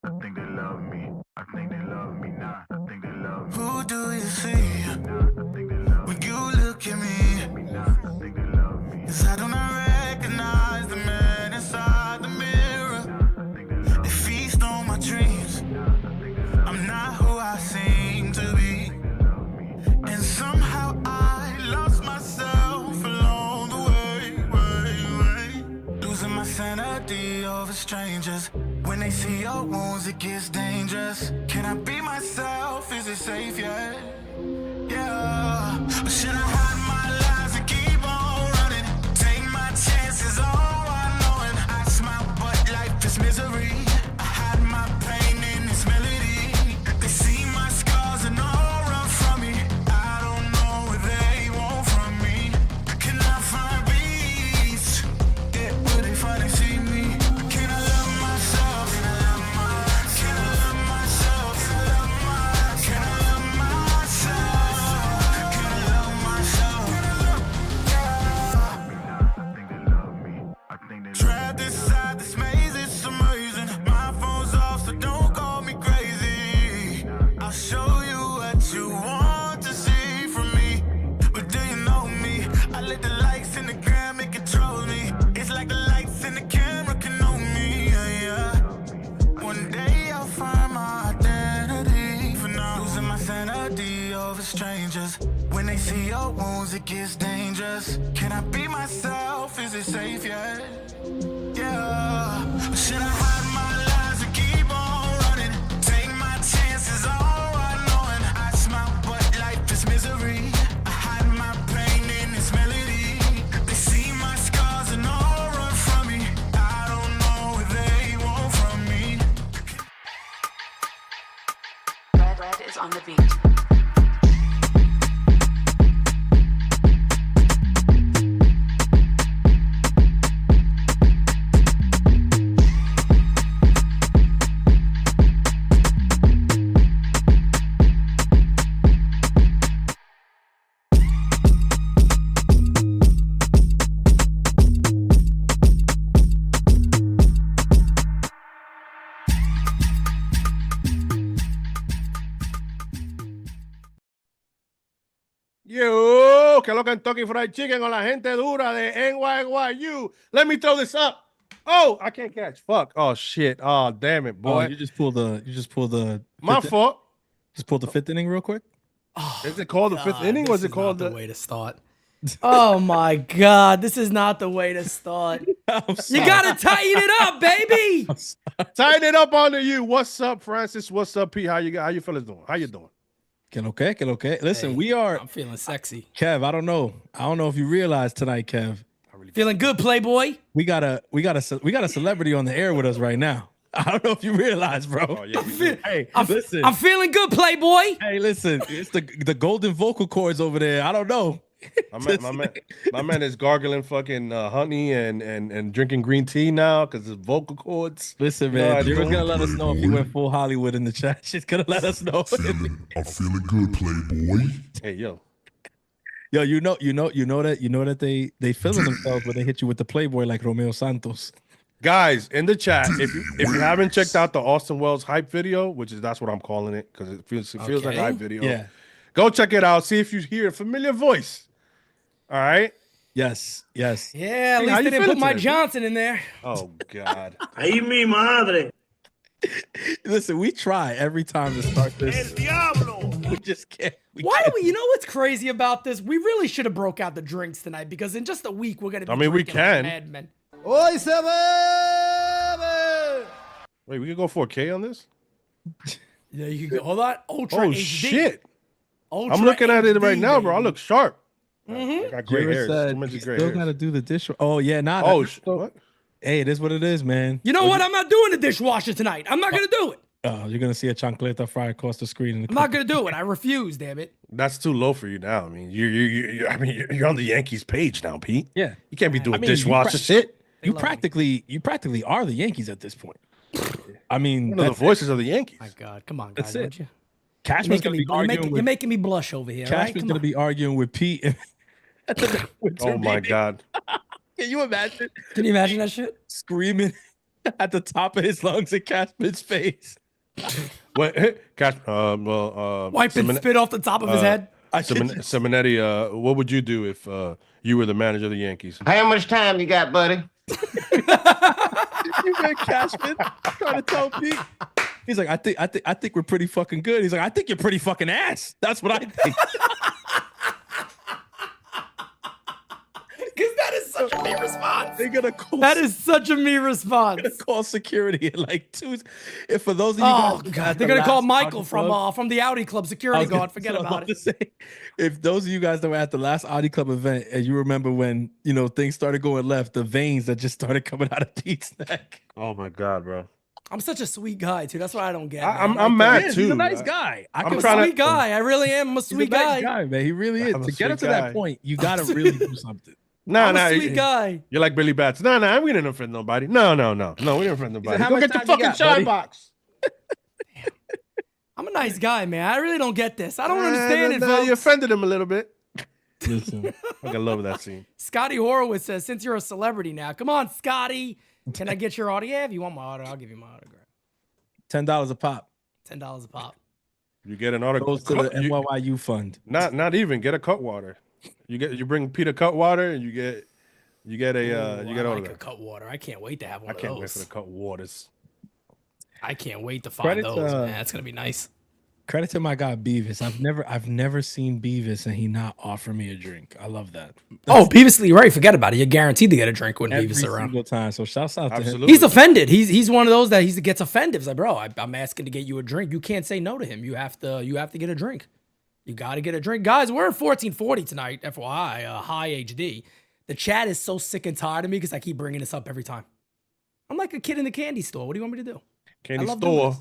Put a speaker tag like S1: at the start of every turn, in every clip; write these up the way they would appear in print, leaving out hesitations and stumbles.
S1: I think they love me. I think they love me now. I think they love me.
S2: Who do you see when you look at me?
S1: I think they love me.
S2: 'Cause I do not recognize the man inside the mirror. They feast on my dreams. I'm not who I seem to be. And somehow I lost myself along the way. Losing my sanity over strangers. When they see your wounds, it gets dangerous. Can I be myself? Is it safe yet? Yeah. Or should I hide my lies and keep on running? Take my chances, all I know. And I smile, but life is misery. I hide my pain in this melody. They see my scars and all run from me. I don't know what they want from me. Can I find peace? Yeah, will they finally see me? Can I love myself? Can I love myself? Can I love myself? Can I love myself? Can I love myself?
S1: I think they love me. I think they love me.
S2: Trapped inside this maze, it's amazing. My phone's off, so don't call me crazy. I'll show you what you want to see from me. But do you know me? I let the likes in the gram, it controls me. It's like the lights in the camera can know me. Yeah. One day I'll find my identity. For now, losing my sanity over strangers. When they see your wounds, it gets dangerous. Can I be myself? Is it safe yet? Yeah. Or should I hide my lies and keep on running? Take my chances, all I know. And I smile, but life is misery. I hide my pain in this melody. They see my scars and all run from me. I don't know what they want from me.
S3: Red is on the beat.
S4: Yo, que lo Kentucky Fried Chicken con la gente dura de NYYU. Let me throw this up. Oh, I can't catch. Fuck. Oh shit. Oh damn it, boy.
S5: You just pulled the.
S4: My
S5: fifth-
S4: fault.
S5: Just pulled the fifth inning real quick.
S4: Is it called the fifth inning?
S6: This
S4: Was it
S6: is
S4: called
S6: not
S4: the?
S6: way to start? Oh my God, this is not the way to start.
S5: I'm
S6: You
S5: sorry.
S6: gotta tighten it up, baby.
S5: I'm sorry.
S4: Tighten it up onto you. What's up, Francis? What's up, P? How you fellas doing? How you doing?
S5: Que lo que, que lo que. Listen,
S6: Hey,
S5: we are
S6: I'm feeling sexy.
S5: Kev. I don't know if you realize tonight, Kev.
S6: Feeling good, Playboy.
S5: We got a celebrity on the air with us right now. I don't know if you realize, bro.
S4: Oh yeah, we do.
S5: Hey,
S6: I'm,
S5: listen.
S6: I'm feeling good, Playboy.
S5: Hey, listen. It's the golden vocal cords over there. I don't know.
S4: My man is gargling fucking honey and drinking green tea now because his vocal cords.
S5: Listen,
S4: You know
S5: man.
S4: how
S5: Jira's
S4: to do
S5: gonna let us know if he went full Hollywood in the chat. She's gonna let us know.
S7: I'm feeling good, Playboy.
S4: Hey yo,
S5: Yo, you know that they feeling themselves when they hit you with the Playboy like Romeo Santos.
S4: guys in the chat, if you haven't checked out the Austin Wells hype video, that's what I'm calling it because it feels like a
S6: Okay.
S4: hype video.
S5: Yeah.
S4: Go check it out. See if you hear a familiar voice. All right.
S5: Yes. Yes.
S6: Yeah, at
S4: Hey, how
S6: least they
S4: you
S6: didn't put
S4: feeling
S6: Mike
S4: today?
S6: Johnson in there.
S4: Oh God.
S8: Ay, mi madre.
S5: Listen, we try every time to start
S8: El
S5: this.
S8: diablo.
S5: We just can't.
S6: Why do we? You know what's crazy about this? We really should have broke out the drinks tonight because in just a week we're gonna be.
S4: I mean, we
S6: drinking like
S4: can.
S6: madmen.
S4: Wait, we can go 4K on this?
S6: Yeah, you can go. Hold on. Ultra
S4: Oh
S6: HD.
S4: shit.
S6: Ultra
S4: I'm looking at it
S6: HD,
S4: right now, bro. I
S6: baby.
S4: look sharp.
S6: Mhm.
S4: I got gray
S5: Jira
S4: hairs.
S5: said
S4: Too much
S5: you
S4: gray
S5: still
S4: hairs.
S5: gotta do the dish. Oh yeah, nah.
S4: Oh,
S5: that's-
S4: what?
S5: Hey, it is what it is, man.
S6: You know what? I'm not doing the dishwasher tonight. I'm not gonna do it.
S5: Oh, you're gonna see a chancleta fly across the screen. In the
S6: I'm not gonna do it. I refuse. Damn it.
S4: That's too low for you now. I mean, you're on the Yankees page now, Pete.
S5: Yeah,
S4: You can't be doing
S5: I mean, you
S4: dishwasher
S5: pra-
S4: shit.
S5: you
S6: love me.
S5: practically are the Yankees at this point. I mean,
S4: One of the
S5: that's
S4: voices of the Yankees.
S6: My God, come on,
S5: That's
S6: guys.
S5: it.
S6: Would you?
S5: Cashman's gonna be arguing
S6: You're making me blush over here. all right?
S5: Cashman's
S6: Come
S5: gonna
S6: on.
S5: be arguing with Pete.
S4: Oh my God.
S5: Can you imagine
S6: Can you imagine that shit?
S5: screaming at the top of his lungs in Cashman's face.
S4: Wait, Cash.
S6: Wipe and spit off the top of his head.
S4: Simonetti, what would you do if you were the manager of the Yankees?
S8: How much time you got, buddy?
S5: You got Cashman trying to tell Pete. He's like, I think we're pretty fucking good. He's like, I think you're pretty fucking ass. That's what I think.
S6: Because that is such a me response.
S5: They're gonna call.
S6: That is such a me response.
S5: Gonna call security in like 2. If for those of you
S6: Oh
S5: guys,
S6: God, they're gonna call Michael from the Audi Club security guard. Forget about it.
S5: Say, if those of you guys that were at the last Audi Club event and you remember when things started going left, the veins that just started coming out of Pete's neck.
S4: Oh my God, bro.
S6: I'm such a sweet guy too. That's what I don't get.
S4: I'm mad too.
S5: He's a nice guy.
S6: I'm a sweet guy. I really am. I'm a sweet
S5: nice
S6: guy.
S5: Man. He really is. To get up to that point, you gotta really do something.
S6: I'm a sweet guy.
S4: You're like Billy Bats. No, we didn't offend nobody. No, we didn't offend nobody.
S5: How
S4: Go
S5: much
S4: get your
S5: time you
S4: fucking
S5: got,
S4: shine
S5: buddy?
S4: box.
S6: I'm a nice guy, man. I really don't get this. I don't understand it, folks.
S4: You offended him a little bit.
S5: Listen,
S4: I love that scene.
S6: Scotty Horowitz says, since you're a celebrity now, come on, Scotty. Can I get your autograph? If you want my autograph, I'll give you my autograph.
S5: $10 a pop.
S6: $10 a pop.
S4: You get an autograph.
S5: Goes to the NYYU fund.
S4: Not even get a cut water. You bring Peter cut water and you get a autograph.
S6: A cut water. I can't wait to have one
S4: I
S6: of
S4: can't
S6: those.
S4: wait for the cut waters.
S6: I can't wait to find those, man. That's gonna be nice.
S5: Credit to my guy Beavis. I've never seen Beavis and he not offer me a drink. I love that.
S6: Oh, Beavis Lee, right? Forget about it. You're guaranteed to get a drink when
S5: Every
S6: Beavis is around.
S5: single time. So shouts out to him.
S6: He's offended. He's one of those that he gets offended. He's like, bro, I'm asking to get you a drink. You can't say no to him. You have to get a drink. You got to get a drink, guys. We're at 1440 tonight. FYI, high HD. The chat is so sick and tired of me because I keep bringing this up every time. I'm like a kid in the candy store. What do you want me to do?
S4: Candy store.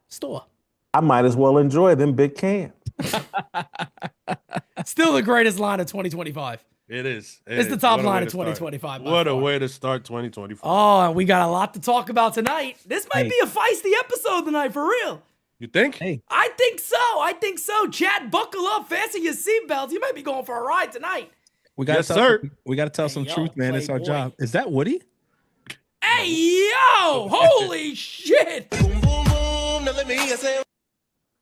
S6: Store.
S9: I might as well enjoy them big cans.
S6: Still the greatest line of 2025.
S4: It is.
S6: It's the top line of 2025.
S4: What a way to start 2025.
S6: Oh, we got a lot to talk about tonight. This might be a feisty episode tonight, for real.
S4: You think?
S5: Hey.
S6: I think so. Chat, buckle up. Fasten your seatbelts. You might be going for a ride tonight.
S5: We got to tell some truth, man. It's our
S6: Playboy.
S5: job. Is that Woody?
S6: Hey, yo! Holy shit!
S2: Boom, boom, boom. Now let me hear say.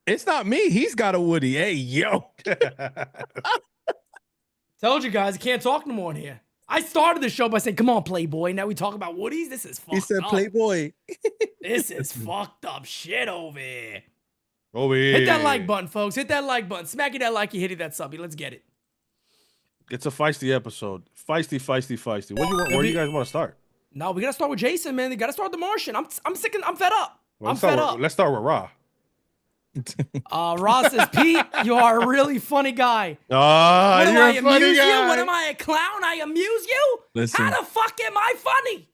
S5: It's not me. He's got a Woody. Hey, yo.
S6: Told you guys, I can't talk no more in here. I started the show by saying, come on, Playboy. Now we talk about Woodies. This is fucked
S5: He said
S6: up.
S5: Playboy.
S6: This is fucked up shit over here.
S4: Over here.
S6: Hit that like button, folks. Hit that like button. Smacky that like you hitting that subby. Let's get it.
S4: It's a feisty episode. Feisty. Where do you guys want to start?
S6: No, we gotta start with Jasson, man. We gotta start with the Martian. I'm sick and I'm fed up.
S4: Well,
S6: I'm fed up.
S4: Let's start with Ra.
S6: Ross says, Pete, you are a really funny guy.
S4: Ah,
S6: What am
S4: you're
S6: I,
S4: a funny
S6: amuse
S4: guy.
S6: you? What am I, a clown? I amuse you?
S5: Listen.
S6: How the fuck am I funny?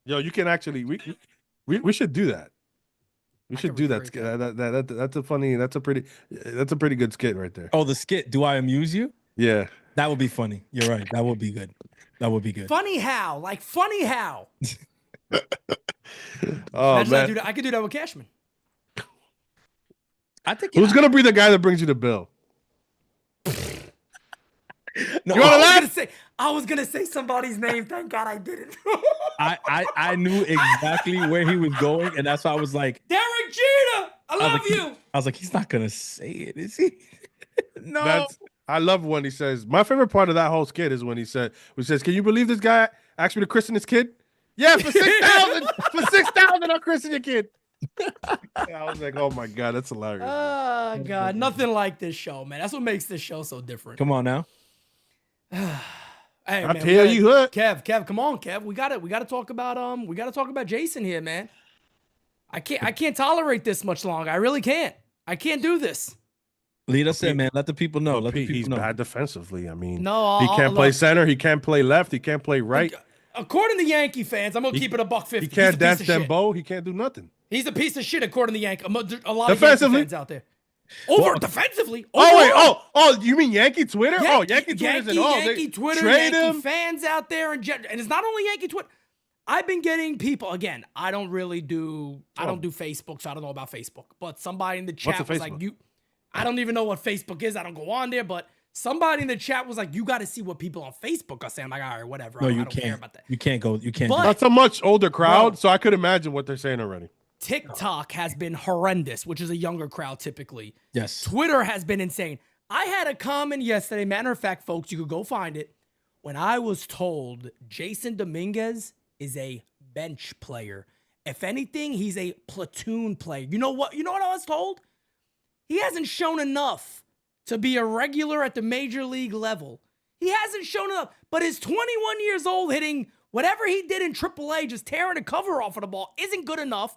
S4: Yo, you can actually we should do that. We should do that. That's a pretty good skit right there.
S5: Oh, the skit. Do I amuse you?
S4: Yeah.
S5: That would be funny. You're right. That would be good. That would be good.
S6: Funny how? Like funny how?
S4: Oh
S6: Imagine
S4: man.
S6: I could do that with Cashman.
S5: I think
S4: Who's gonna be the guy that brings you the bill?
S5: No,
S4: You wanna laugh?
S6: I was gonna say somebody's name. Thank God I didn't.
S5: I knew exactly where he was going, and that's why I was like,
S6: Derek Jeter, I love you.
S5: I was like, he's not gonna say it, is he? No.
S4: I love when he says, my favorite part of that whole skit is when he says, can you believe this guy asked me to christen his kid? Yeah, for 6,000. For 6,000, I'll christen your kid. I was like, oh my God, that's hilarious.
S6: Oh God, nothing like this show, man. That's what makes this show so different.
S5: Come on now.
S6: Hey,
S4: I
S6: man,
S4: tell you what.
S6: Kev, come on, Kev. We gotta talk about Jasson here, man. I can't tolerate this much longer. I really can't. I can't do this.
S5: Lead us in, man. Let the people know. Let the
S4: He's
S5: people know.
S4: bad defensively. I mean,
S6: No,
S4: he can't play
S6: look.
S4: center. He can't play left. He can't play right.
S6: According to Yankee fans, I'm gonna keep it a $150.
S4: He can't dance them bow. He can't do nothing.
S6: He's a piece of shit, according to Yankee. A lot of
S4: Defensively?
S6: Yankee fans out there. Defensively.
S4: Oh wait,
S6: overall.
S4: you mean Yankee Twitter? Yankee Twitter's and all.
S6: Yankee
S4: They
S6: Twitter,
S4: trade
S6: Yankee
S4: him.
S6: fans out there, and it's not only Yankee Twitter. I've been getting people again. I don't do Facebook, so I don't know about Facebook. But somebody in the chat
S4: What's a
S6: was like,
S4: Facebook?
S6: I don't even know what Facebook is. I don't go on there, but Somebody in the chat was like, "You got to see what people on Facebook are saying." I'm like, all right, whatever.
S5: No,
S6: I
S5: you
S6: don't care
S5: can't.
S6: about that.
S5: You can't go. You can't.
S6: But-
S5: do
S4: That's a much older crowd,
S6: Bro.
S4: so I could imagine what they're saying already.
S6: TikTok has been horrendous, which is a younger crowd typically.
S5: Yes.
S6: Twitter has been insane. I had a comment yesterday. Matter of fact, folks, you could go find it. When I was told Jasson Dominguez is a bench player. If anything, he's a platoon player. You know what? You know what I was told? He hasn't shown enough to be a regular at the major league level. He hasn't shown enough. But his 21 years old hitting whatever he did in AAA, just tearing the cover off of the ball, isn't good enough,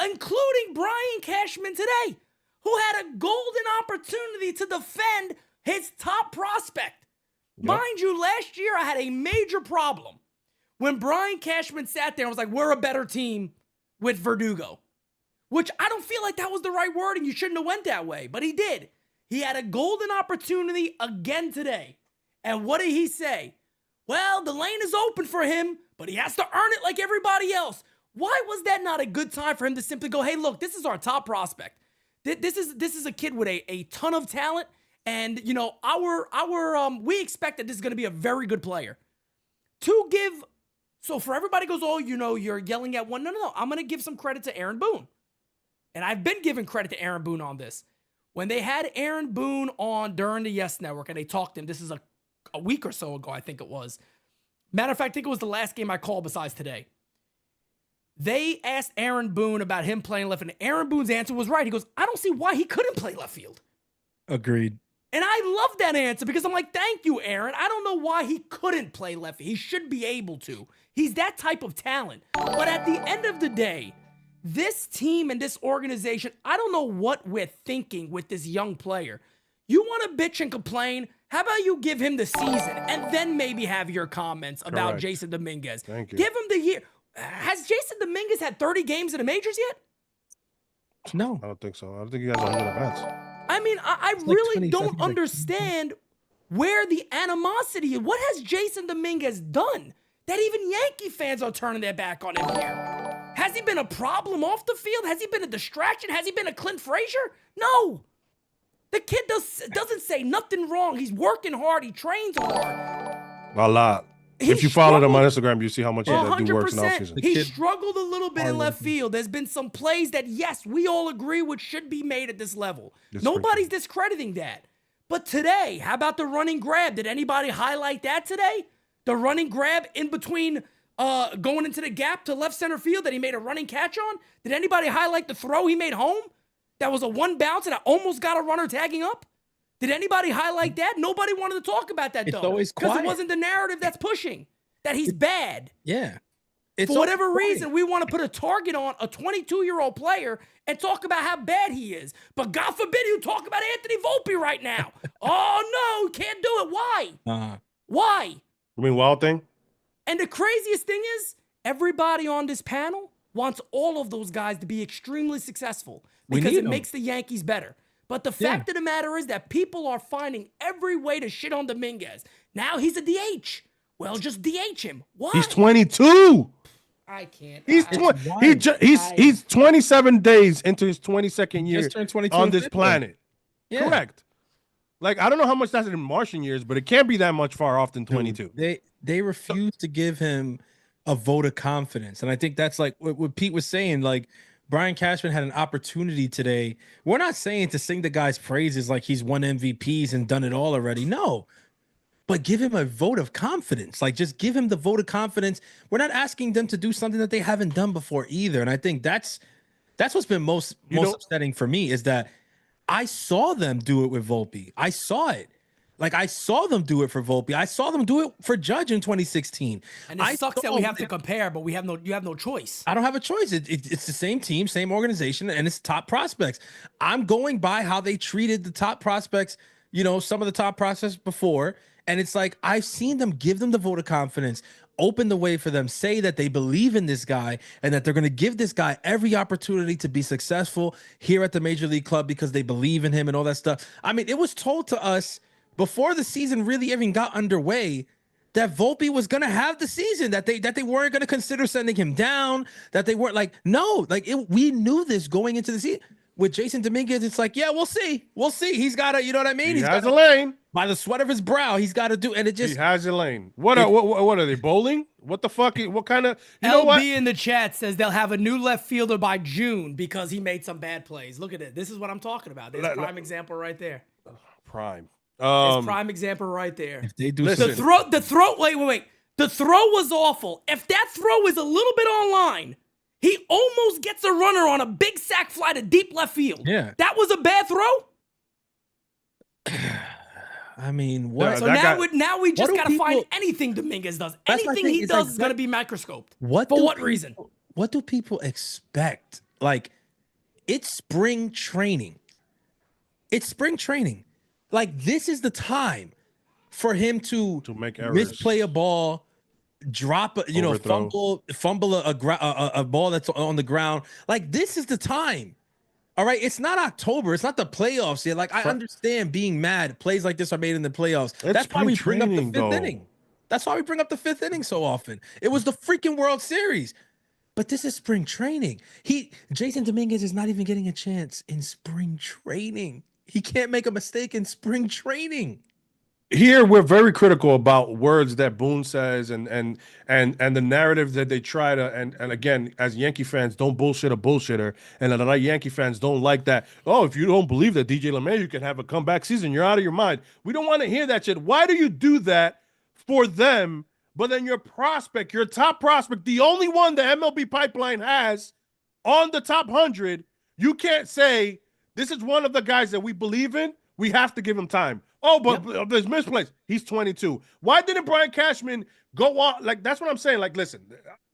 S6: including Brian Cashman today, who had a golden opportunity to defend his top prospect. Mind you, last year I had a major problem when Brian Cashman sat there and was like, we're a better team with Verdugo, which I don't feel like that was the right wording. You shouldn't have went that way, but he did. He had a golden opportunity again today. And what did he say? Well, the lane is open for him, but he has to earn it like everybody else. Why was that not a good time for him to simply go, hey, look, this is our top prospect. This is a kid with a ton of talent. And, you know, we expect that this is going to be a very good player. So for everybody goes, oh, you know, you're yelling at one. No. I'm going to give some credit to Aaron Boone. And I've been giving credit to Aaron Boone on this. When they had Aaron Boone on during the Yes Network and they talked to him, this is a week or so ago, I think it was. Matter of fact, I think it was the last game I called besides today. They asked Aaron Boone about him playing left, and Aaron Boone's answer was right. He goes, I don't see why he couldn't play left field.
S5: Agreed.
S6: And I love that answer because I'm like, thank you, Aaron. I don't know why he couldn't play left field. He should be able to. He's that type of talent. But at the end of the day, this team and this organization, I don't know what we're thinking with this young player. You want to bitch and complain? How about you give him the season and then maybe have your comments about
S4: Correct.
S6: Jasson Dominguez?
S4: Thank you.
S6: Give him the year. Has Jasson Dominguez had 30 games in the majors yet?
S5: No.
S4: I don't think so. I don't think he has 100 at-bats.
S6: I mean, I
S5: like
S6: really
S5: 20
S6: don't
S5: seconds, like-
S6: understand where the animosity is. What has Jasson Dominguez done that even Yankee fans are turning their back on him here? Has he been a problem off the field? Has he been a distraction? Has he been a Clint Frazier? No. The kid doesn't say nothing wrong. He's working hard. He trains hard.
S4: A lot.
S6: He
S4: If you follow him on
S6: struggled-
S4: Instagram, you see how much he do works in
S6: 100%.
S4: offseason.
S6: He
S5: kid-
S6: struggled a little bit in left field. There's been some plays that, yes, we all agree with should be made at this level. Nobody's discrediting that. But today, how about the running grab? Did anybody highlight that today? The running grab in between going into the gap to left center field that he made a running catch on? Did anybody highlight the throw he made home? That was a one bounce and I almost got a runner tagging up? Did anybody highlight that? Nobody wanted to talk about that,
S5: It's
S6: though.
S5: always
S6: Because it
S5: quiet.
S6: wasn't the narrative that's pushing. That he's bad.
S5: Yeah. It's
S6: For whatever
S5: always quiet.
S6: reason, we want to put a target on a 22-year-old player and talk about how bad he is. But God forbid you talk about Anthony Volpe right now. Oh, no, can't do it. Why? Why?
S4: You mean Wild Thing?
S6: And the craziest thing is, everybody on this panel wants all of those guys to be extremely successful because
S5: need
S6: it
S5: them.
S6: makes the Yankees better. But the fact of the matter is that people are finding every way to shit on Dominguez. Now he's a DH. Well, just DH him. Why?
S4: He's 22.
S6: I can't.
S4: He's
S6: I-
S4: 20.
S5: wild.
S4: He's 27 days into his 22nd year
S5: Just turned 22
S4: on
S5: in
S4: this
S5: February.
S4: planet.
S5: Yeah.
S4: Correct. Like, I don't know how much that's in Martian years, but it can't be that much far off than 22.
S5: They refuse to give him a vote of confidence. And I think that's like what Pete was saying. Like, Brian Cashman had an opportunity today. We're not saying to sing the guy's praises like he's won MVPs and done it all already. No. But give him a vote of confidence. Like, just give him the vote of confidence. We're not asking them to do something that they haven't done before either. And I think that's what's been most upsetting for me is that I saw them do it with Volpe. I saw it. Like, I saw them do it for Volpe. I saw them do it for Judge in 2016.
S6: And it sucks that we have to compare, but you have no choice.
S5: I don't have a choice. It's the same team, same organization, and it's top prospects. I'm going by how they treated the top prospects, you know, some of the top prospects before. And it's like, I've seen them give them the vote of confidence, open the way for them, say that they believe in this guy and that they're going to give this guy every opportunity to be successful here at the Major League Club because they believe in him and all that stuff. I mean, it was told to us before the season really even got underway that Volpe was going to have the season, that they weren't going to consider sending him down, that they weren't like, no, like we knew this going into the season. with Jasson Dominguez, it's like, yeah, we'll see. We'll see. He's got to, you know what I mean?
S4: He has
S5: gotta,
S4: a lane.
S5: by the sweat of his brow, he's got to do. And it
S4: He
S5: just,
S4: has a lane. What are they, bowling? What the fuck? What kind of, you know
S6: LB
S4: what?
S6: in the chat says they'll have a new left fielder by June because he made some bad plays. Look at it. This is what I'm talking about. There's a prime example right there.
S4: Prime.
S6: There's prime example right there.
S5: if they do
S4: Listen.
S6: The throw, wait. The throw was awful. If that throw is a little bit online, he almost gets a runner on a big sack fly to deep left field.
S5: Yeah.
S6: That was a bad throw?
S5: I mean, what?
S6: So
S4: that
S6: now we just
S5: do
S6: got to find
S5: people-
S6: anything Dominguez does.
S5: That's my
S6: Anything
S5: thing.
S6: he
S5: It's
S6: does
S5: like,
S6: is going to be microscoped.
S5: What
S6: For
S5: do
S6: what
S5: people-
S6: reason?
S5: What do people expect? Like, it's spring training. It's spring training. Like, this is the time for him to
S4: make errors.
S5: misplay a ball, drop a,
S4: Overthrow.
S5: fumble a ball that's on the ground. Like, this is the time. All right, it's not October. It's not the playoffs yet. Like, I understand being mad. Plays like this are made in the playoffs.
S4: It's
S5: That's why we bring up the
S4: spring
S5: fifth
S4: training,
S5: inning. That's why we bring up the fifth inning so often. It was the freaking World Series. But this is spring training. Jasson Dominguez is not even getting a chance in spring training. He can't make a mistake in spring training.
S4: Here we're very critical about words that Boone says and the narrative that they try to and again, as Yankee fans, don't bullshit a bullshitter, and a lot of Yankee fans don't like that. Oh, if you don't believe that DJ LeMahieu can have a comeback season, you're out of your mind. We don't want to hear that shit. Why do you do that for them? But then your prospect, your top prospect, the only one the MLB pipeline has on the top 100, you can't say this is one of the guys that we believe in. We have to give him time. Oh, but there's misplaced. He's 22. Why didn't Brian Cashman go on? Like, that's what I'm saying. Like, listen,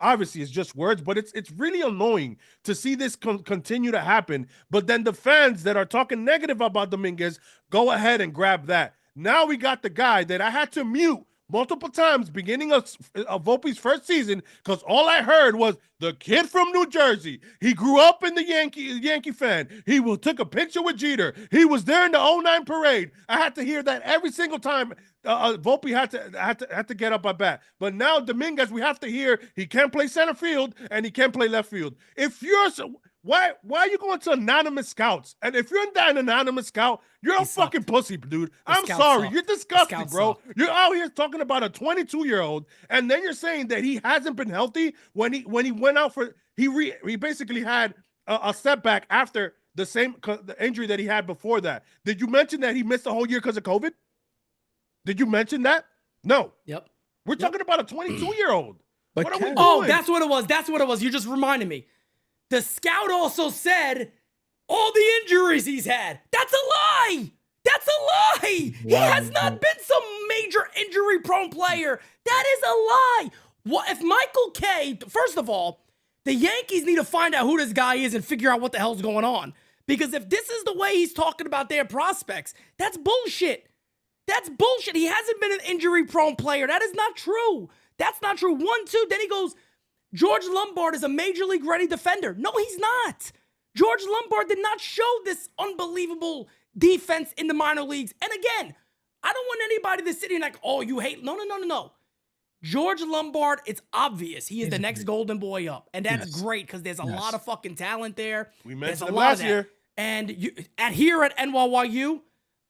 S4: obviously it's just words, but it's really annoying to see this continue to happen. But then the fans that are talking negative about Dominguez go ahead and grab that. Now we got the guy that I had to mute multiple times beginning of Volpe's first season because all I heard was the kid from New Jersey. He grew up in the Yankee fan. He took a picture with Jeter. He was there in the '09 parade. I had to hear that every single time Volpe had to get up at bat. But now Dominguez, we have to hear he can't play center field and he can't play left field. If you're why are you going to anonymous scouts? And if you're that anonymous scout, you're a fucking pussy, dude. I'm sorry.
S6: sucked.
S4: You're disgusting, bro. You're out here talking about a 22-year-old, and then you're saying that he hasn't been healthy when he went out for he basically had a setback after the injury that he had before that. Did you mention that he missed the whole year because of COVID? Did you mention that? No.
S6: Yep.
S4: We're talking about a 22-year-old.
S5: But
S4: what are we doing?
S6: Oh, that's what it was. That's what it was. You just reminded me. The scout also said all the injuries he's had. That's a lie. That's a lie. He has not been some major injury-prone player. That is a lie. What if Michael Kay, first of all, the Yankees need to find out who this guy is and figure out what the hell's going on. Because if this is the way he's talking about their prospects, that's bullshit. That's bullshit. He hasn't been an injury-prone player. That is not true. That's not true. 1, 2, then he goes, George Lombard is a major league ready defender. No, he's not. George Lombard did not show this unbelievable defense in the minor leagues. And again, I don't want anybody to sit here like, oh, you hate. No. George Lombard, it's obvious. He is the next golden boy up. And that's great because there's a lot of fucking talent there.
S4: We mentioned
S6: there's
S4: him
S6: a lot
S4: last
S6: of that.
S4: year.
S6: And here at NYYU,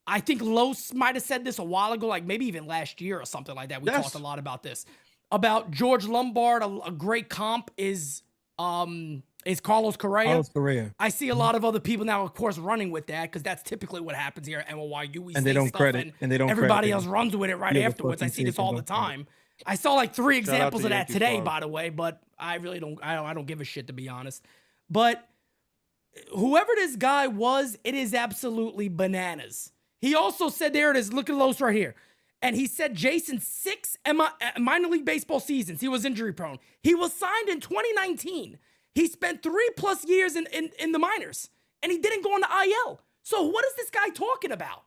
S6: I think Los might have said this a while ago, like maybe even last year or something like that. We talked a lot about this. About George Lombard, a great comp is Carlos Correa. I see a lot of other people now, of course, running with that because that's typically what happens here at NYU.
S5: And they don't credit. And they don't.
S6: Everybody else runs with it right afterwards. I see this all the time. I saw like 3 examples of that today, by the way, but I really don't. I don't give a shit, to be honest. But whoever this guy was, it is absolutely bananas. He also said, there it is. Look at Los right here. And he said Jasson's 6 minor league baseball seasons, he was injury prone. He was signed in 2019. He spent 3+ years in the minors, and he didn't go on the IL. So what is this guy talking about?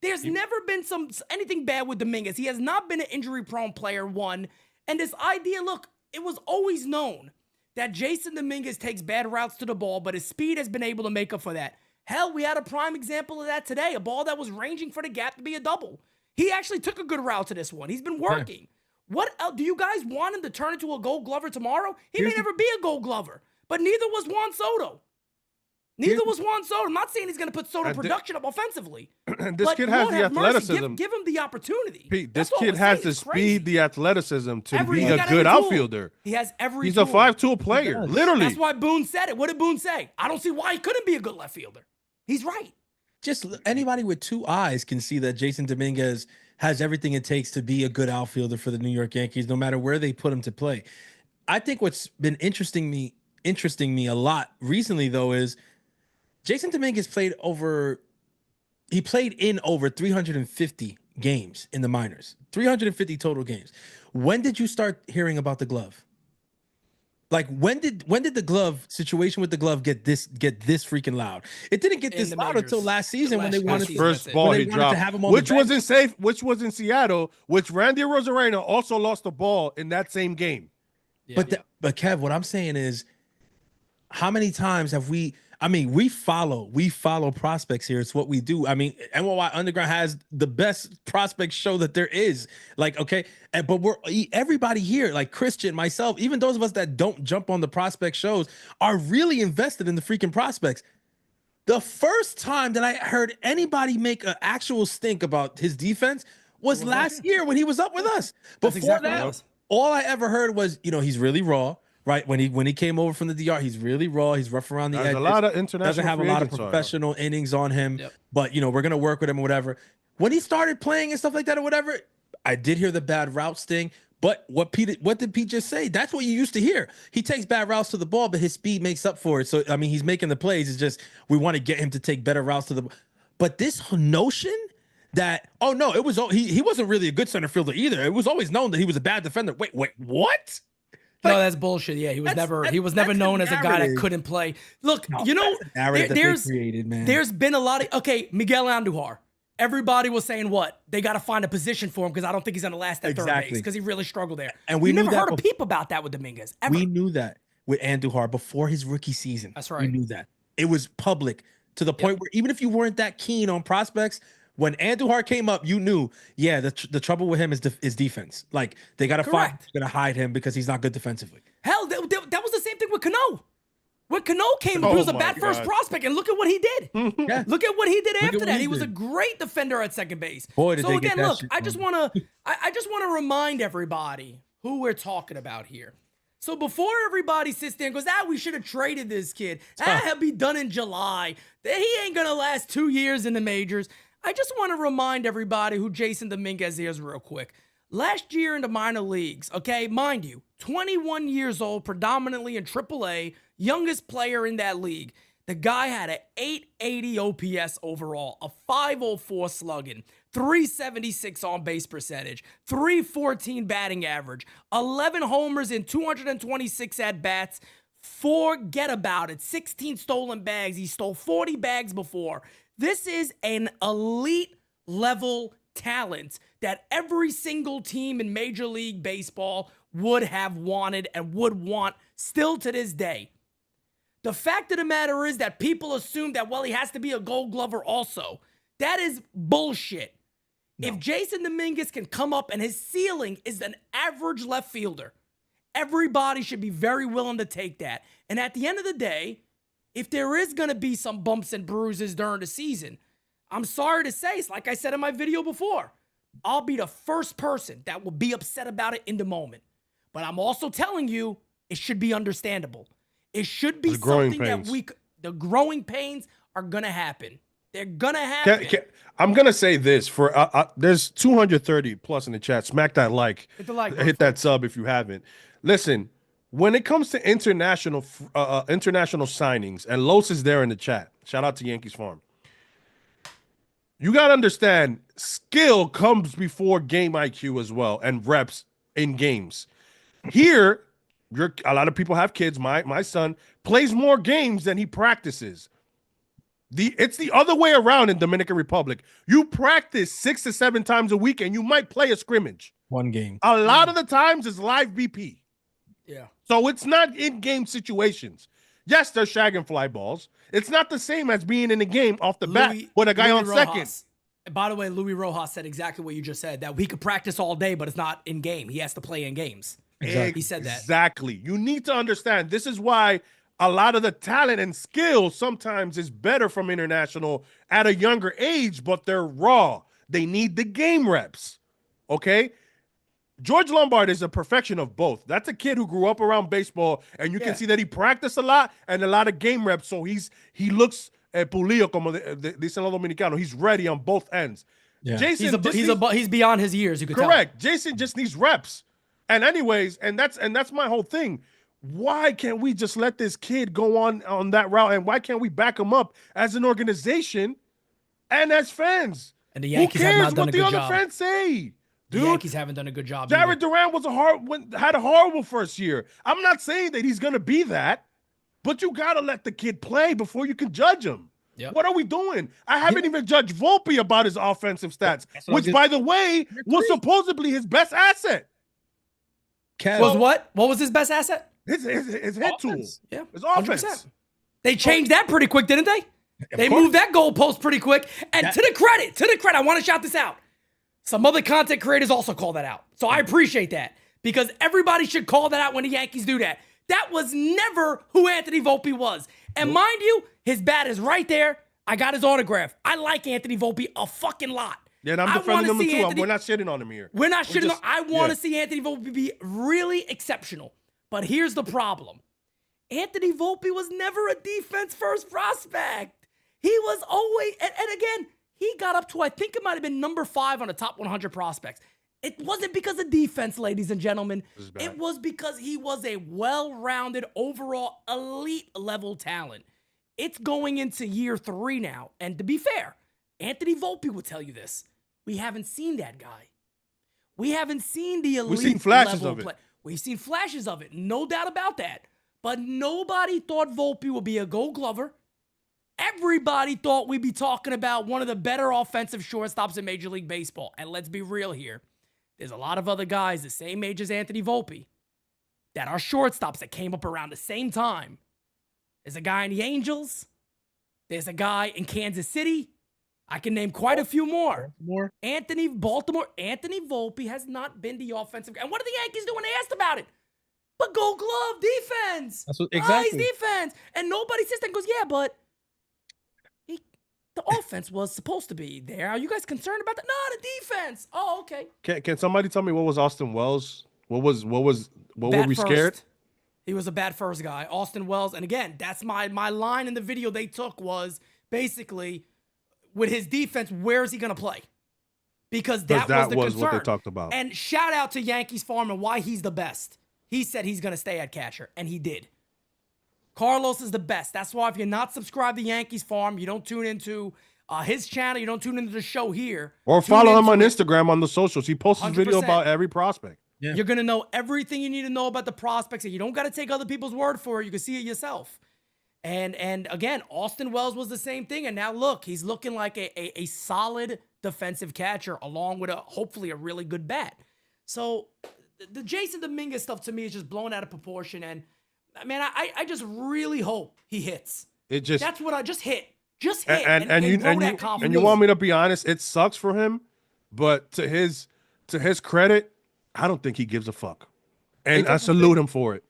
S6: There's never been anything bad with Dominguez. He has not been an injury prone player, one. And this idea, look, it was always known that Jasson Dominguez takes bad routes to the ball, but his speed has been able to make up for that. Hell, we had a prime example of that today, a ball that was ranging for the gap to be a double. He actually took a good route to this one. He's been working. Yeah. What else? Do you guys want him to turn into a Gold Glover tomorrow? He may never be a Gold Glover, but neither was Juan Soto. Neither was Juan Soto. I'm not saying he's going to put Soto
S4: And
S6: production up offensively.
S4: And this
S6: But
S4: kid has
S6: Lord
S4: the
S6: have mercy,
S4: athleticism.
S6: give him the opportunity.
S4: Pete,
S6: That's
S4: this
S6: all
S4: kid
S6: we're
S4: has
S6: saying.
S4: the
S6: It's crazy.
S4: speed, the athleticism to
S6: He
S4: be a
S6: got
S4: good
S6: every tool.
S4: outfielder.
S6: He has every
S4: He's
S6: tool.
S4: a 5-tool player,
S5: does.
S4: literally.
S6: That's why Boone said it. What did Boone say? I don't see why he couldn't be a good left fielder. He's right.
S5: Just anybody with two eyes can see that Jasson Dominguez has everything it takes to be a good outfielder for the New York Yankees, no matter where they put him to play. I think what's been interesting me a lot recently, though, is Jasson Dominguez played in over 350 games in the minors, 350 total games. When did you start hearing about the glove? Like when did the glove situation with the glove get this freaking loud? It didn't get
S6: In
S5: this
S6: the
S5: loud
S6: majors.
S5: until last season when they
S6: Last
S5: wanted
S6: season,
S5: to,
S6: that's
S4: First
S6: it.
S4: ball
S5: when they
S4: he
S5: wanted
S4: dropped,
S5: to have him on the
S4: which
S5: bench.
S4: which was in Seattle, which Randy Rosarena also lost the ball in that same game.
S6: Yeah.
S5: But Kev, what I'm saying is, how many times have we? I mean, we follow prospects here. It's what we do. I mean, NYY Underground has the best prospect show that there is. Like, okay, but everybody here, like Christian, myself, even those of us that don't jump on the prospect shows, are really invested in the freaking prospects. The first time that I heard anybody make an actual stink about his defense was last year when he was up with us.
S6: That's
S5: Before
S6: exactly what it
S5: that,
S6: was.
S5: all I ever heard was, he's really raw. Right, when he came over from the DR, he's really raw. He's rough around the
S4: There's
S5: edges.
S4: a lot of international
S5: Doesn't have a
S4: free
S5: lot of
S4: agents on.
S5: professional innings on him.
S6: Yep.
S5: But we're gonna work with him or whatever. When he started playing and stuff like that or whatever, I did hear the bad routes thing. But what did Pete just say? That's what you used to hear. He takes bad routes to the ball, but his speed makes up for it. So I mean, he's making the plays. It's just we want to get him to take better routes to the. But this notion that it was he wasn't really a good center fielder either. It was always known that he was a bad defender. Wait, what?
S6: No, that's bullshit. Yeah, he was never known as a guy that couldn't play. Look,
S5: There's created, man.
S6: There's been a lot of Miguel Andujar. Everybody was saying what? They got to find a position for him because I don't think he's going to last at third base because he really struggled there.
S5: And we
S6: you
S5: knew
S6: never
S5: that
S6: heard a peep about that with Dominguez. Ever.
S5: We knew that with Andujar before his rookie season.
S6: That's right.
S5: We knew that. It was public to the point where even if you weren't that keen on prospects, when Andujar came up, you knew, the trouble with him is defense. Like, they got to find, going to hide him because he's not good defensively.
S6: Hell, that was the same thing with Cano. When Cano came up, he was a bad first prospect, and look at what he did.
S5: Yeah.
S6: Look at what he did after that. He was
S5: did.
S6: a great defender at second base.
S5: Boy, did
S6: so
S5: they get
S6: again,
S5: that
S6: look,
S5: shit
S6: I just want to remind everybody who we're talking about here. So before everybody sits there and goes, we should have traded this kid. He'll be done in July. He ain't gonna last 2 years in the majors. I just want to remind everybody who Jasson Dominguez is real quick. Last year in the minor leagues, okay, mind you, 21 years old, predominantly in AAA, youngest player in that league. The guy had an 880 OPS overall, a 504 slugging, 376 on base percentage, 314 batting average, 11 homers in 226 at bats. Forget about it. 16 stolen bags. He stole 40 bags before. This is an elite level talent that every single team in Major League Baseball would have wanted and would want still to this day. The fact of the matter is that people assume that, he has to be a Gold Glover also. That is bullshit. No. If Jasson Dominguez can come up and his ceiling is an average left fielder, everybody should be very willing to take that. And at the end of the day, if there is going to be some bumps and bruises during the season, I'm sorry to say, it's like I said in my video before, I'll be the first person that will be upset about it in the moment. But I'm also telling you, it should be understandable. It should be something that the growing pains are going to happen. They're going to happen.
S4: I'm going to say this there's 230 plus in the chat. Smack that like. Hit that sub if you haven't. Listen, when it comes to international signings, and Los is there in the chat. Shout out to Yankees Farm. You got to understand, skill comes before game IQ as well, and reps in games. Here, a lot of people have kids. My son plays more games than he practices. It's the other way around in Dominican Republic. You practice 6 to 7 times a week, and you might play a scrimmage.
S5: One game.
S4: A lot of the times it's live BP.
S6: Yeah.
S4: So it's not in-game situations. Yes, they're shagging fly balls. It's not the same as being in the game off the bat with a guy on second.
S6: And by the way, Louis Rojas said exactly what you just said, that he could practice all day, but it's not in-game. He has to play in games.
S5: Exactly.
S6: He said that.
S4: Exactly. You need to understand. This is why a lot of the talent and skill sometimes is better from international at a younger age, but they're raw. They need the game reps. Okay? George Lombard is a perfection of both. That's a kid who grew up around baseball, and you can see that he practiced a lot and a lot of game reps. So he looks pulido, como dicen los dominicanos. He's ready on both ends.
S5: Yeah.
S6: Jasson, he's beyond his years. You could
S4: correct. Tell. Jasson just needs reps. And anyways, and that's my whole thing. Why can't we just let this kid go on that route? And why can't we back him up as an organization and as fans?
S6: And the Yankees have not done a good job.
S4: What the other fans say? Dude,
S6: the Yankees haven't done a good job.
S4: Jared Duran had a horrible first year. I'm not saying that he's going to be that, but you got to let the kid play before you can judge him. Yep. What are we doing? I haven't even judged Volpe about his offensive stats, which, by the way, was supposedly his best asset.
S6: Was what? What was his best asset?
S4: His hit tool. Yeah, his offense. 100%.
S6: They changed that pretty quick, didn't they? They moved that goalpost pretty quick. And to the credit, I want to shout this out. Some other content creators also call that out. So I appreciate that because everybody should call that out when the Yankees do that. That was never who Anthony Volpe was. And mind you, his bat is right there. I got his autograph. I like Anthony Volpe a fucking lot.
S4: Yeah, and I'm defending him too. We're not shitting on him here.
S6: We're not shitting on him. I want to see Anthony Volpe be really exceptional. But here's the problem. Anthony Volpe was never a defense-first prospect. He was always, and again, he got up to, I think it might have been number 5 on the top 100 prospects. It wasn't because of defense, ladies and gentlemen. It was because he was a well-rounded, overall, elite-level talent. It's going into year 3 now. And to be fair, Anthony Volpe will tell you this. We haven't seen that guy. We haven't seen the elite level.
S4: We've seen flashes of it.
S6: We've seen flashes of it. No doubt about that. But nobody thought Volpe would be a Gold Glover. Everybody thought we'd be talking about one of the better offensive shortstops in Major League Baseball. And let's be real here. There's a lot of other guys the same age as Anthony Volpe that are shortstops that came up around the same time. There's a guy in the Angels. There's a guy in Kansas City. I can name quite a few more. Baltimore. Anthony Volpe has not been the offensive guy. And what did the Yankees do when they asked about it? But Gold Glove, defense.
S5: That's what, exactly.
S6: He's defense. And nobody sits there and goes, yeah, but the offense was supposed to be there. Are you guys concerned about that? No, the defense. Oh, okay.
S4: Can somebody tell me what was Austin Wells? What were we scared?
S6: He was a bad first guy. Austin Wells. And again, that's my line in the video they took was basically with his defense, where is he going to play? Because that was the concern.
S4: What they talked about.
S6: And shout out to Yankees Farm and why he's the best. He said he's going to stay at catcher, and he did. Carlos is the best. That's why if you're not subscribed to Yankees Farm, you don't tune into his channel, you don't tune into the show here.
S4: Or follow him on Instagram on the socials. He posts his video about every prospect.
S6: Yeah. You're going to know everything you need to know about the prospects, and you don't got to take other people's word for it. You can see it yourself. And again, Austin Wells was the same thing, and now look, he's looking like a solid defensive catcher along with hopefully a really good bat. So the Jasson Dominguez stuff to me is just blown out of proportion, and man, I just really hope he hits. That's what I just hit. Just hit and
S4: you want me to be honest, it sucks for him, but to his credit, I don't think he gives a fuck. And I salute him for it.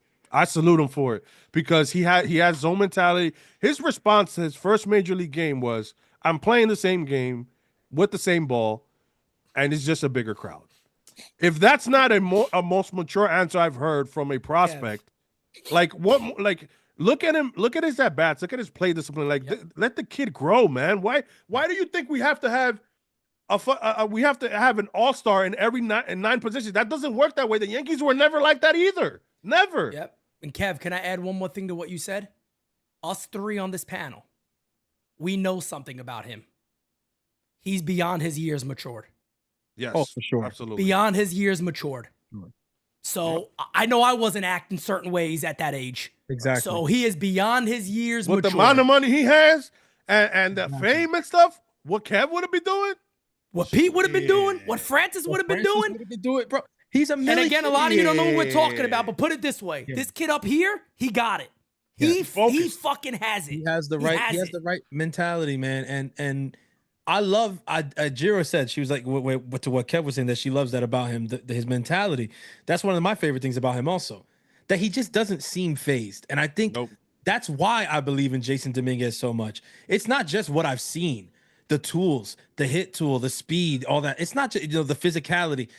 S4: Because he has zone mentality. His response to his first major league game was, I'm playing the same game with the same ball, and it's just a bigger crowd. If that's not a most mature answer I've heard from a prospect, look at him, look at his at bats, look at his play discipline. Let the kid grow, man. Why do you think we have to have an all-star in every 9 positions? That doesn't work that way. The Yankees were never like that either. Never.
S6: Yep. And Kev, can I add one more thing to what you said? Us 3 on this panel, we know something about him. He's beyond his years matured.
S4: Yes.
S5: Oh, for sure.
S4: Absolutely.
S6: Beyond his years matured. So I know I wasn't acting certain ways at that age.
S5: Exactly.
S6: So he is beyond his years
S4: with
S6: matured.
S4: The amount of money he has and the fame and stuff, what Kev would have been doing?
S6: What Pete would have been doing? What Francis would have been doing?
S5: Bro. He's a
S6: And again, a lot of you don't know what we're talking about, but put it this way. Yeah. This kid up here, he got it. He fucking has it.
S5: He has the right mentality, man. And I love Jira said, she was like, to what Kev was saying, that she loves that about him, his mentality. That's one of my favorite things about him also, that he just doesn't seem phased. And I think That's why I believe in Jasson Dominguez so much. It's not just what I've seen, the tools, the hit tool, the speed, all that. It's not just the physicality.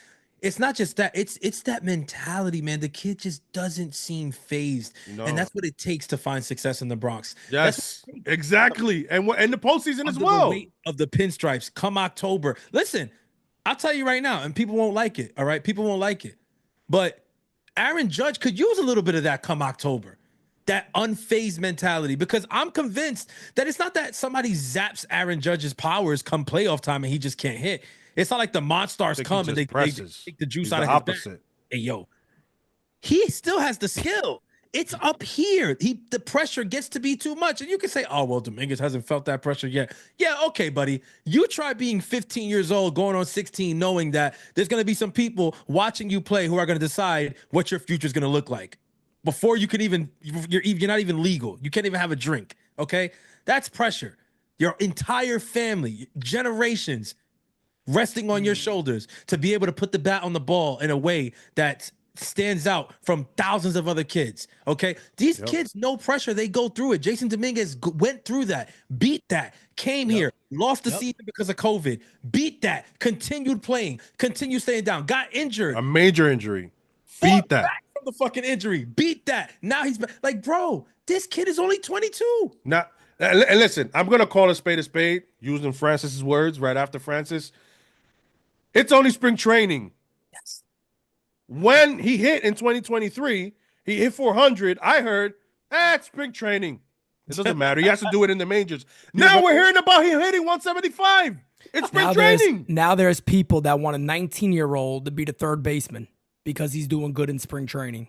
S5: It's not just that. It's that mentality, man. The kid just doesn't seem phased, and that's what it takes to find success in the Bronx.
S4: Yes, exactly, and the postseason as well.
S5: The weight of the pinstripes come October. Listen, I'll tell you right now, and people won't like it. All right, people won't like it, but Aaron Judge could use a little bit of that come October. That unfazed mentality, because I'm convinced that it's not that somebody zaps Aaron Judge's powers come playoff time and he just can't hit. It's not like the Monstars come and they take the juice out of his back. Hey, yo, he still has the skill. It's up here. The pressure gets to be too much. And you can say, oh, well, Dominguez hasn't felt that pressure yet. Yeah, okay, buddy. You try being 15 years old, going on 16, knowing that there's going to be some people watching you play who are going to decide what your future is going to look like. Before you can even, you're not even legal. You can't even have a drink, okay? That's pressure. Your entire family, generations resting on your shoulders to be able to put the bat on the ball in a way that stands out from thousands of other kids, okay? These kids, no pressure. They go through it. Jasson Dominguez went through that, beat that, came here, lost the season because of COVID, beat that, continued playing, continued staying down, got injured.
S4: A major injury. Beat that.
S5: The fucking injury, beat that. Now he's like, bro, this kid is only 22.
S4: Now, and listen, I'm gonna call a spade, using Francis's words right after Francis. It's only spring training.
S5: Yes.
S4: When he hit in 2023, he hit 400. I heard, it's spring training. It doesn't matter. He has to do it in the majors. Now we're hearing about him hitting 175. It's spring training.
S6: Now there's people that want a 19-year-old to be the third baseman because he's doing good in spring training.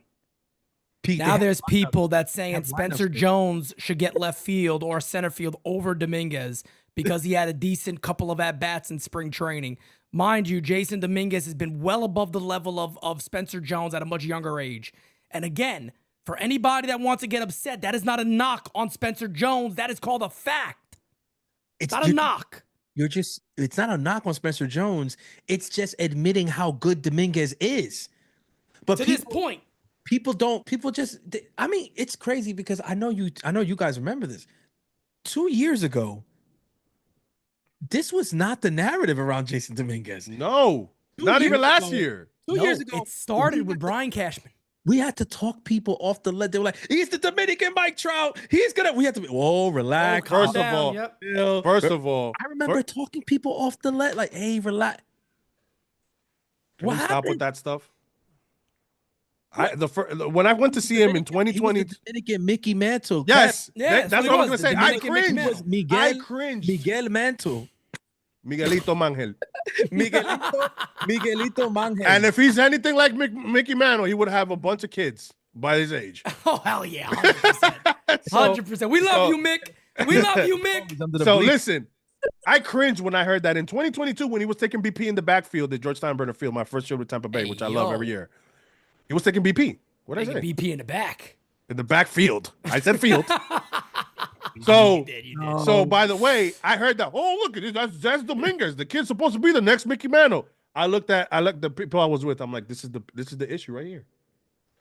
S6: Now there's people that saying Spencer Jones should get left field or center field over Dominguez because he had a decent couple of at-bats in spring training. Mind you, Jasson Dominguez has been well above the level of Spencer Jones at a much younger age. And again, for anybody that wants to get upset, that is not a knock on Spencer Jones. That is called a fact. It's not a knock.
S5: It's not a knock on Spencer Jones. It's just admitting how good Dominguez is. But
S6: to this point,
S5: I mean, it's crazy because I know you guys remember this. 2 years ago, this was not the narrative around Jasson Dominguez.
S4: No, not even last year.
S5: 2 years ago,
S6: it started with Brian Cashman.
S5: We had to talk people off the ledge. They were like, he's the Dominican Mike Trout. We had to be, relax.
S4: First of all,
S5: I remember talking people off the ledge, like, hey, relax.
S4: Can we stop with that stuff? When I went to see him in 2020,
S5: Dominican Mickey Mantle.
S4: Yes,
S6: that's
S4: what I was gonna say. I cringe.
S5: Miguel Mantle.
S4: Miguelito Mangel.
S5: Miguelito Mangel.
S4: And if he's anything like Mickey Mantle, he would have a bunch of kids by his age.
S6: Oh, hell yeah. 100%. 100%. We love you, Mick. We love you, Mick.
S4: So listen, I cringed when I heard that in 2022 when he was taking BP in the backfield at George Steinbrenner Field, my first year with Tampa Bay, which I love every year. He was taking BP. What did I say?
S6: BP in the back.
S4: In the backfield. I said field. So, so by the way, I heard that. Oh, look at this. That's Dominguez. The kid's supposed to be the next Mickey Mantle. I looked at the people I was with. I'm like, this is the issue right here.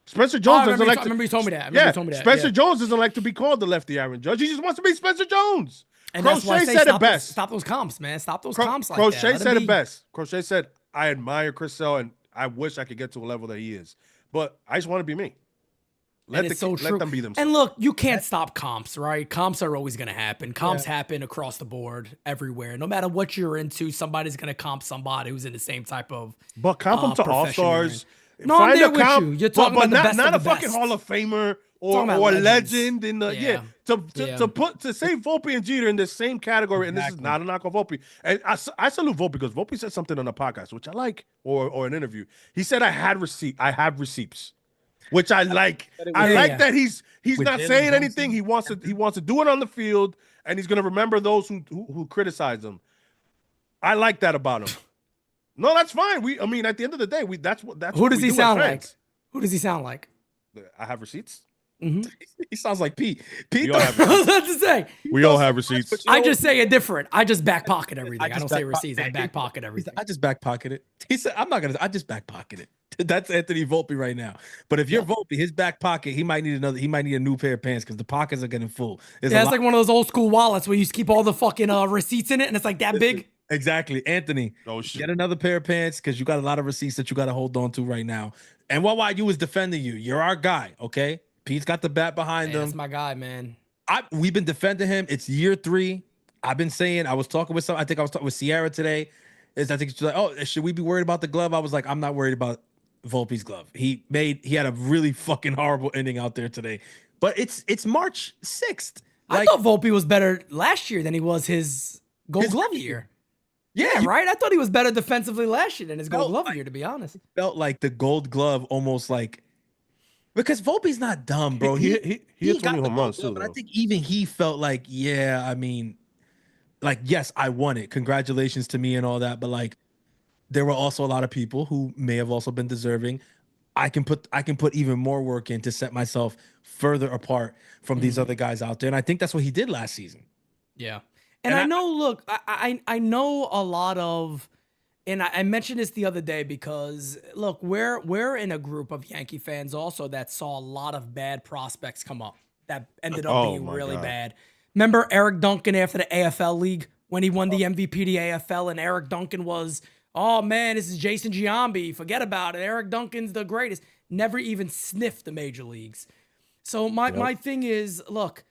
S4: Spencer Jones doesn't like.
S6: I remember you told me that.
S4: Spencer Jones doesn't like to be called the lefty Aaron Judge. He just wants to be Spencer Jones.
S6: And
S4: Crochet said it best.
S6: Stop those comps, man. Stop those comps like
S4: Crochet
S6: that.
S4: said it best. Crochet said, I admire Chris Sale and I wish I could get to a level that he is. But I just want to be me. Let them be themselves.
S6: And look, you can't stop comps, right? Comps are always going to happen. Comps happen across the board, everywhere. No matter what you're into, somebody's going to comp somebody who's in the same type of.
S4: But comp them to all-stars.
S6: No, I'm there with you. You're talking about the best
S4: not
S6: of the
S4: a fucking
S6: best.
S4: Hall of Famer or legend in the to say Volpe and Jeter in the same category, and this is not a knock on Volpe. And I salute Volpe because Volpe said something on a podcast, which I like, or an interview. He said I have receipts, which I like. I like that he's not saying anything. He wants to do it on the field, and he's gonna remember those who criticize him. I like that about him. No, that's fine. I mean, at the end of the day, that's
S6: Who does he sound like? Who does he sound like?
S4: I have receipts.
S5: He sounds like Pete.
S4: We all have
S6: I was about to say.
S4: We all have receipts.
S6: I just say it different. I just back pocket everything. I
S5: just
S6: don't say
S5: back
S6: receipts. I
S5: pocket-
S6: back pocket
S5: He
S6: everything.
S5: said, I just back pocket it. He said, I just back pocket it. That's Anthony Volpe right now. But if you're Volpe, his back pocket, he might need a new pair of pants because the pockets are getting full. There's
S6: Yeah,
S5: a
S6: it's
S5: lot-
S6: like one of those old school wallets where you just keep all the fucking receipts in it and it's like that big.
S5: Exactly. Anthony,
S4: Oh, shit.
S5: get another pair of pants because you got a lot of receipts that you got to hold on to right now. And NYU is defending you. You're our guy, okay? Pete's got the bat behind
S6: Man,
S5: him.
S6: that's my guy, man.
S5: We've been defending him. It's year 3. I've been saying, I was talking with Sierra today. I think she's like, oh, should we be worried about the glove? I was like, I'm not worried about Volpe's glove. He had a really fucking horrible ending out there today. But it's March 6th.
S6: I thought Volpe was better last year than he was his Gold Glove year. Yeah, right. I thought he was better defensively last year than his Gold Glove year, to be honest.
S5: Felt like the Gold Glove almost like because Volpe's not dumb, bro.
S4: He hit 20
S5: got the
S4: home runs
S5: Gold
S4: too,
S5: Glove, but I
S4: though.
S5: think even he felt like, yeah, I mean, like, yes, I won it. Congratulations to me and all that. But like, there were also a lot of people who may have also been deserving. I can put even more work in to set myself further apart from these other guys out there. And I think that's what he did last season.
S6: Yeah. And I know, look, I know a lot of, and I mentioned this the other day because, look, we're in a group of Yankee fans also that saw a lot of bad prospects come up that ended up being really bad. Remember Eric Duncan after the AFL League when he won the MVP of the AFL and Eric Duncan was, oh man, this is Jason Giambi. Forget about it. Eric Duncan's the greatest. Never even sniffed the major leagues. So my thing is, look,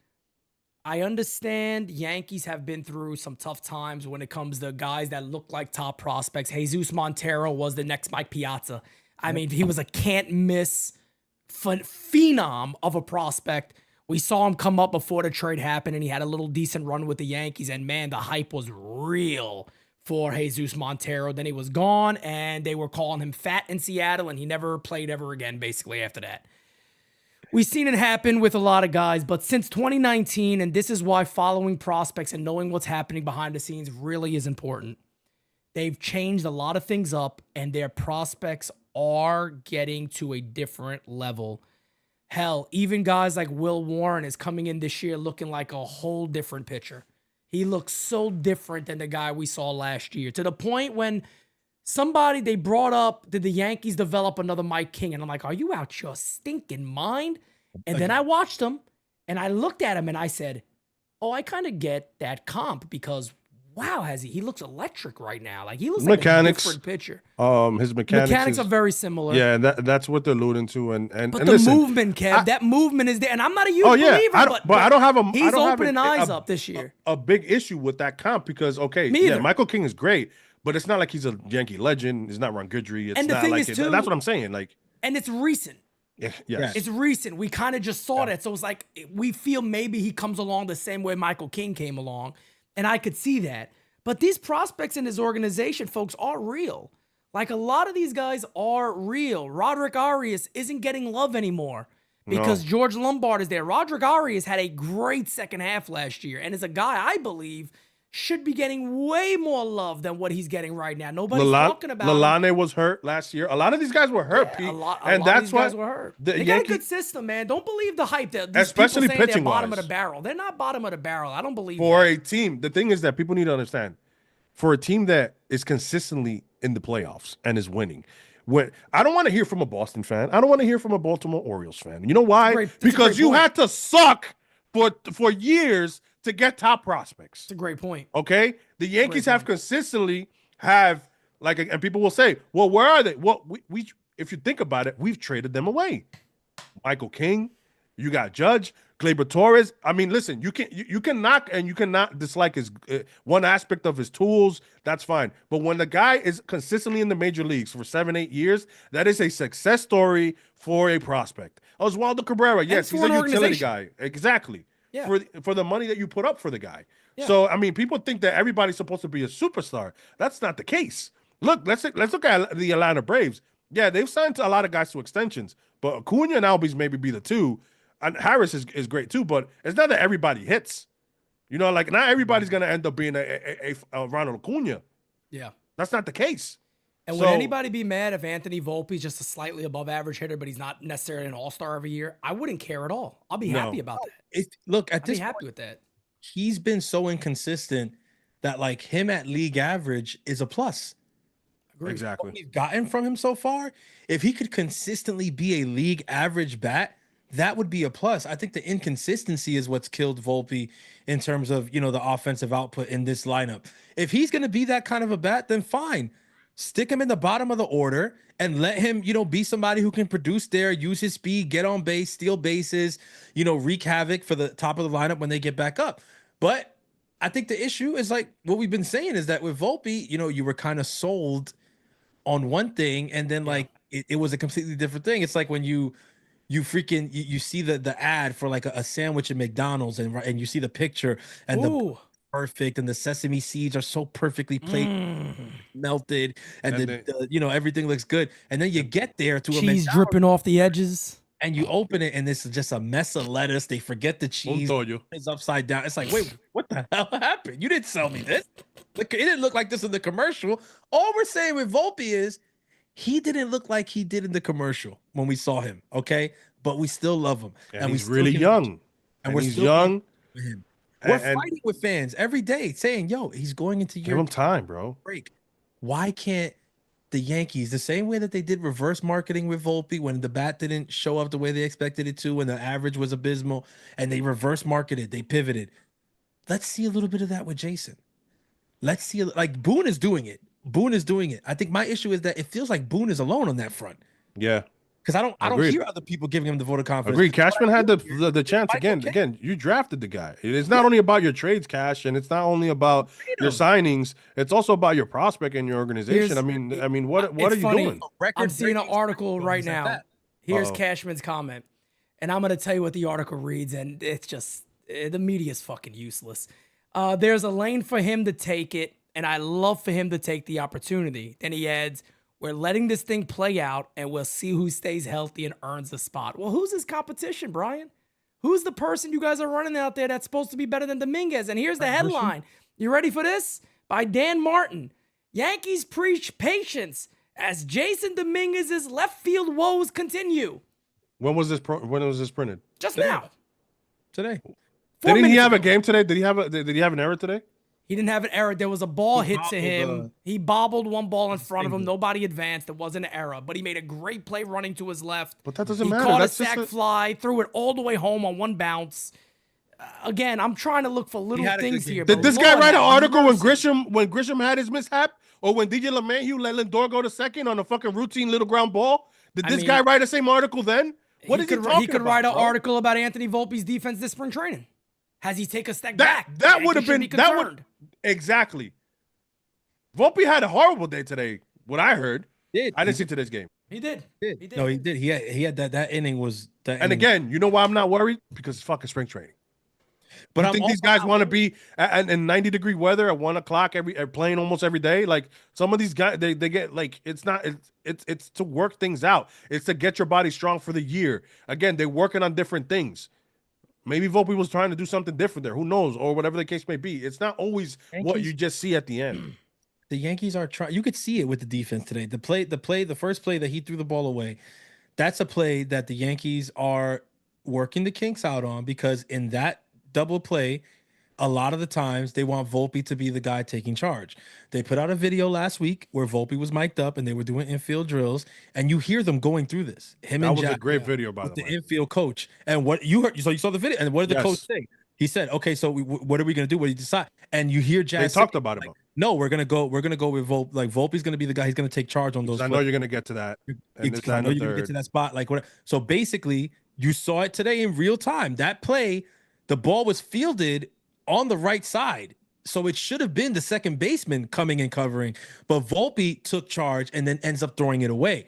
S6: I understand Yankees have been through some tough times when it comes to guys that look like top prospects. Jesus Montero was the next Mike Piazza. I mean, he was a can't miss phenom of a prospect. We saw him come up before the trade happened and he had a little decent run with the Yankees. And man, the hype was real for Jesus Montero. Then he was gone and they were calling him fat in Seattle and he never played ever again, basically, after that. We've seen it happen with a lot of guys, but since 2019, and this is why following prospects and knowing what's happening behind the scenes really is important. They've changed a lot of things up and their prospects are getting to a different level. Hell, even guys like Will Warren is coming in this year looking like a whole different pitcher. He looks so different than the guy we saw last year, to the point when they brought up, did the Yankees develop another Mike King? And I'm like, are you out your stinking mind? And then I watched him and I looked at him and I said, oh, I kind of get that comp because wow, he looks electric right now. Like he looks like a different pitcher.
S4: His mechanics
S6: are very similar.
S4: Yeah, that's what they're alluding to. And
S6: the
S4: listen,
S6: movement, Kev, that movement is there. And I'm not a huge believer,
S4: I don't have
S6: he's opening eyes up this year.
S4: A big issue with that comp because Michael King is great, but it's not like he's a Yankee legend. It's not Ron Guidry. It's
S6: and the
S4: not
S6: thing
S4: like
S6: is
S4: it.
S6: too,
S4: That's what I'm saying. Like,
S6: and it's recent.
S4: Yeah, yes.
S6: It's recent. We kind of just saw that. So it's like we feel maybe he comes along the same way Michael King came along. And I could see that. But these prospects in his organization, folks, are real. Like a lot of these guys are real. Roderick Arias isn't getting love anymore because George Lombard is there. Roderick Arias had a great second half last year and is a guy I believe should be getting way more love than what he's getting right now. Nobody's talking about
S4: Lalane was hurt last year. A lot of these guys were hurt, Pete.
S6: A lot of these guys were hurt. They got a good system, man. Don't believe the hype that these
S4: especially
S6: people saying
S4: pitching
S6: they're bottom
S4: wise.
S6: of the barrel. They're not bottom of the barrel. I don't believe
S4: For
S6: that.
S4: a team. The thing is that people need to understand, for a team that is consistently in the playoffs and is winning. I don't want to hear from a Boston fan. I don't want to hear from a Baltimore Orioles fan. You know why? Because you had to suck for years to get top prospects.
S6: It's a great point.
S4: Okay? The Yankees have consistently have and people will say, well, where are they? Well, we if you think about it, we've traded them away. Michael King, you got Judge, Gleyber Torres. I mean, listen, you can knock and you cannot dislike his one aspect of his tools. That's fine. But when the guy is consistently in the major leagues for 7-8 years, that is a success story for a prospect. Oswaldo Cabrera, yes, he's a utility guy. Exactly.
S6: Yeah.
S4: For the money that you put up for the guy. Yeah. So I mean, people think that everybody's supposed to be a superstar. That's not the case. Look, let's look at the Atlanta Braves. Yeah, they've signed a lot of guys to extensions, but Acuna and Albies maybe be the two. And Harris is great too, but it's not that everybody hits. You know, like not everybody's gonna end up being a Ronald Acuna.
S6: Yeah,
S4: that's not the case.
S6: And would anybody be mad if Anthony Volpe's just a slightly above average hitter, but he's not necessarily an all-star every year? I wouldn't care at all. I'll be happy about that.
S5: Look,
S6: I'd be happy with that.
S5: He's been so inconsistent that like him at league average is a plus.
S6: Agreed.
S4: Exactly.
S5: What we've gotten from him so far, if he could consistently be a league average bat, that would be a plus. I think the inconsistency is what's killed Volpe in terms of, you know, the offensive output in this lineup. If he's going to be that kind of a bat, then fine. Stick him in the bottom of the order and let him, you know, be somebody who can produce there, use his speed, get on base, steal bases, you know, wreak havoc for the top of the lineup when they get back up. But I think the issue is like what we've been saying is that with Volpe, you know, you were kind of sold on one thing and then like it was a completely different thing. It's like when you see the ad for like a sandwich at McDonald's and you see the picture and the perfect and the sesame seeds are so perfectly placed, melted, and the you know, everything looks good. And then you get there to
S6: cheese dripping off the edges.
S5: And you open it and this is just a mess of lettuce. They forget the cheese is upside down. It's like, wait, what the hell happened? You didn't sell me this. Look, it didn't look like this in the commercial. All we're saying with Volpe is he didn't look like he did in the commercial when we saw him. Okay, but we still love him,
S4: and he's really young.
S5: And we're
S4: he's
S5: still
S4: young.
S5: Him. We're fighting with fans every day, saying, "Yo, he's going into
S4: give him time, bro."
S5: Break. Why can't the Yankees, the same way that they did reverse marketing with Volpe when the bat didn't show up the way they expected it to, when the average was abysmal, and they reverse marketed, they pivoted. Let's see a little bit of that with Jasson. Let's see, like Boone is doing it. Boone is doing it. I think my issue is that it feels like Boone is alone on that front.
S4: Yeah.
S5: Because I don't hear other people giving him the vote of confidence.
S4: Agreed. Cashman had the chance again. Again, you drafted the guy. It's not only about your trades, Cash, and it's not only about your signings. It's also about your prospect and your organization. I mean, what are you doing?
S6: I'm seeing an article right now. Here's Cashman's comment, and I'm gonna tell you what the article reads, and it's just the media is fucking useless. There's a lane for him to take it, and I love for him to take the opportunity. Then he adds, we're letting this thing play out, and we'll see who stays healthy and earns the spot. Well, who's his competition, Brian? Who's the person you guys are running out there that's supposed to be better than Dominguez? And here's the headline. You ready for this? By Dan Martin. Yankees preach patience as Jasson Dominguez's left field woes continue.
S4: When was this printed?
S6: Just now.
S5: Today.
S4: Didn't he have a game today? Did he have an error today?
S6: He didn't have an error. There was a ball hit to him. He bobbled one ball in front of him. Nobody advanced. It wasn't an error, but he made a great play running to his left.
S4: But that doesn't matter.
S6: He caught a sac fly, threw it all the way home on one bounce. Again, I'm trying to look for little things here.
S4: Did this guy write an article when Grisham had his mishap, or when DJ LeMahieu let Lindor go to second on a fucking routine little ground ball? Did this guy write the same article then? What is he talking about?
S6: He could write an article about Anthony Volpe's defense this spring training. Has he take a step back?
S4: That would have been exactly. Volpe had a horrible day today. What I heard, I didn't see today's game.
S6: He did.
S5: No, he did. He had that inning was that.
S4: And again, you know why I'm not worried? Because it's fucking spring training. But I think these guys want to be in 90-degree weather at 1 o'clock playing almost every day. Like some of these guys, they get like it's to work things out. It's to get your body strong for the year. Again, they're working on different things. Maybe Volpe was trying to do something different there. Who knows? Or whatever the case may be. It's not always what you just see at the end.
S5: The Yankees are trying. You could see it with the defense today. The first play that he threw the ball away, that's a play that the Yankees are working the kinks out on, because in that double play, a lot of the times they want Volpe to be the guy taking charge. They put out a video last week where Volpe was mic'd up and they were doing infield drills, and you hear them going through this. That
S4: was a great video, by the way.
S5: The infield coach. And what you heard, so you saw the video, and what did the coach say? He said, "Okay, so what are we gonna do? What do you decide?" And you hear Jasson.
S4: They talked about it.
S5: No, we're gonna go with Volpe. Like Volpe's gonna be the guy. He's gonna take charge on those.
S4: I know you're gonna get to that.
S5: I know you're gonna get to that spot. Like what? So basically, you saw it today in real time. That play, the ball was fielded on the right side, so it should have been the second baseman coming and covering. But Volpe took charge and then ends up throwing it away.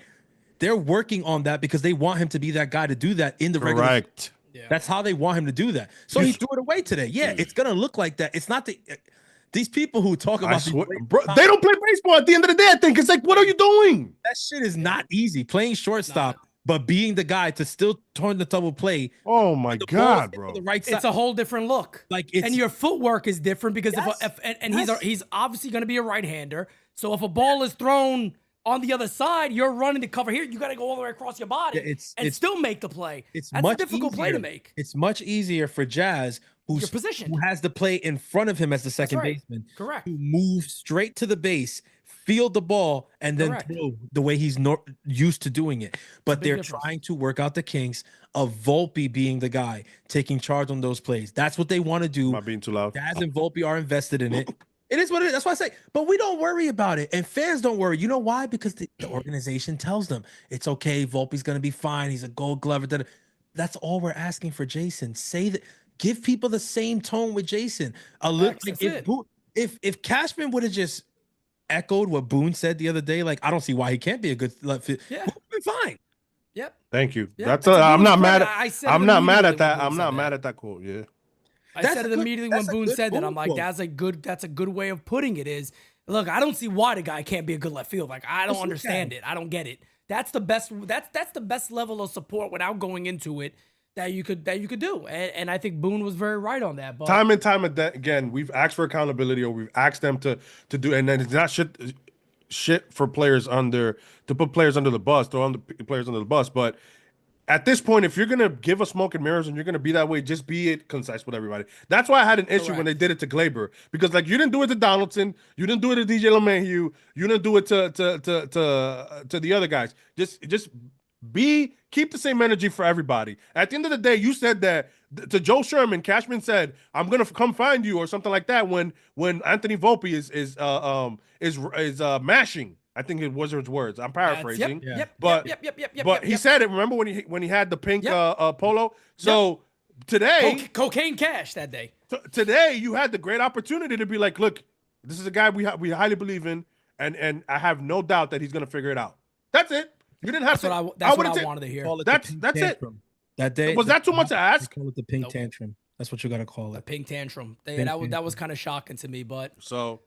S5: They're working on that because they want him to be that guy to do that in the regular.
S4: Right.
S5: That's how they want him to do that. So he threw it away today. Yeah, it's gonna look like that. It's not these people who talk about
S4: bro, they don't play baseball at the end of the day. I think it's like, what are you doing?
S5: That shit is not easy. Playing shortstop, but being the guy to still turn the double play.
S4: Oh my God, bro!
S5: The right side.
S6: It's a whole different look. And your footwork is different because he's obviously going to be a right-hander. So if a ball is thrown On the other side, you're running to cover here. You got to go all the way across your body and still make the play.
S5: It's
S6: That's
S5: much
S6: a difficult play to
S5: easier.
S6: make.
S5: It's much easier for Jazz,
S6: Your position.
S5: who has the play in front of him as the second
S6: right.
S5: baseman,
S6: Correct.
S5: to move straight to the base, field the ball, and then
S6: Correct.
S5: throw the way he's used to doing it. But they're
S6: difference.
S5: trying to work out the kinks of Volpe being the guy taking charge on those plays. That's what they want to do.
S4: Am I being too loud?
S5: Jazz and Volpe are invested in it. It is what it is. That's why I say, but we don't worry about it. And fans don't worry. You know why? Because the organization tells them it's okay. Volpe's going to be fine. He's a Gold Glover. That's all we're asking for Jasson. Say that. Give people the same tone with Jasson. A little. Like if Cashman would have just echoed what Boone said the other day, like I don't see why he can't be a good left field.
S6: Yeah,
S5: we'll be fine.
S6: Yep.
S4: Thank you.
S6: Yep.
S4: I'm not mad at.
S6: I'm
S4: not mad at that. I'm not mad at that quote. Yeah.
S6: I said it immediately when Boone said that. I'm like, that's a good way of putting it. Is look, I don't see why the guy can't be a good left field. Like I don't understand it. I don't get it. That's the best. That's the best level of support without going into it that you could do. And I think Boone was very right on that. But
S4: time and time again, we've asked for accountability, or we've asked them to do, and then it's not shit for players to put players under the bus, throw players under the bus, but. At this point, if you're going to give us smoke and mirrors and you're going to be that way, just be it concise with everybody. That's why I had an issue when they did it to Glaber. Because, like, you didn't do it to Donaldson. You didn't do it to DJ LeMahieu. You didn't do it to the other guys. Just keep the same energy for everybody. At the end of the day, you said that to Joe Sherman, Cashman said, I'm going to come find you or something like that when Anthony Volpe is mashing. I think it was his words. I'm paraphrasing. But he said it. Remember when he had the pink polo? So today,
S6: cocaine cash that day.
S4: Today you had the great opportunity to be like, look, this is a guy we highly believe in, and I have no doubt that he's gonna figure it out. That's it. You didn't have to.
S6: That's what I wanted to hear.
S4: That's it.
S5: That day
S4: was that too much to ask?
S5: Call it the pink tantrum. That's what you got to call it.
S6: The pink tantrum. That was kind of shocking to me, but
S4: so.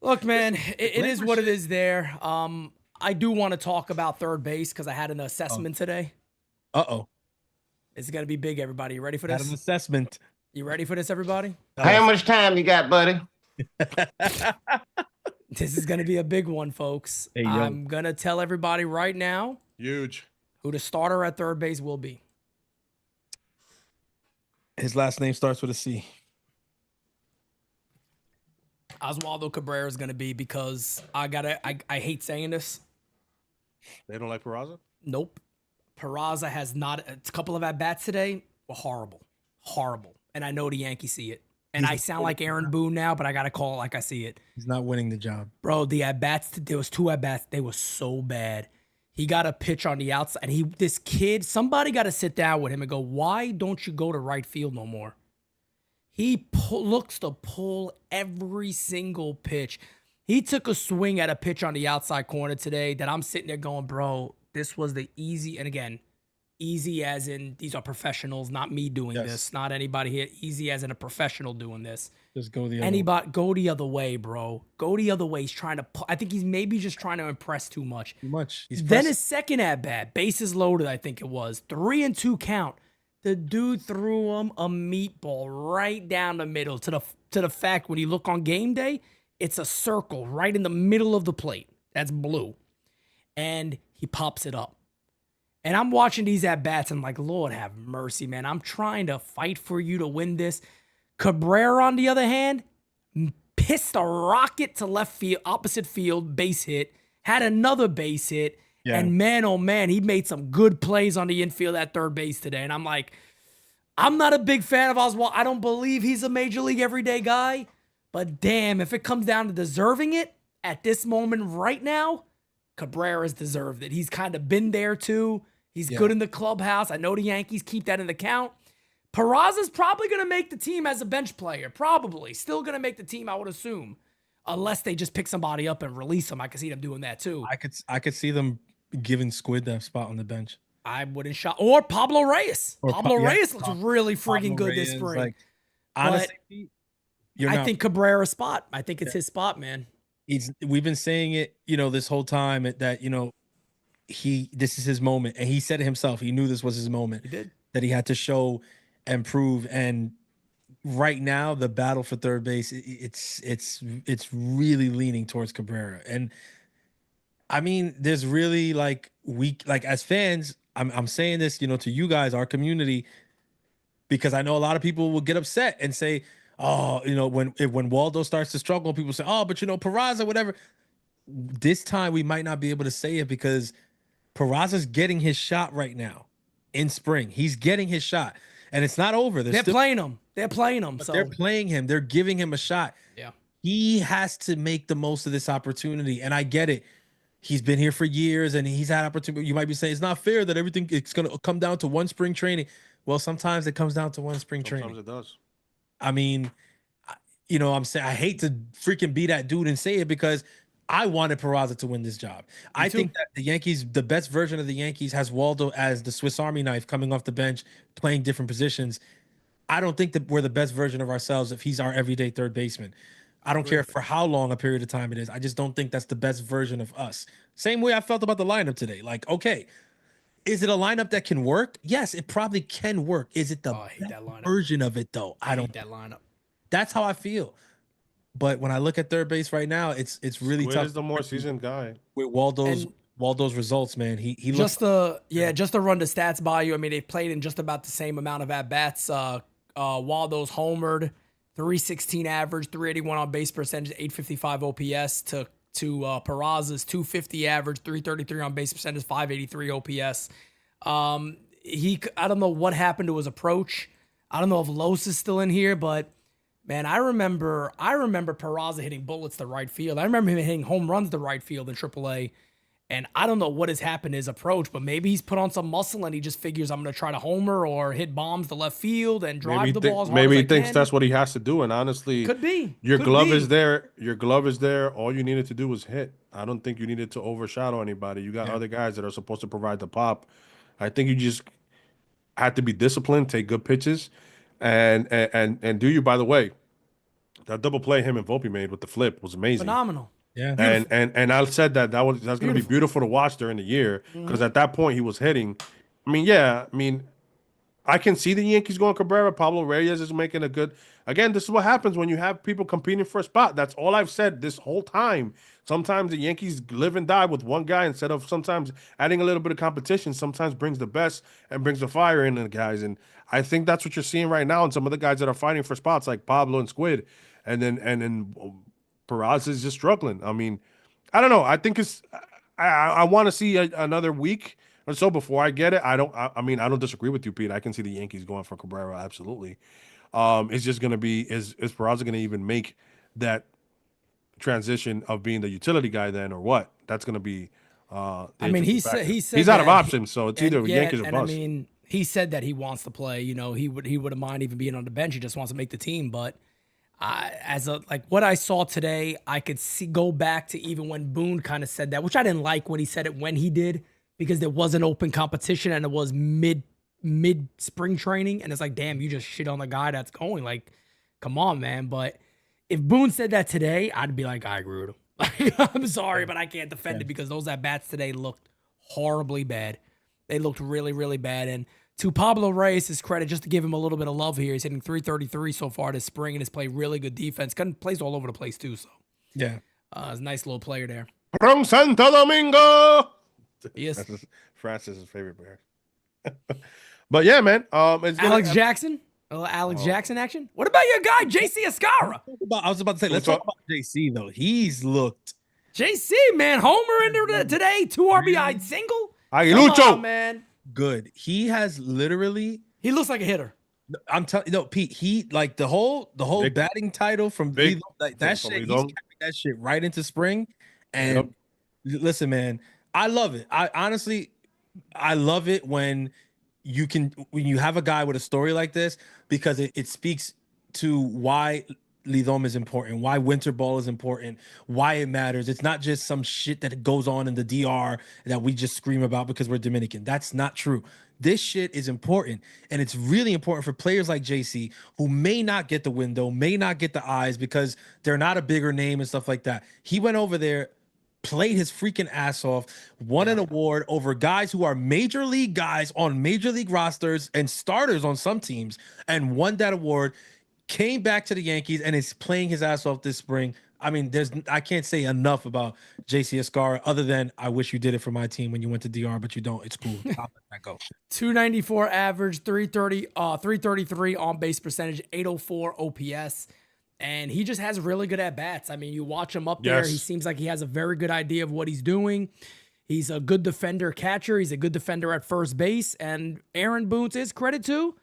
S6: Look, man, it is what it is there. I do want to talk about third base because I had an assessment today.
S5: Uh-oh.
S6: It's going to be big, everybody. You ready for this?
S5: Had an assessment.
S6: You ready for this, everybody?
S8: How much time you got, buddy?
S6: This is going to be a big one, folks.
S5: Hey,
S6: I'm going to tell everybody right now
S4: huge
S6: who the starter at third base will be.
S5: His last name starts with a C.
S6: Oswaldo Cabrera is going to be because I hate saying this.
S4: They don't like Peraza?
S6: Nope. Peraza has not a couple of at-bats today were horrible. And I know the Yankees see it. And I sound like Aaron Boone now, but I got to call it like I see it.
S5: He's not winning the job.
S6: Bro, the at-bats, there was 2 at-bats. They were so bad. He got a pitch on the outside. And this kid, somebody got to sit down with him and go, why don't you go to right field no more? He looks to pull every single pitch. He took a swing at a pitch on the outside corner today that I'm sitting there going, bro, this was the easy. And again, easy as in these are professionals, not me doing this, not anybody here. Easy as in a professional doing this.
S5: Just go the other way.
S6: Go the other way, bro. Go the other way. He's trying to I think he's maybe just trying to impress too much. Then his second at bat, bases loaded, I think it was 3-2 count. The dude threw him a meatball right down the middle to the fact when you look on game day, it's a circle right in the middle of the plate. That's blue. And he pops it up. And I'm watching these at-bats. I'm like, Lord have mercy, man. I'm trying to fight for you to win this. Cabrera, on the other hand, pissed a rocket to left field, opposite field, base hit, had another base hit. Yeah. And man, oh man, he made some good plays on the infield at third base today. And I'm like, I'm not a big fan of Oswald. I don't believe he's a major league everyday guy. But damn, if it comes down to deserving it at this moment right now, Cabrera's deserved it. He's kind of been there too. He's good in the clubhouse. I know the Yankees keep that in the count. Peraza's probably going to make the team as a bench player. Probably. Still going to make the team, I would assume. Unless they just pick somebody up and release him. I could see them doing that too.
S5: I could see them giving Squid that spot on the bench.
S6: I wouldn't shot. Or Pablo Reyes. Pablo Reyes looks really friggin' good this spring.
S5: Like, honestly,
S6: I think Cabrera's spot. I think it's his spot, man.
S5: We've been saying it, this whole time that, this is his moment. And he said it himself. He knew this was his moment.
S6: He did.
S5: That he had to show and prove. And right now, the battle for third base, it's really leaning towards Cabrera. And I mean, there's really like as fans, I'm saying this, to you guys, our community, because I know a lot of people will get upset and say, oh, when Waldo starts to struggle, people say, oh, but Peraza, whatever. This time we might not be able to say it because Peraza's getting his shot right now in spring. He's getting his shot, and it's not over.
S6: They're playing him. They're playing him. So
S5: they're playing him. They're giving him a shot.
S6: yeah,
S5: He has to make the most of this opportunity, and I get it. He's been here for years, and he's had opportunity. You might be saying it's not fair that it's going to come down to one spring training. Well, sometimes it comes down to one spring training.
S4: Sometimes it does.
S5: I mean, I'm saying I hate to freaking be that dude and say it because I wanted Peraza to win this job. I think that the best version of the Yankees has Waldo as the Swiss Army knife coming off the bench, playing different positions. I don't think that we're the best version of ourselves if he's our everyday third baseman. I don't care for how long a period of time it is. I just don't think that's the best version of us. Same way I felt about the lineup today. Like, okay, is it a lineup that can work? Yes, it probably can work. Is it the best version of it, though? I don't.
S6: hate that lineup.
S5: That's how I feel. But when I look at third base right now, it's really
S4: Squid
S5: tough.
S4: is the more seasoned guy.
S5: With Waldo's results, man. He
S6: just to run the stats by you. I mean, they've played in just about the same amount of at bats. Waldo's homered, 316 average, 381 on base percentage, 855 OPS to Peraza's 250 average, 333 on base percentage, 583 OPS. I don't know what happened to his approach. I don't know if Los is still in here, but man, I remember Peraza hitting bullets to right field. I remember him hitting home runs to right field in AAA. And I don't know what has happened to his approach, but maybe he's put on some muscle and he just figures I'm going to try to homer or hit bombs to left field and drive the ball as hard
S4: Maybe
S6: as
S4: he
S6: I
S4: thinks
S6: can.
S4: that's what he has to do. And honestly,
S6: Could be.
S4: Your
S6: Could
S4: glove
S6: be.
S4: is there. Your glove is there. All you needed to do was hit. I don't think you needed to overshadow anybody. You got other guys that are supposed to provide the pop. I think you just had to be disciplined, take good pitches, and do you. By the way, that double play him and Volpe made with the flip was amazing.
S6: Phenomenal.
S5: Yeah.
S4: And I said that's going to be beautiful to watch during the year because at that point he was hitting. I can see the Yankees going Cabrera. Pablo Reyes is making a good. Again, this is what happens when you have people competing for a spot. That's all I've said this whole time. Sometimes the Yankees live and die with one guy instead of sometimes adding a little bit of competition. Sometimes brings the best and brings the fire in the guys. And I think that's what you're seeing right now in some of the guys that are fighting for spots like Pablo and Squid, and then Peraza is just struggling. I mean, I don't know. I think I want to see another week or so before I get it. I don't disagree with you, Pete. I can see the Yankees going for Cabrera, absolutely. It's just going to be is Peraza going to even make that transition of being the utility guy then, or what? That's going to be.
S6: He said
S4: he's out of options, so it's either Yankees or bust.
S6: He said that he wants to play. He wouldn't mind even being on the bench. He just wants to make the team, but. What I saw today, I could go back to even when Boone kind of said that, which I didn't like when he said it when he did, because there was an open competition and it was mid spring training, and it's like, damn, you just shit on the guy that's going. Like, come on, man. But if Boone said that today, I'd be like, I agree with him. I'm sorry, but I can't defend it because those at bats today looked horribly bad. They looked really, really bad. And to Pablo Reyes' credit, just to give him a little bit of love here, he's hitting 333 so far this spring and has played really good defense. Plays all over the place too. So
S5: yeah,
S6: he's a nice little player there.
S4: From Santo Domingo.
S6: Yes,
S4: Francis' favorite player. But yeah, man. It's
S6: Alex Jackson. Alex Jackson action. What about your guy JC Escara?
S5: I was about to say, let's talk about JC though. He's looked
S6: JC, man, homer into today, 2 RBI single.
S4: Aguilucho,
S6: come on, man.
S5: Good. He has literally.
S6: He looks like a hitter.
S5: I'm telling you, no, Pete. He like the whole batting title from
S4: big,
S5: that shit. He's carrying that shit right into spring. And listen, man, I love it. I love it when you have a guy with a story like this, because it speaks to why Lidom is important, why winter ball is important, why it matters. It's not just some shit that goes on in the DR that we just scream about because we're Dominican. That's not true. This shit is important, and it's really important for players like JC who may not get the window, may not get the eyes because they're not a bigger name and stuff like that. He went over there, played his freaking ass off, won an award over guys who are major league guys on major league rosters and starters on some teams, and won that award. Came back to the Yankees and is playing his ass off this spring. I mean, I can't say enough about JC Escara other than I wish you did it for my team when you went to DR, but you don't. It's cool. I'll let that go.
S6: 294 average, 333 on base percentage, 804 OPS. And he just has really good at bats. I mean, you watch him up there. He seems like he has a very good idea of what he's doing. He's a good defender catcher. He's a good defender at first base. And Aaron Boone, to his credit too,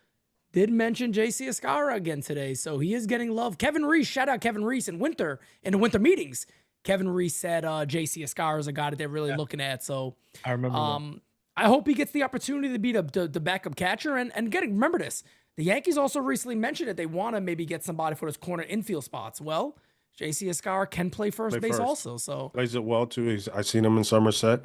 S6: did mention JC Escara again today. So he is getting love. Kevin Reese, shout out Kevin Reese in the winter meetings. Kevin Reese said JC Escara is a guy that they're really looking at. So
S5: I remember
S6: I hope he gets the opportunity to be the backup catcher. And remember this. The Yankees also recently mentioned that they want to maybe get somebody for those corner infield spots. Well, JC Escara can play first base also. So
S4: plays it well too. I've seen him in Somerset.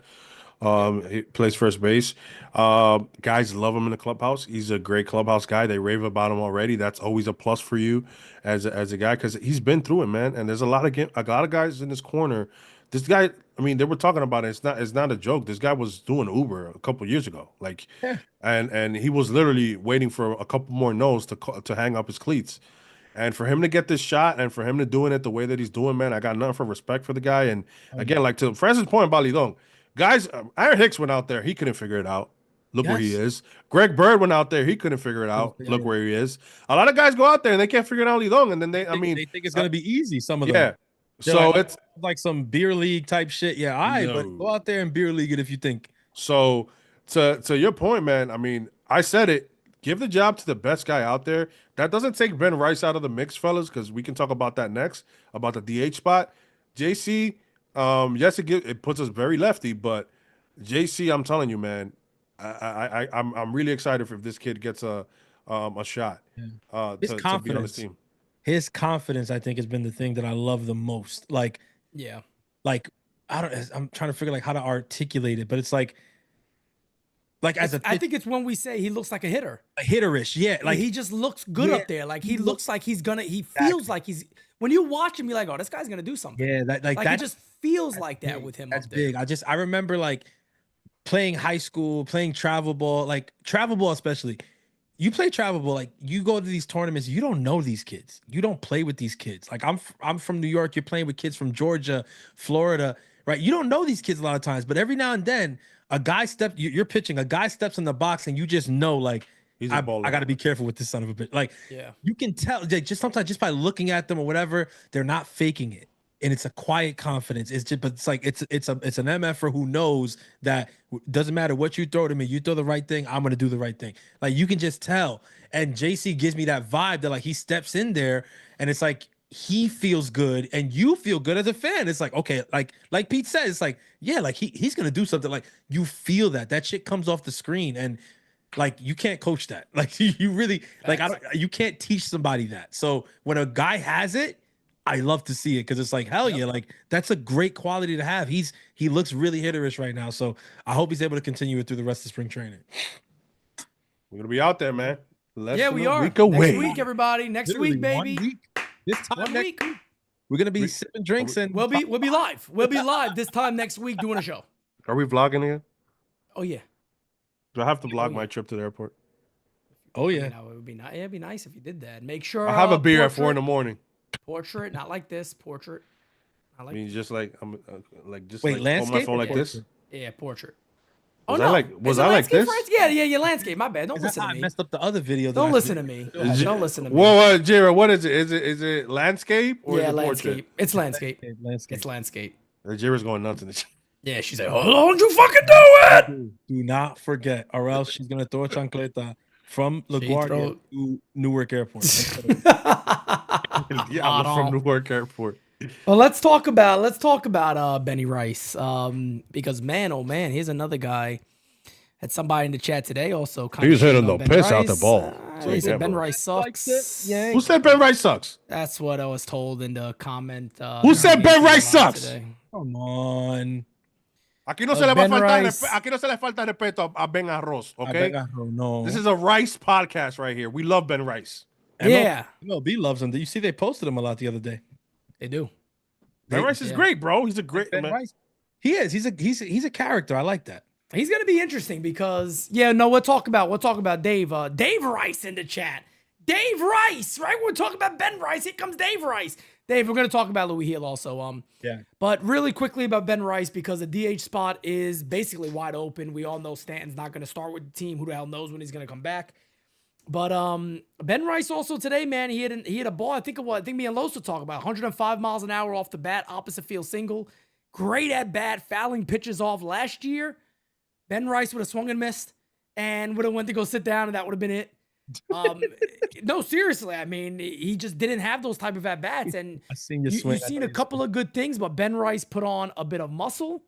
S4: He plays first base. Guys love him in the clubhouse. He's a great clubhouse guy. They rave about him already. That's always a plus for you as a guy because he's been through it, man. And there's a lot of guys in this corner. This guy, I mean, they were talking about it. It's not a joke. This guy was doing Uber a couple years ago, and he was literally waiting for a couple more no's to hang up his cleats. And for him to get this shot and for him to doing it the way that he's doing, man, I got nothing for respect for the guy. And again, like to Francis' point about Lidon, guys, Aaron Hicks went out there. He couldn't figure it out. Look where he is. Greg Bird went out there. He couldn't figure it out. Look where he is. A lot of guys go out there and they can't figure it out Lidon. And then they
S5: think it's going to be easy. Some of them.
S4: Yeah. So it's
S5: like some beer league type shit. Yeah. All right. But go out there and beer league it if you think.
S4: So to your point, man, I mean, I said it. Give the job to the best guy out there. That doesn't take Ben Rice out of the mix, fellas, because we can talk about that next, about the DH spot. JC, yes, it puts us very lefty, but JC, I'm telling you, man, I'm really excited if this kid gets a shot to be on this team.
S5: His confidence, I think, has been the thing that I love the most. I'm trying to figure like how to articulate it, but it's like I
S6: think it's when we say he looks like a hitter.
S5: A hitterish, yeah.
S6: Like he just looks good up there. Like he looks like he feels like he's when you watch him, you're like, oh, this guy's gonna do something.
S5: Yeah,
S6: it just feels like that with him.
S5: That's
S6: up there.
S5: big. I remember like playing high school, playing travel ball, especially. You play travel ball, like you go to these tournaments, you don't know these kids. You don't play with these kids. Like I'm from New York, you're playing with kids from Georgia, Florida, right? You don't know these kids a lot of times, but every now and then you're pitching, a guy steps in the box and you just know, like, I got to be careful with this son of a bitch. Like, you can tell just sometimes just by looking at them or whatever, they're not faking it. And it's a quiet confidence. But it's like, it's an MFer who knows that doesn't matter what you throw to me, you throw the right thing, I'm going to do the right thing. Like, you can just tell. And JC gives me that vibe that like he steps in there and it's like, he feels good and you feel good as a fan. It's like, okay, like Pete said, it's like, yeah, like he's gonna do something. Like you feel that shit comes off the screen and like you can't coach that. Like you really you can't teach somebody that. So when a guy has it, I love to see it because it's like, hell yeah, like that's a great quality to have. He looks really hitterish right now. So I hope he's able to continue it through the rest of spring training.
S4: We're gonna be out there, man.
S6: We are. Next week, everybody. Next week, baby.
S5: 1 week. This time next week, we're gonna be sipping drinks and
S6: we'll be live. We'll be live this time next week doing a show.
S4: Are we vlogging again?
S6: Oh yeah.
S4: Do I have to vlog my trip to the airport?
S5: Oh yeah.
S6: No, it would be nice. It'd be nice if you did that. Make sure
S4: I have a beer at 4 a.m.
S6: Portrait, not like this. Portrait.
S4: I mean, just like I'm just
S5: wait,
S4: like
S5: landscape
S4: hold my phone like this.
S6: Yeah, portrait.
S4: Was I like this?
S6: First? Yeah, your landscape. My bad. Don't listen to me.
S5: I messed up the other video.
S6: Don't listen to me. Don't listen to me.
S4: Whoa, Jira, what is it? Is it landscape or is it
S6: landscape?
S4: portrait?
S6: It's landscape.
S5: Landscape.
S6: It's landscape.
S4: Jira's going nuts in the chat.
S6: Yeah, she's like, oh, don't you fucking do it!
S5: Do not forget, or else she's gonna throw a chancleta from LaGuardia to Newark Airport.
S4: Yeah, I'm from Newark Airport.
S6: Well, let's talk about Benny Rice. Because man, oh man, here's another guy. Had somebody in the chat today also.
S4: He's hitting the piss out the ball.
S6: He said Ben Rice sucks.
S4: Who said Ben Rice sucks?
S6: That's what I was told in the comment.
S4: Who said Ben Rice sucks?
S6: Today.
S5: Come on.
S4: Aquí no se le falta respeto a Ben Arroz, okay?
S5: No.
S4: This is a Rice podcast right here. We love Ben Rice.
S6: Yeah.
S5: MLB loves him. You see, they posted him a lot the other day.
S6: They do.
S4: Ben Rice is great, bro. He's a great man.
S5: Rice. He is. He's a character. I like that.
S6: He's gonna be interesting because we'll talk about Dave. Dave Rice in the chat. Dave Rice, right? We're talking about Ben Rice. Here comes Dave Rice. Dave, we're going to talk about Louis Hill also.
S5: Yeah.
S6: But really quickly about Ben Rice, because the DH spot is basically wide open. We all know Stanton's not going to start with the team. Who the hell knows when he's going to come back? But Ben Rice also today, man, he had a ball. I think me and Los will talk about 105 miles an hour off the bat, opposite field single. Great at bat, fouling pitches off last year. Ben Rice would have swung and missed, and would have went to go sit down, and that would have been it. No, seriously. I mean, he just didn't have those type of at bats, and
S5: I seen you swing.
S6: you've seen a couple of good things, but Ben Rice put on a bit of muscle.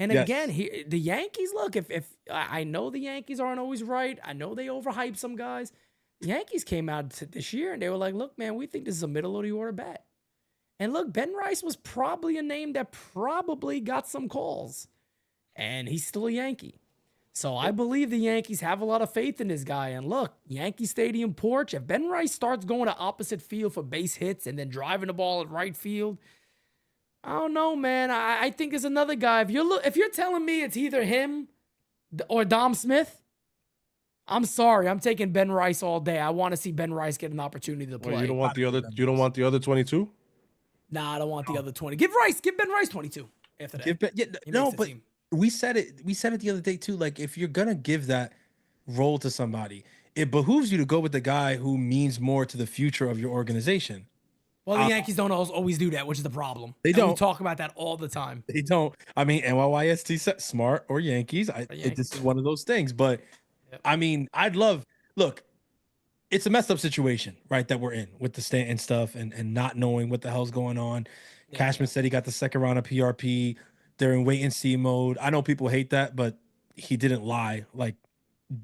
S6: And again, the Yankees, look, if I know the Yankees aren't always right. I know they overhype some guys. The Yankees came out this year and they were like, look, man, we think this is a middle of the order bat. And look, Ben Rice was probably a name that probably got some calls. And he's still a Yankee. So I believe the Yankees have a lot of faith in this guy. And look, Yankee Stadium porch, if Ben Rice starts going to opposite field for base hits and then driving the ball at right field, I don't know, man. I think there's another guy. If you're telling me it's either him or Dom Smith, I'm sorry. I'm taking Ben Rice all day. I want to see Ben Rice get an opportunity to play.
S4: Well, you don't want the other. You don't want the other 22.
S6: Nah, I don't want the other 20. Give Ben Rice 22 after that.
S5: No, but we said it the other day too. Like, if you're gonna give that role to somebody, it behooves you to go with the guy who means more to the future of your organization.
S6: Well, the Yankees don't always do that, which is the problem.
S5: They don't.
S6: We talk about that all the time.
S5: They don't. I mean, NYYST said smart or Yankees. This is one of those things. But I mean, look, it's a messed up situation, right, that we're in with the Stanton stuff and not knowing what the hell's going on. Cashman said he got the second round of PRP. They're in wait and see mode. I know people hate that, but he didn't lie. Like,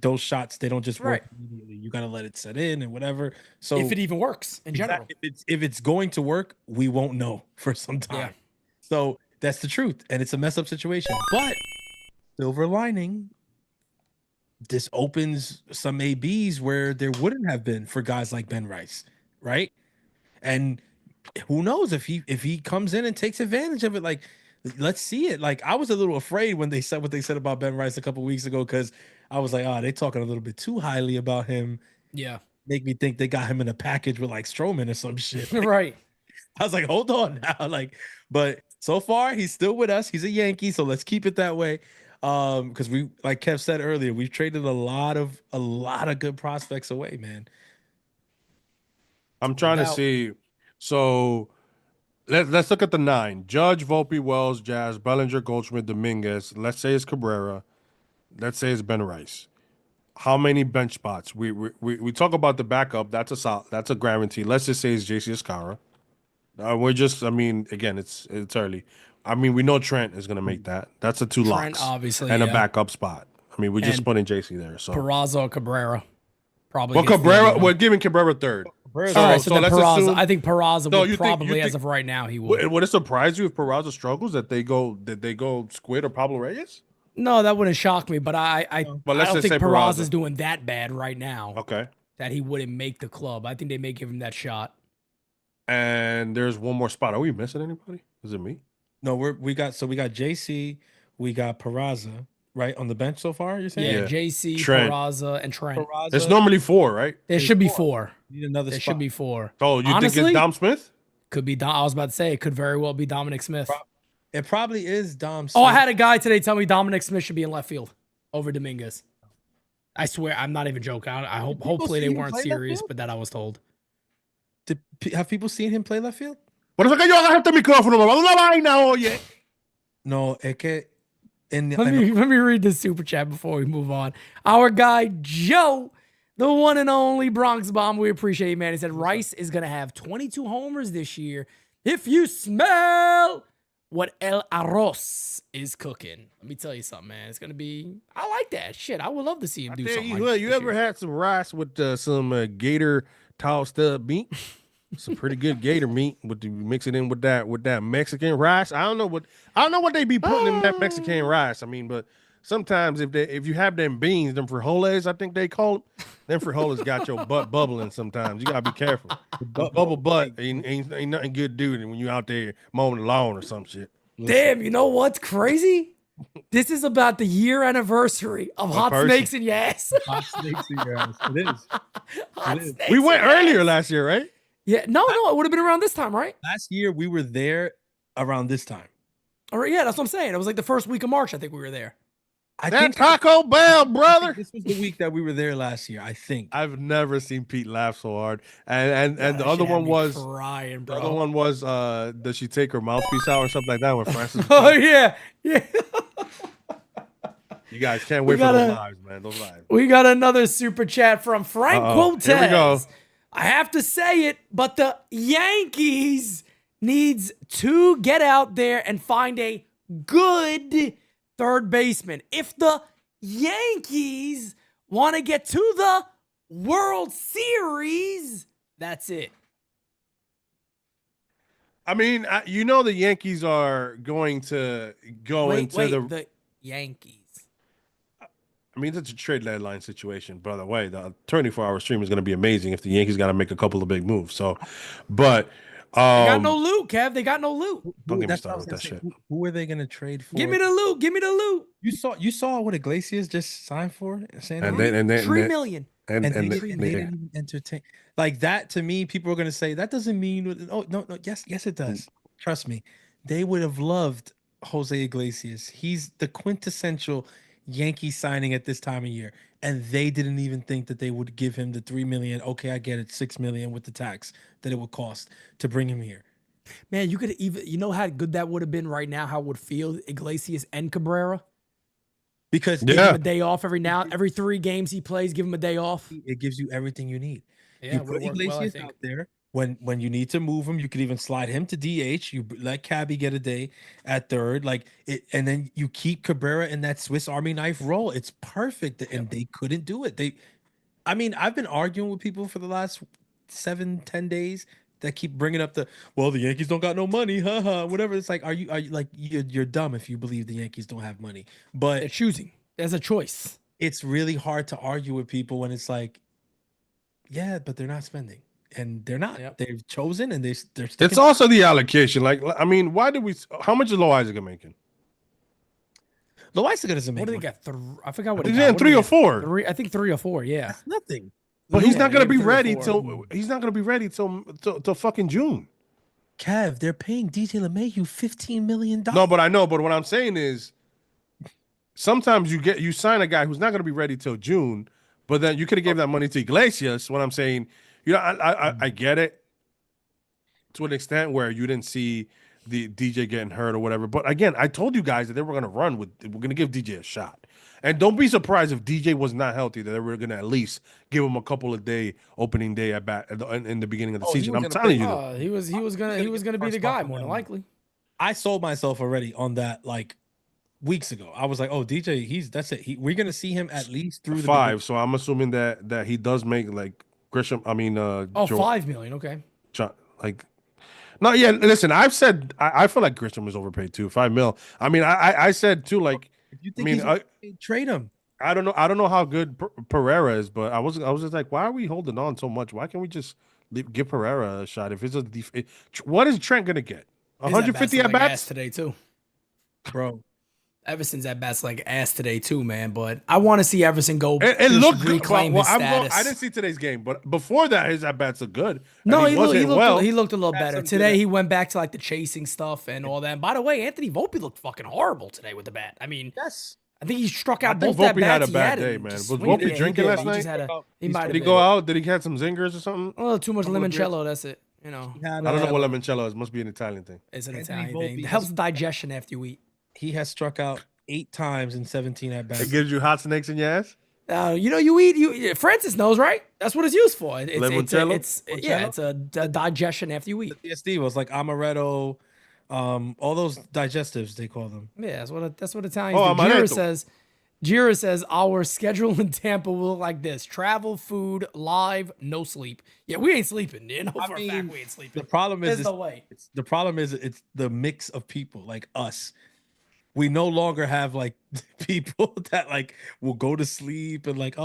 S5: those shots, they don't just work immediately. You got to let it set in and whatever. So
S6: if it even works in general.
S5: If it's going to work, we won't know for some time.
S6: Yeah.
S5: So that's the truth. And it's a mess up situation. But silver lining, this opens some ABs where there wouldn't have been for guys like Ben Rice, right? And who knows if he comes in and takes advantage of it. Like, let's see it. Like, I was a little afraid when they said what they said about Ben Rice a couple weeks ago, because I was like, they talking a little bit too highly about him.
S6: Yeah.
S5: Make me think they got him in a package with like Stroman or some shit. Like,
S6: right.
S5: I was like, hold on now. Like, but so far he's still with us. He's a Yankee, so let's keep it that way. Because we, like Kev said earlier, we've traded a lot of good prospects away, man.
S4: I'm trying to see. So let's look at the 9. Judge, Volpe, Wells, Jazz, Bellinger, Goldschmidt, Dominguez. Let's say it's Cabrera. Let's say it's Ben Rice. How many bench spots? We talk about the backup. That's a guarantee. Let's just say it's JC Escara. Again, it's early. I mean, we know Trent is going to make that. That's a 2 locks,
S6: obviously,
S4: and a backup spot. I mean, we just put in JC there. So
S6: Peraza or Cabrera, probably.
S4: Well, Cabrera, we're giving Cabrera 3rd.
S6: All right, so then
S4: let's
S6: Peraza.
S4: assume,
S6: I think Peraza would probably,
S4: think,
S6: as of right now, he would.
S4: Would it surprise you if Peraza struggles that they go Squid or Pablo Reyes?
S6: No, that wouldn't shock me. But I don't think
S4: Peraza
S6: is doing that bad right now.
S4: Okay.
S6: That he wouldn't make the club. I think they may give him that shot.
S4: And there's one more spot. Are we missing anybody? Is it me?
S5: No, we got JC, we got Peraza, right, on the bench so far. You're saying?
S6: Yeah. JC,
S4: Trent.
S6: Peraza, and Trent.
S4: It's normally 4, right?
S6: There should be 4.
S5: Need another
S6: There
S5: spot.
S6: should be 4.
S4: Oh, you think it's Dom Smith?
S6: Could be Dom. I was about to say it could very well be Dominic Smith.
S5: It probably is Dom Smith.
S6: Oh, I had a guy today tell me Dominic Smith should be in left field over Dominguez. I swear, I'm not even joking. I hope. Hopefully they weren't serious, but that I was told.
S5: Have people seen him play left field?
S4: Por eso que yo agarro este micrófono, mamá. Una vaina, oye.
S5: No, es que
S6: Let me read this super chat before we move on. Our guy Joe, the one and only Bronx Bomb, we appreciate you, man. He said Rice is gonna have 22 homers this year. If you smell what El Arroz is cooking, let me tell you something, man. It's gonna be. I like that shit. I would love to see him do something.
S4: You ever had some rice with some gator tossed up meat? Some pretty good gator meat. Mix it in with that Mexican rice. I don't know what they be putting in that Mexican rice. I mean, but sometimes if you have them beans, them frijoles, I think they call them frijoles, got your butt bubbling. Sometimes you gotta be careful. Bubble butt ain't nothing good, dude. When you out there mowing the lawn or some shit.
S6: Damn, you know what's crazy? This is about the year anniversary of Hot
S4: person.
S6: Snakes in Your Ass.
S5: Hot snakes in your ass. It is.
S6: Hot
S5: It is.
S6: Snakes
S4: We
S6: in
S4: went
S6: Your
S4: earlier
S6: Ass.
S4: last year, right?
S6: Yeah, no, it would have been around this time, right?
S5: Last year we were there around this time.
S6: Or yeah, that's what I'm saying. It was like the first week of March. I think we were there.
S5: I
S4: That
S5: think
S4: Taco Bell,
S5: I think
S4: brother.
S5: this was the week that we were there last year. I think.
S4: I've never seen Pete laugh so hard. And
S6: God,
S4: the
S6: that
S4: other
S6: shit had
S4: one
S6: me
S4: was
S6: crying,
S4: the other
S6: bro.
S4: one was does she take her mouthpiece out or something like that when Francis?
S6: Oh yeah, yeah.
S4: You guys can't
S6: We
S4: wait for those
S6: gotta-
S4: lives, man. Those lives.
S6: We got another super chat from Frank
S4: Uh-oh.
S6: Quotez.
S4: Here we go.
S6: I have to say it, but the Yankees needs to get out there and find a good third baseman. If the Yankees want to get to the World Series, that's it.
S4: I mean, the Yankees are going to go into
S6: the Yankees.
S4: I mean, it's a trade deadline situation. By the way, the 24-hour stream is going to be amazing if the Yankees got to make a couple of big moves. So, but
S6: They got no loot, Kev. They got no loot.
S4: don't get me
S5: That's
S4: started
S5: what
S4: with
S5: I was
S4: that
S5: gonna
S4: shit.
S5: say. Who are they going to trade for?
S6: Give me the loot. Give me the loot.
S5: You saw what Iglesias just signed for? San
S4: And
S5: Diego?
S4: then
S6: $3 million.
S4: and
S5: And they
S4: they-
S5: didn't even entertain like that. To me, people are going to say that doesn't mean. Oh no, yes, it does. Trust me, they would have loved Jose Iglesias. He's the quintessential Yankee signing at this time of year, and they didn't even think that they would give him the $3 million. Okay, I get it, $6 million with the tax that it would cost to bring him here.
S6: Man, you could even, you know how good that would have been right now, how it would feel Iglesias and Cabrera?
S5: Because
S6: Give
S4: Yeah.
S6: him a day off every 3 games he plays, give him a day off.
S5: it gives you everything you need.
S6: Yeah,
S5: You
S6: it
S5: put
S6: would've worked well, I
S5: Iglesias
S6: think.
S5: out there when you need to move him. You could even slide him to DH. You let Cabby get a day at third, like it, and then you keep Cabrera in that Swiss Army knife role. It's perfect, and they couldn't do it. I mean, I've been arguing with people for the last 7-10 days that keep bringing up the Yankees don't got no money, haha, whatever. It's like, are you like you're dumb if you believe the Yankees don't have money, but
S6: They're choosing. There's a choice.
S5: it's really hard to argue with people when it's like, yeah, but they're not spending, and they're not.
S6: Yep.
S5: They've chosen, and they're
S4: It's
S5: sticking.
S4: also the allocation. Like, I mean, why did we? How much is Loizaga making?
S5: Loizaga doesn't make
S6: What did he
S5: money.
S6: get? I forgot what
S4: He's
S6: he got.
S4: getting
S6: What did
S4: 3
S6: he
S4: or
S6: get?
S4: 4.
S6: 3, I think 3 or 4, yeah.
S5: That's nothing.
S4: But he's
S6: Yeah,
S4: not gonna
S6: he
S4: be
S6: gave 3 or
S4: ready
S6: 4.
S4: till he's not gonna be ready till fucking June.
S5: Kev, they're paying DJ LeMahieu $15 million.
S4: No, but I know. But what I'm saying is, sometimes you sign a guy who's not gonna be ready till June, but then you could have gave that money to Iglesias. What I'm saying, I get it to an extent where you didn't see the DJ getting hurt or whatever. But again, I told you guys that they were gonna we're gonna give DJ a shot. And don't be surprised if DJ was not healthy, that they were going to at least give him a couple of opening day at bat in the beginning of the season. I'm telling you.
S6: He was gonna be the guy more than likely.
S5: I sold myself already on that like weeks ago. I was like, oh, DJ, that's it. We're gonna see him at least through the
S4: 5. So I'm assuming that he does make like Grisham. I mean,
S6: $5 million. Okay.
S4: Like, no, yeah. Listen, I've said I feel like Grisham is overpaid too. $5 million. I mean, I said too. Like,
S5: If you think trade him.
S4: I don't know how good Pereira is, but I was just like, why are we holding on so much? Why can't we just give Pereira a shot? If it's what is Trent gonna get? 150 at
S6: Like ass
S4: bats
S6: today too,
S5: bro.
S6: Everson's at bats like ass today too, man. But I want to see Everson go.
S4: It
S6: just
S4: looked good.
S6: reclaim his status.
S4: I didn't see today's game, but before that, his at bats are good.
S6: No,
S4: And
S6: he
S4: was hitting
S6: looked a little
S5: Had
S6: better
S5: some
S6: today.
S5: good-
S6: He went back to like the chasing stuff and all that. And by the way, Anthony Volpe looked fucking horrible today with the bat. I mean,
S5: Yes.
S6: I think he struck
S4: I
S6: out
S4: think
S6: both at
S4: Volpe had
S6: bats.
S4: a bad
S6: he
S4: day,
S6: and
S4: man.
S6: just
S4: Was
S6: swinging.
S4: Volpe
S6: Yeah, he
S4: drinking
S6: did.
S4: last
S6: He just
S4: night?
S6: had he might have
S4: Did he
S6: been.
S4: go out? Did he have some zingers or something?
S6: A little too much
S5: Couple of
S6: limoncello. That's it. You know,
S4: I don't know what limoncello is. Must be an Italian thing.
S6: it's an
S5: Anthony
S6: Italian
S5: Volpe
S6: thing. It
S5: has-
S6: helps digestion after you eat.
S5: He has struck out 8 times in 17 at
S4: It
S5: bats.
S4: gives you hot snakes in your ass.
S6: You eat. Francis knows, right? That's what it's used for.
S4: Limoncello?
S6: It's a digestion after you eat.
S5: Yeah, Steve was like amaretto, all those digestives they call them.
S6: Yeah, that's what Italians
S4: Oh,
S6: do.
S4: amaretto.
S6: Jira says our schedule in Tampa will look like this: travel, food, live, no sleep. Yeah, we ain't sleeping. You know, for a fact
S5: mean,
S6: we ain't sleeping.
S5: The problem is
S6: There's no way.
S5: it's the mix of people like us. We no longer have like people that like will go to sleep and like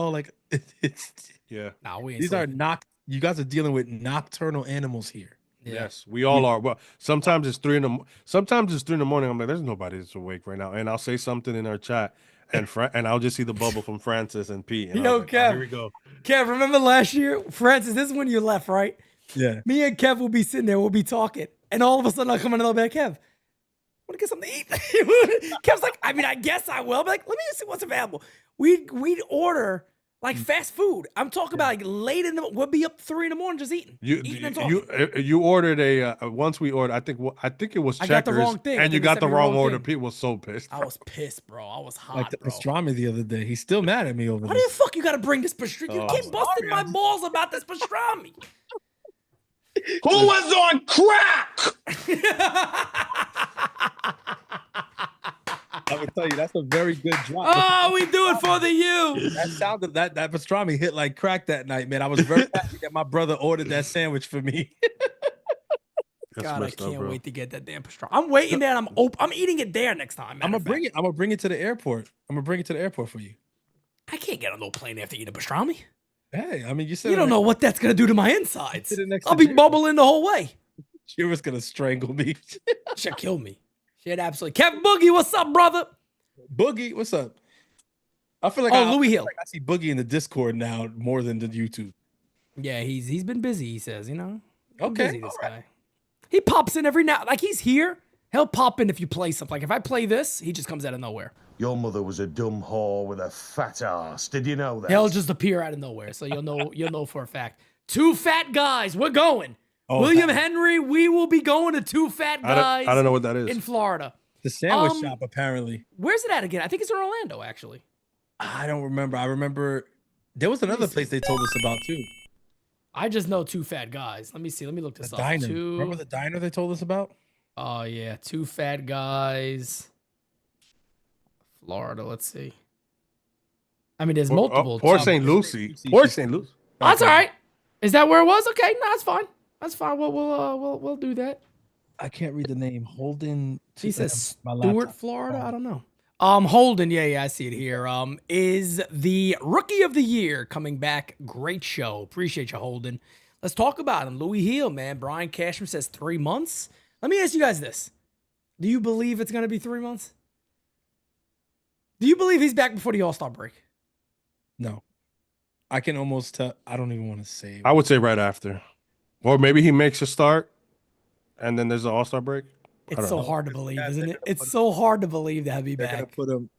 S5: it's
S4: Yeah.
S6: Nah, we ain't
S5: these are
S6: sleeping.
S5: you guys are dealing with nocturnal animals here.
S6: Yeah.
S4: Yes, we all are. Well, sometimes it's sometimes it's 3 in the morning. I'm like, there's nobody that's awake right now, and I'll say something in our chat, and I'll just see the bubble from Francis and Pete, and I
S6: Yo,
S4: was like, oh,
S6: Kev.
S4: here we go.
S6: Kev, remember last year, Francis? This is when you left, right?
S5: Yeah.
S6: Me and Kev will be sitting there, we'll be talking, and all of a sudden I'll come in and I'll be like, Kev, want to get something to eat? Kev's like, I mean, I guess I will. But like, let me just see what's available. We'd order like fast food. I'm talking about like late in the. We'll be up 3 in the morning just eating. Eating and talking.
S4: You ordered once we ordered. I think it was
S6: I
S4: Checkers,
S6: got the wrong thing.
S4: and you got the wrong order. Pete was so pissed.
S6: I was pissed, bro. I was hot,
S5: Like the
S6: bro.
S5: pastrami the other day. He's still mad at me over
S6: Why
S5: this.
S6: the fuck you gotta bring this pastrami? You keep busting my balls about this pastrami.
S8: Who was on crack?
S5: I would tell you that's a very good drop.
S6: Oh, we do it for the you.
S5: That sounded that pastrami hit like crack that night, man. I was very happy that my brother ordered that sandwich for me.
S6: God, I can't wait to get that damn pastrami. I'm waiting there. And I'm eating it there next time.
S5: I'm gonna bring it. I'm gonna bring it to the airport. I'm gonna bring it to the airport for you.
S6: I can't get on no plane after eating a pastrami.
S5: Hey, I mean, you said
S6: You don't know what that's gonna do to my insides.
S5: Sit it next
S6: I'll
S5: to
S6: be bubbling the whole way.
S5: She was gonna strangle me.
S6: She'll kill me. She'd absolutely. Kevin Boogie, what's up, brother?
S5: Boogie, what's up? I feel like
S6: Louis Hill.
S5: Like I see Boogie in the Discord now more than the YouTube.
S6: Yeah, he's been busy. He says, Been
S5: Okay,
S6: busy, this guy. He pops in every now. Like he's here. He'll pop in if you play something. Like if I play this, he just comes out of nowhere.
S8: Your mother was a dumb whore with a fat ass. Did you know that?
S6: He'll just appear out of nowhere, so you'll know for a fact. 2 fat guys. We're going.
S5: Oh,
S6: William Henry. We will be going to 2 fat guys.
S4: I don't know what that is.
S6: In Florida.
S5: The sandwich shop, apparently.
S6: Where's it at again? I think it's in Orlando, actually.
S5: I don't remember. I remember there was another place they told us about too.
S6: I just know 2 fat guys. Let me see. Let me look this
S5: The
S6: up.
S5: diner. Remember the diner they told us about?
S6: Oh yeah, 2 fat guys. Florida. Let's see. I mean, there's multiple.
S4: Port St. Lucie. Port St. Lucie.
S6: Oh, that's all right. Is that where it was? Okay, no, that's fine. That's fine. We'll do that.
S5: I can't read the name. Holden.
S6: He says
S5: my
S6: Stewart,
S5: laptop.
S6: Florida. I don't know. Holden. Yeah, I see it here. Is the Rookie of the Year coming back? Great show. Appreciate you, Holden. Let's talk about him. Louis Hill, man. Brian Cashman says 3 months. Let me ask you guys this: do you believe it's going to be 3 months? Do you believe he's back before the All-Star break?
S5: No. I can almost tell. I don't even want to say.
S4: I would say right after, or maybe he makes a start, and then there's an All-Star break.
S6: It's so hard to believe, isn't it? It's so hard to believe that he'll be
S5: They're gonna
S6: back.
S5: put him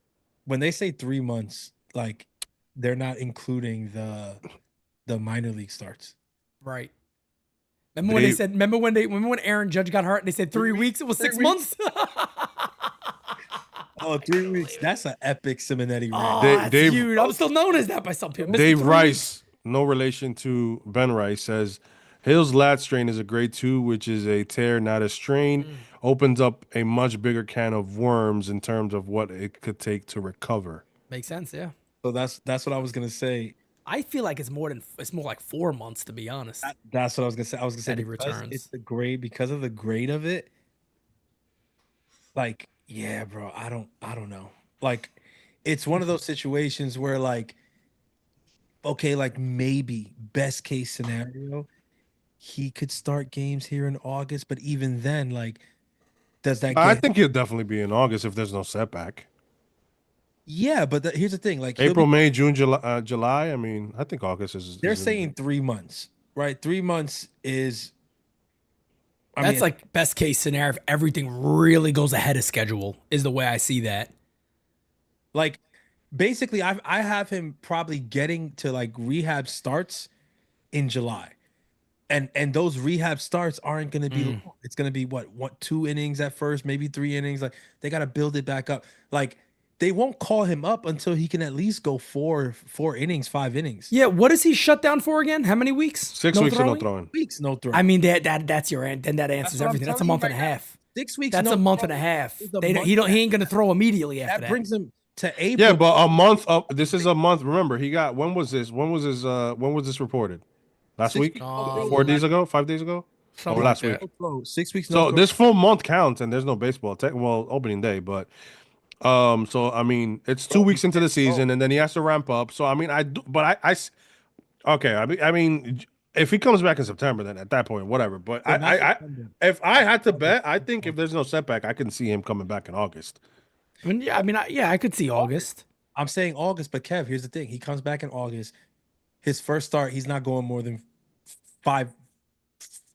S5: when they say 3 months. Like they're not including the minor league starts.
S6: Right. Remember when they said? Remember when Aaron Judge got hurt? And they said 3 weeks. It was 6 months.
S5: Oh, 3 weeks. That's an epic Simonetti rant.
S6: Oh, that's
S4: Dave-
S6: huge. I'm still known as that by some people. Mr.
S4: Dave
S6: 3
S4: Rice, no relation to Ben Rice, says Hill's lat strain is a grade 2, which is a tear, not a strain. Opens up a much bigger can of worms in terms of what it could take to recover.
S6: Makes sense, yeah.
S5: So that's what I was gonna say.
S6: I feel like it's more like 4 months, to be honest.
S5: That's what I was gonna say. I was gonna say
S6: That he
S5: because
S6: returns.
S5: it's the grade because of the grade of it. Like, yeah, bro. I don't know. Like, it's one of those situations where like, okay, like maybe best case scenario, he could start games here in August, but even then, like, does that?
S4: I think he'll definitely be in August if there's no setback.
S5: Yeah, but here's the thing: like
S4: April, May, June, July. I mean, I think August is.
S5: they're saying 3 months, right? 3 months is.
S6: That's like best case scenario if everything really goes ahead of schedule, is the way I see that.
S5: Like, basically, I have him probably getting to like rehab starts in July, and those rehab starts aren't going to be long. It's going to be what 2 innings at first, maybe 3 innings. Like they got to build it back up. Like they won't call him up until he can at least go 4 innings, 5 innings.
S6: Yeah, what is he shut down for again? How many weeks?
S4: 6 weeks of no throwing.
S5: Weeks no throwing.
S6: I mean, that's your then that answers
S5: what I'm
S6: everything. That's a
S5: telling
S6: month
S5: you
S6: and a
S5: right now.
S6: half.
S5: 6 weeks.
S6: That's
S5: no
S6: a month and
S5: throwing
S6: a half.
S5: is a
S6: He
S5: month
S6: ain't gonna throw immediately after
S5: that
S6: that.
S5: brings him to April.
S4: Yeah, but a month up. This is a month. Remember, he got. When was this? When was this reported? Last
S5: 6
S4: week?
S5: weeks no throw.
S4: 4 days ago? 5 days ago?
S6: Something
S4: Or last
S6: like
S4: week?
S6: that.
S5: No throw. 6 weeks.
S4: So
S5: No
S4: this full month counts, and there's no baseball. Well, opening day, but so I mean, it's 2 weeks into the season, and then he has to ramp up. So I mean, okay. I mean, If he comes back in September, then at that point, whatever. But
S5: Well, not
S4: I
S5: September.
S4: if I had to bet, I think if there's no setback, I can see him coming back in August.
S6: I could see August.
S5: I'm saying August, but Kev, here's the thing. He comes back in August. His first start, he's not going more than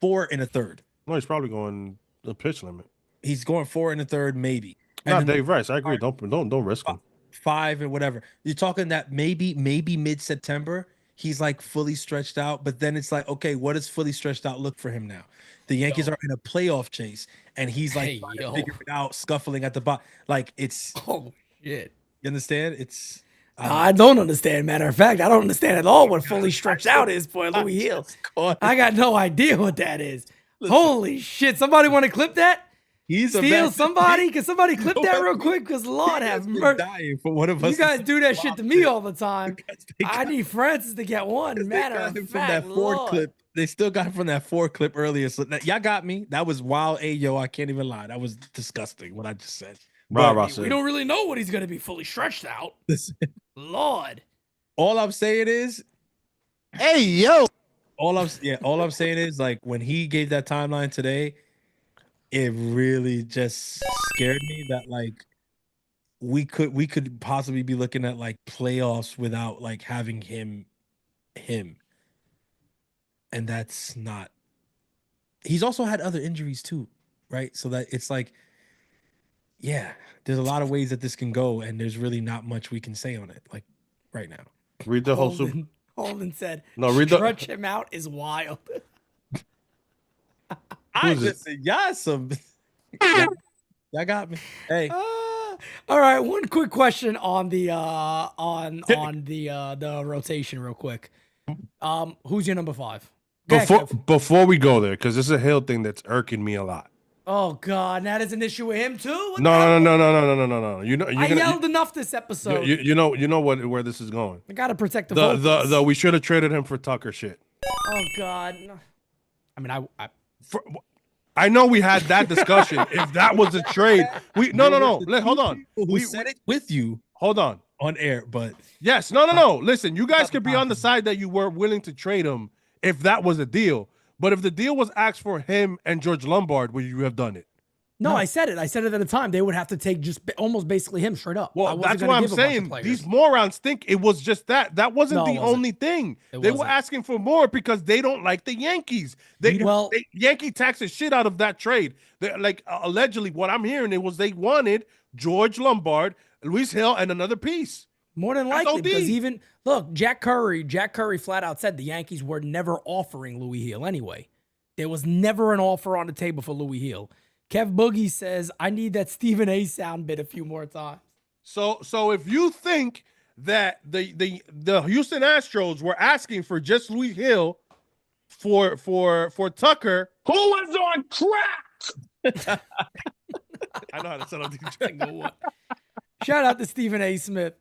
S5: 4 in a third.
S4: No, he's probably going the pitch limit.
S5: He's going 4 in a third, maybe.
S4: Not
S5: And then
S4: Dave Rice. I agree. Don't risk him.
S5: 5 and whatever. You're talking that maybe mid-September, he's like fully stretched out. But then it's like, okay, what does fully stretched out look for him now? The Yankees are in a playoff chase, and he's like trying to figure it out, scuffling at the bottom. Like it's
S6: Oh shit.
S5: you understand? It's
S6: I don't understand. Matter of fact, I don't understand at all what fully stretched out is for Louis Hill. I got no idea what that is. Holy shit! Somebody want to clip that?
S5: He's a
S6: Steal
S5: bad-
S6: somebody? Can somebody clip that real quick? Because Lord have mercy.
S5: dying for one of us.
S6: You guys do that shit to me all the time. I need Francis to get one. Matter of
S5: from
S6: fact,
S5: that Ford
S6: Lord.
S5: clip. They still got him from that Ford clip earlier. So y'all got me. That was wild. Ayo, I can't even lie. That was disgusting what I just said.
S6: We don't really know what he's gonna be fully stretched out.
S5: Listen,
S6: Lord.
S5: all I'm saying is,
S4: Hey yo.
S5: all I'm saying is, like, when he gave that timeline today, it really just scared me that like we could possibly be looking at like playoffs without like having him. And that's not. He's also had other injuries too, right? So that it's like, yeah, there's a lot of ways that this can go, and there's really not much we can say on it, like right now.
S4: Read the whole super.
S6: Holden said,
S4: No, read the.
S6: stretch him out is wild.
S5: I
S4: Who's it?
S5: just said, yeah, some. Y'all got me. Hey,
S6: All right, one quick question on the the rotation, real quick. Who's your number 5? Go ahead, Kev.
S4: Before we go there, because this is a Hill thing that's irking me a lot.
S6: Oh God, that is an issue with him too. What the
S4: No.
S6: hell?
S4: You know,
S6: I yelled enough this episode.
S4: you know where this is going.
S6: I gotta protect the vocals.
S4: The we should have traded him for Tucker shit.
S6: Oh God. No. I mean,
S4: I know we had that discussion. If that was a trade, no. Hold on.
S5: who said it with you
S4: Hold on.
S5: on air, but
S4: Yes, no. Listen, you guys could be on the side that you were willing to trade him if that was a deal. But if the deal was asked for him and George Lombard, would you have done it?
S6: no, I said it. I said it at the time. They would have to take just almost basically him straight up. I
S4: Well,
S6: wasn't
S4: that's
S6: gonna
S4: what I'm
S6: give a bunch of
S4: saying.
S6: players.
S4: These morons think it was just that. That wasn't
S6: No, it
S4: the
S6: wasn't.
S4: only thing.
S6: It
S4: They were
S6: wasn't.
S4: asking for more because they don't like the Yankees. Yankee taxed the shit out of that trade. Allegedly, what I'm hearing they wanted George Lombard, Luis Hill, and another piece.
S6: More than
S4: That's
S6: likely,
S4: OD.
S6: because even look, Jack Curry flat out said the Yankees were never offering Louis Hill anyway. There was never an offer on the table for Louis Hill. Kev Boogie says, I need that Stephen A sound bit a few more times.
S4: So if you think that the Houston Astros were asking for just Luis Hill for Tucker,
S8: Who was on crack?
S4: I know how to set up these.
S6: Single one. Shout out to Stephen A. Smith.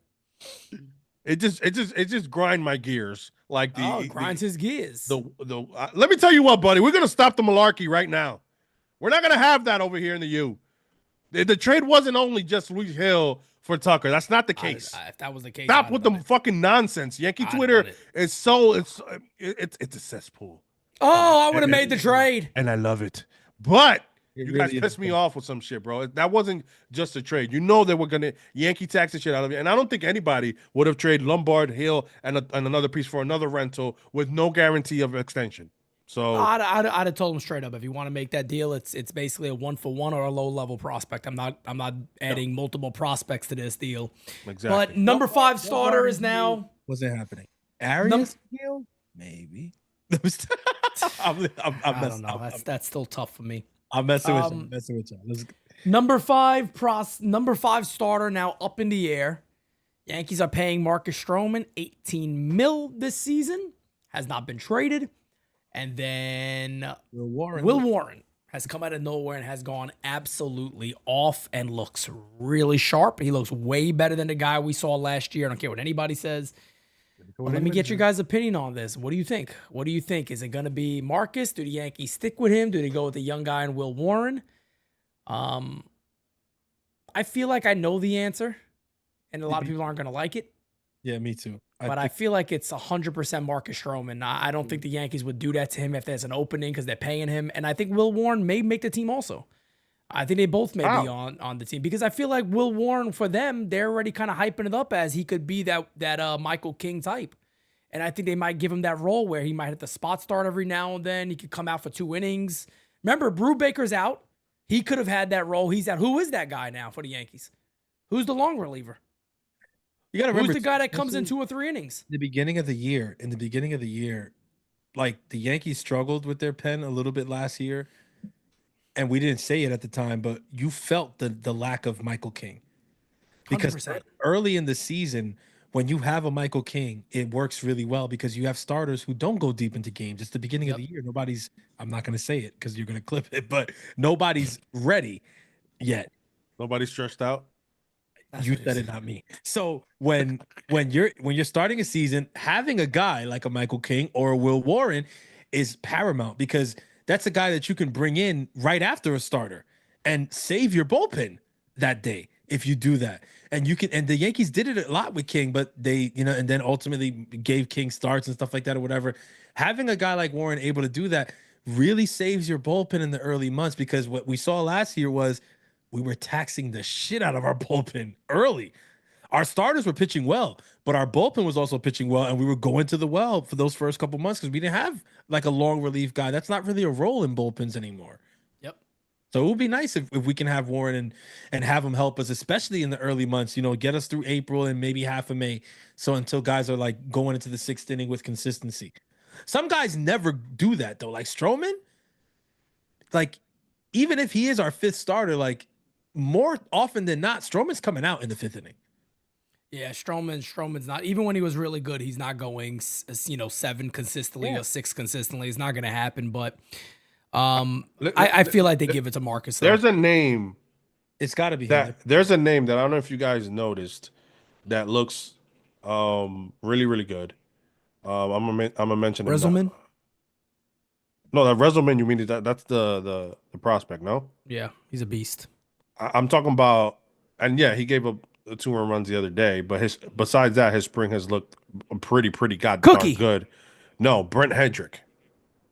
S4: It just grind my gears like
S6: It grinds his gears.
S4: Let me tell you what, buddy, we're gonna stop the malarkey right now. We're not gonna have that over here in the U. The trade wasn't only just Luis Hill for Tucker. That's not the case.
S6: If that was the case,
S4: Stop with the fucking nonsense. Yankee Twitter is it's a cesspool.
S6: Oh, I would have made the trade.
S4: And I love it. But
S5: It
S4: you
S5: really
S4: guys
S5: is
S4: pissed me off with some shit, bro. That wasn't just a trade. You know they were gonna Yankee tax the shit out of it, and I don't think anybody would have traded Lombard, Hill, and another piece for another rental with no guarantee of extension. So
S6: I'd have told him straight up, if you want to make that deal, it's basically a 1-for-1 or a low level prospect. I'm not adding multiple prospects to this deal.
S4: exactly.
S6: But number 5 starter is now.
S5: wasn't happening. Arias deal? Maybe. I'm
S6: I don't know. That's still tough for me.
S5: I'm messing with you. I'm messing with you.
S6: Number 5 starter now up in the air. Yankees are paying Marcus Stroman $18 million this season. Has not been traded. And then Will Warren has come out of nowhere and has gone absolutely off and looks really sharp. He looks way better than the guy we saw last year. I don't care what anybody says. But let me get your guys' opinion on this. What do you think? Is it going to be Marcus? Do the Yankees stick with him? Do they go with the young guy and Will Warren? I feel like I know the answer, and a lot of people aren't going to like it.
S5: Yeah, me too.
S6: But I feel like it's 100% Marcus Stroman. I don't think the Yankees would do that to him if there's an opening because they're paying him. And I think Will Warren may make the team also. I think they both may be on the team because I feel like Will Warren, for them, they're already kind of hyping it up as he could be that Michael King type. And I think they might give him that role where he might have to spot start every now and then. He could come out for 2 innings. Remember, Brubaker's out. He could have had that role. He's out. Who is that guy now for the Yankees? Who's the long reliever?
S5: You got to remember,
S6: who's the guy that comes in 2 or 3 innings?
S5: In the beginning of the year, like the Yankees struggled with their pen a little bit last year, and we didn't say it at the time, but you felt the lack of Michael King. Because
S6: 100%.
S5: early in the season, when you have a Michael King, it works really well because you have starters who don't go deep into games. It's the beginning of the year. I'm not going to say it because you're going to clip it, but nobody's ready yet.
S4: Nobody's stretched out.
S5: You said it, not me. So when you're starting a season, having a guy like a Michael King or a Will Warren is paramount because that's a guy that you can bring in right after a starter and save your bullpen that day if you do that. And the Yankees did it a lot with King, but they, and then ultimately gave King starts and stuff like that or whatever. Having a guy like Warren able to do that really saves your bullpen in the early months because what we saw last year was we were taxing the shit out of our bullpen early. Our starters were pitching well, but our bullpen was also pitching well, and we were going to the well for those first couple months because we didn't have like a long relief guy. That's not really a role in bullpens anymore.
S6: Yep.
S5: So it would be nice if we can have Warren and have him help us, especially in the early months, get us through April and maybe half of May. So until guys are like going into the 6th inning with consistency. Some guys never do that though. Like Stroman, like even if he is our 5th starter, like more often than not, Stroman's coming out in the 5th inning.
S6: Yeah, Stroman's not, even when he was really good, he's not going 7 consistently or 6 consistently. It's not going to happen, but I feel like they give it to Marcus.
S4: There's a name.
S5: It's got to be
S4: there's a name that I don't know if you guys noticed that looks really, really good. I'm gonna mention
S6: Rezelman?
S4: No, that Rezelman, you mean that's the prospect, no?
S6: Yeah, he's a beast.
S4: I'm talking about, and yeah, he gave up 2 home runs the other day, but besides that, his spring has looked pretty goddamn good. No, Brent Hedrick.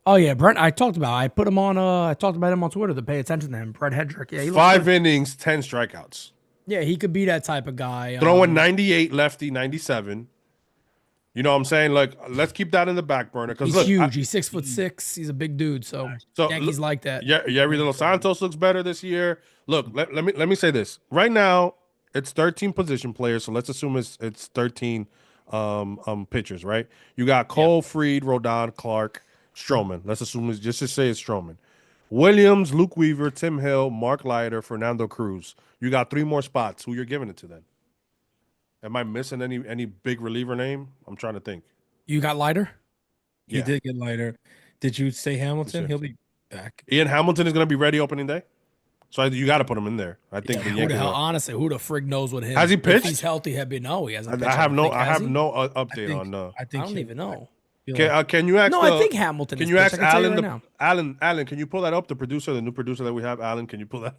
S6: Oh yeah, Brent. I talked about him on Twitter to pay attention to him. Brent Hedrick. Yeah, he
S4: 5 innings, 10 strikeouts.
S6: Yeah, he could be that type of guy.
S4: Throwing 98 lefty, 97. You know what I'm saying? Like, let's keep that in the back burner because
S6: he's huge. He's 6'6". He's a big dude. So Yankees like that.
S4: Yeah, Yerry Little Santos looks better this year. Look, let me say this. Right now, it's 13 position players, so let's assume it's 13 pitchers, right? You got Cole, Fried, Rodon, Clark, Stroman. Let's assume it's just to say it's Stroman. Williams, Luke Weaver, Tim Hill, Mark Leiter, Fernando Cruz. You got 3 more spots. Who you're giving it to then? Am I missing any big reliever name? I'm trying to think.
S6: You got Leiter?
S5: He did get Leiter. Did you say Hamilton? He'll be back.
S4: Ian Hamilton is going to be ready opening day. So you got to put him in there. I think.
S6: Honestly, who the frig knows what him?
S4: Has he pitched?
S6: If he's healthy, no, he hasn't.
S4: I have no update on.
S6: I don't even know.
S4: Can you ask?
S6: No, I think Hamilton.
S4: Can you ask Alan? Alan, can you pull that up? The producer, the new producer that we have, Alan. Can you pull that?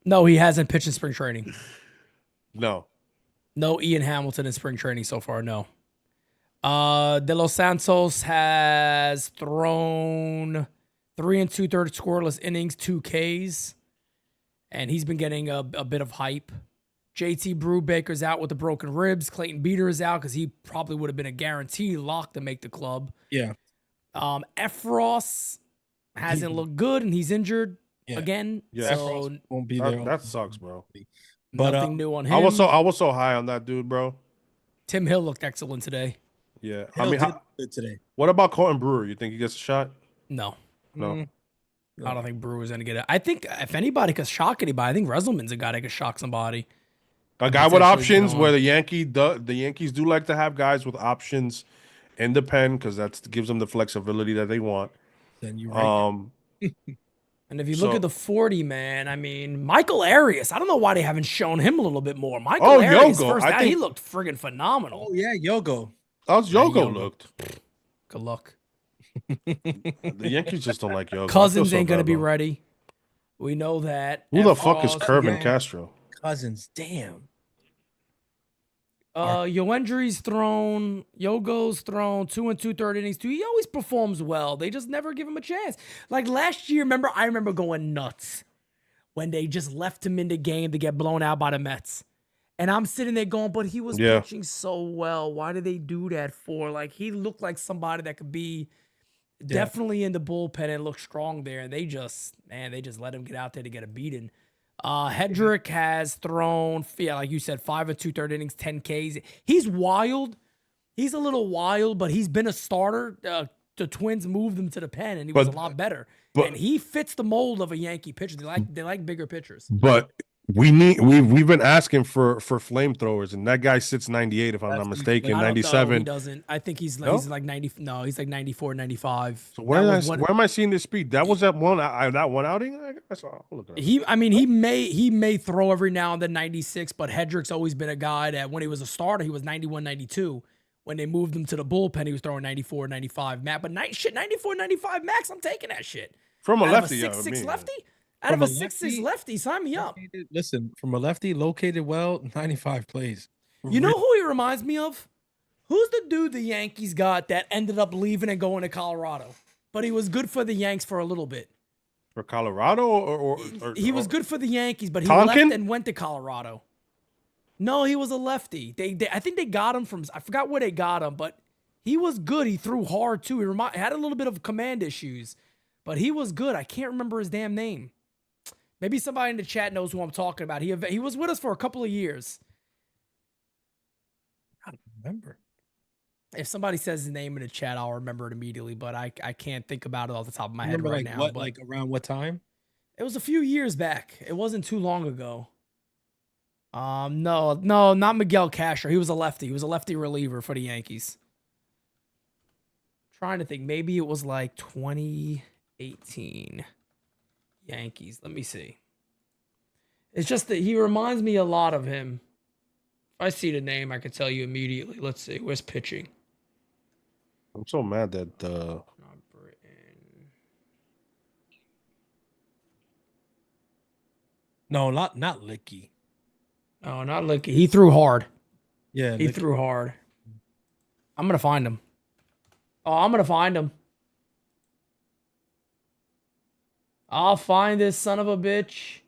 S6: No, he hasn't pitched in spring training.
S4: No,
S6: Ian Hamilton in spring training so far. No. De Los Santos has thrown 3 2/3 scoreless innings, 2 Ks. And he's been getting a bit of hype. JT Brubaker's out with the broken ribs. Clayton Beater is out because he probably would have been a guaranteed lock to make the club.
S5: Yeah.
S6: Efros hasn't looked good, and he's injured again.
S4: Yeah,
S6: so
S5: won't be there.
S4: That sucks, bro.
S5: But
S6: nothing new on him.
S4: I was so high on that dude, bro.
S6: Tim Hill looked excellent today.
S4: Yeah.
S5: Hill did good today.
S4: What about Colton Brewer? You think he gets a shot?
S6: No.
S4: No.
S6: I don't think Brewer's going to get it. I think if anybody could shock anybody, I think Rezelman's a guy that could shock somebody.
S4: A guy with options where the Yankees do like to have guys with options in the pen because that gives them the flexibility that they want.
S5: Then you're right.
S6: And if you look at the 40, man, I mean, Michael Arias, I don't know why they haven't shown him a little bit more. Michael Arias,
S4: Yogo.
S6: He looked friggin' phenomenal.
S5: Oh, yeah, Yogo.
S4: How's Yogo looked?
S6: Good luck.
S4: The Yankees just don't like Yogo.
S6: Cousins ain't going to be ready. We know that.
S4: Who the fuck is Kervin Castro?
S5: Cousins, damn.
S6: Yoendry's thrown, Yogo's thrown 2 2/3 innings too. He always performs well. They just never give him a chance. Like last year, I remember going nuts when they just left him in the game to get blown out by the Mets. And I'm sitting there going, but he was pitching so well. Why did they do that for? Like he looked like somebody that could be definitely in the bullpen and look strong there. And they just let him get out there to get a beating. Hedrick has thrown, like you said, 5 2/3 innings, 10 Ks. He's wild. He's a little wild, but he's been a starter. The Twins moved him to the pen, and he was a lot better. And he fits the mold of a Yankee pitcher. They like bigger pitchers.
S4: But we've been asking for flamethrowers, and that guy sits 98 if I'm not mistaken, 97.
S6: He doesn't. I think he's like 90. No, he's like 94, 95.
S4: So where am I seeing this speed? That was that one outing. I guess I'll look it up.
S6: He may throw every now and then 96, but Hedrick's always been a guy that when he was a starter, he was 91, 92. When they moved him to the bullpen, he was throwing 94, 95 max. But 94, 95 max, I'm taking that shit.
S4: From a lefty,
S6: 6'6" lefty? Out of a 6'6" lefty, sign me up.
S5: Listen, from a lefty, located well, 95 plays.
S6: You know who he reminds me of? Who's the dude the Yankees got that ended up leaving and going to Colorado? But he was good for the Yanks for a little bit.
S4: For Colorado or
S6: he was good for the Yankees, but he
S4: Tonkin?
S6: left and went to Colorado. No, he was a lefty. I think they got him from, I forgot where they got him, but he was good. He threw hard too. He had a little bit of command issues, but he was good. I can't remember his damn name. Maybe somebody in the chat knows who I'm talking about. He was with us for a couple of years.
S5: I don't remember.
S6: If somebody says his name in the chat, I'll remember it immediately, but I can't think about it off the top of my head right now.
S5: What, like around what time?
S6: It was a few years back. It wasn't too long ago. No, not Miguel Castro. He was a lefty. He was a lefty reliever for the Yankees. Trying to think. Maybe it was like 2018 Yankees. Let me see. It's just that he reminds me a lot of him. If I see the name, I can tell you immediately. Let's see. Where's pitching?
S4: I'm so mad that
S6: Not Britain.
S5: No, not Licky.
S6: No, not Licky. He threw hard.
S5: Yeah,
S6: he threw hard. I'm gonna find him. I'm gonna find him. I'll find this son of a bitch,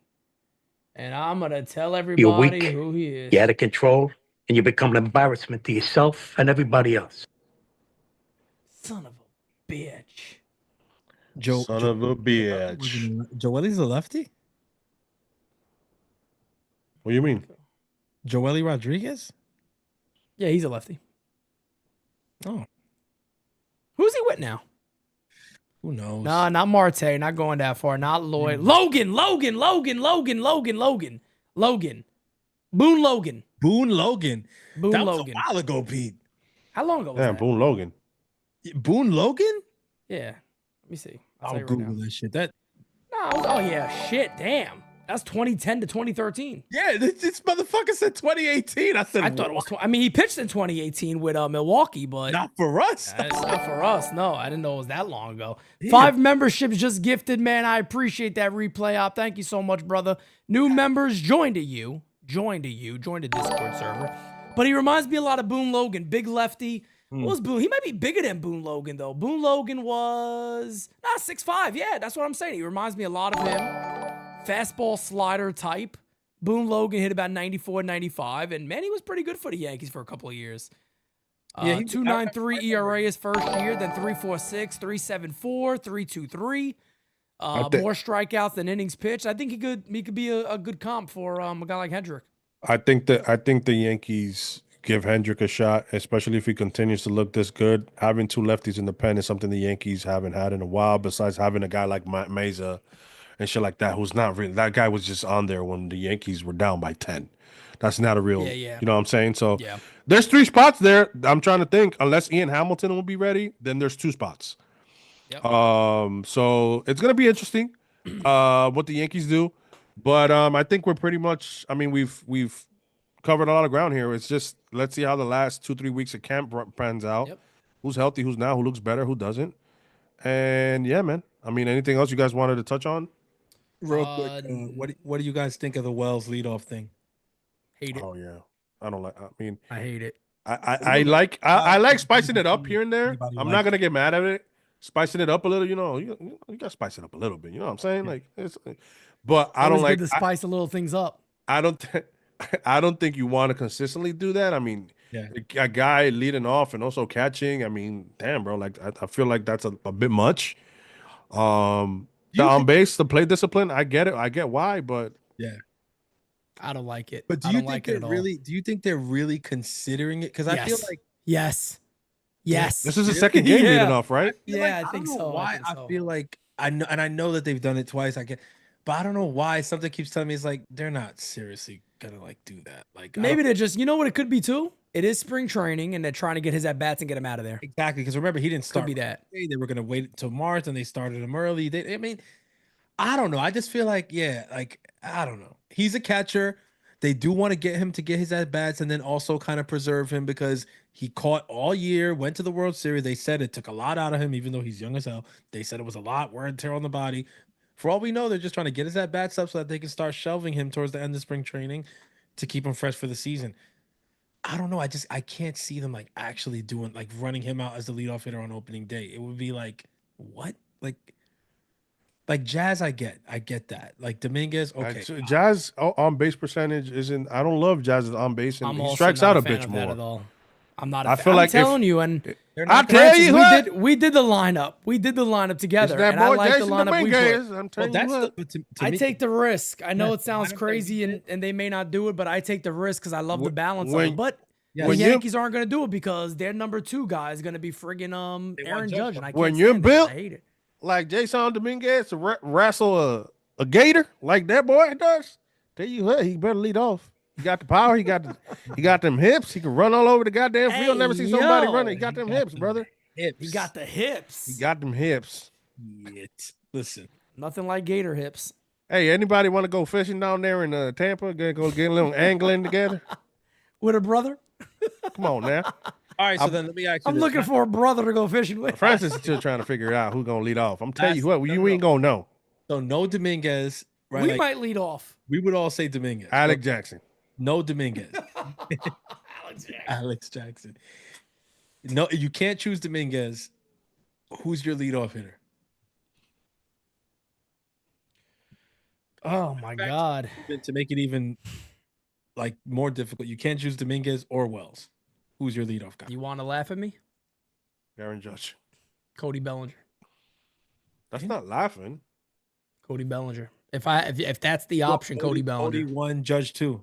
S6: and I'm gonna tell everybody who he is.
S10: You're out of control, and you become an embarrassment to yourself and everybody else.
S6: Son of a bitch.
S4: son of a bitch.
S5: Joelly's a lefty?
S4: What do you mean?
S5: Joely Rodriguez?
S6: Yeah, he's a lefty.
S5: Oh.
S6: Who's he with now?
S5: Who knows?
S6: Nah, not Marte. Not going that far. Not Lloyd. Logan. Boone Logan.
S5: That was a while ago, Pete.
S6: How long ago was
S4: Yeah,
S6: that?
S4: Boone Logan.
S5: Boone Logan?
S6: Yeah. Let me see.
S5: I'll Google this shit.
S6: Oh, yeah. Shit. Damn. That's 2010 to 2013.
S5: Yeah, this motherfucker said 2018. I
S6: thought it was. He pitched in 2018 with Milwaukee, but
S5: not for us.
S6: Not for us. No, I didn't know it was that long ago. Yeah. 5 memberships just gifted, man. I appreciate that replay op. Thank you so much, brother. New members joined the Discord server. But he reminds me a lot of Boone Logan, big lefty. What was Boone? He might be bigger than Boone Logan though. Boone Logan was 6'5". Yeah, that's what I'm saying. He reminds me a lot of him. Fastball slider type. Boone Logan hit about 94, 95. And man, he was pretty good for the Yankees for a couple of years. 2.93 ERA his first year, then 3.46, 3.74, 3.23. More strikeouts than innings pitched. I think he could be a good comp for a guy like Hedrick.
S4: I think the Yankees give Hendrick a shot, especially if he continues to look this good. Having 2 lefties in the pen is something the Yankees haven't had in a while, besides having a guy like Meza and shit like that, who's not really, that guy was just on there when the Yankees were down by 10. That's not a real, you know what I'm saying? So there's 3 spots there. I'm trying to think, unless Ian Hamilton will be ready, then there's 2 spots. Yep. So it's going to be interesting what the Yankees do. But I think we're pretty much, we've covered a lot of ground here. It's just, let's see how the last 2-3 weeks of camp pans out. Yep. Who's healthy, who's not, who looks better, who doesn't. And yeah, man. Anything else you guys wanted to touch on?
S5: Real quick, what do you guys think of the Wells leadoff thing?
S6: Hate it.
S4: Oh yeah, I don't like. I mean,
S6: I hate it.
S4: I like spicing it up here and there.
S5: Anybody
S4: I'm
S5: like
S4: not gonna get mad at it. Spicing it up a little, you got to spice it up a little bit. You know what I'm saying? Like, but I don't
S6: Always
S4: like.
S6: good to spice a little things up.
S4: I don't. I don't think you want to consistently do that. I mean,
S5: Yeah.
S4: a guy leading off and also catching. I mean, damn, bro. Like, I feel like that's a bit much. The on base, the play discipline. I get it. I get why, but
S5: Yeah.
S6: I don't like it.
S5: But do
S6: I
S5: you
S6: don't
S5: think
S6: like it at all.
S5: do you think they're really considering it? Because I feel like
S6: yes.
S4: this is the second game leading off, right?
S6: Yeah, I think
S5: don't know
S6: so.
S5: Why I feel like I know that they've done it twice. But I don't know why something keeps telling me it's like they're not seriously gonna like do that. Like
S6: maybe they're just, you know what it could be too? It is spring training and they're trying to get his at bats and get him out of there.
S5: Exactly, because remember he didn't start.
S6: Could be that.
S5: They were gonna wait until March and they started him early. I mean, I don't know. I just feel like I don't know. He's a catcher. They do want to get him to get his at bats and then also kind of preserve him because he caught all year, went to the World Series. They said it took a lot out of him, even though he's young as hell. They said it was a lot, wear and tear on the body. For all we know, they're just trying to get his at bats up so that they can start shelving him towards the end of spring training to keep him fresh for the season. I don't know. I can't see them like actually doing like running him out as the leadoff hitter on opening day. It would be like, what? Like Jazz, I get that. Like Dominguez, okay.
S4: Jazz on base percentage isn't. I don't love Jazz's on base, and
S6: I'm
S4: he
S6: also
S4: strikes
S6: not
S4: out a
S6: fan
S4: bitch
S6: of that
S4: more.
S6: at all. I'm not.
S4: I feel
S6: I'm
S4: like
S6: telling you, and
S4: I tell you what,
S6: we did the lineup. We did the lineup together,
S4: that
S6: and I
S4: boy
S6: like the
S4: Jason
S6: lineup we
S4: Dominguez.
S6: put.
S4: I'm telling you what.
S6: I take the risk. I know
S5: Yeah,
S6: it sounds
S5: lineup that
S6: crazy,
S5: we
S6: and they may not do it, but I take the risk because I love the balance of
S4: when-
S6: it. But
S5: Yeah,
S6: the
S4: when you-
S6: Yankees aren't going to do it because their number 2 guy is going to be friggin' Aaron Judge, and I can't
S4: When you're
S6: stand it.
S4: built
S6: I hate it.
S4: like Jasson Dominguez to wrestle a gator like that boy does, tell you what, he better lead off. He got the power. He got them hips. He can run all over the goddamn field. Never see somebody running. He got them hips, brother.
S6: He got the hips.
S4: He got them hips.
S5: Listen,
S6: Nothing like gator hips.
S4: Hey, anybody want to go fishing down there in Tampa? Go get a little angling together?
S6: With a brother?
S4: Come on now.
S5: all right. So then let me ask you.
S6: I'm
S5: this.
S6: looking for a brother to go fishing with.
S4: Francis is still trying to figure out who's gonna lead off. I'm telling you
S5: That's-
S4: what,
S5: no,
S4: you
S5: no.
S4: ain't gonna know.
S5: So no Dominguez, right?
S6: We
S5: Like,
S6: might lead off.
S5: we would all say Dominguez.
S4: Alec Jackson.
S5: No Dominguez. Alex Jackson. No, you can't choose Dominguez. Who's your leadoff hitter?
S6: Oh my God.
S5: To make it even like more difficult, you can't choose Dominguez or Wells. Who's your leadoff guy?
S6: You want to laugh at me?
S4: Aaron Judge.
S6: Cody Bellinger.
S4: That's not laughing.
S6: Cody Bellinger. If that's the option, Cody Bellinger.
S5: Cody 1, Judge 2.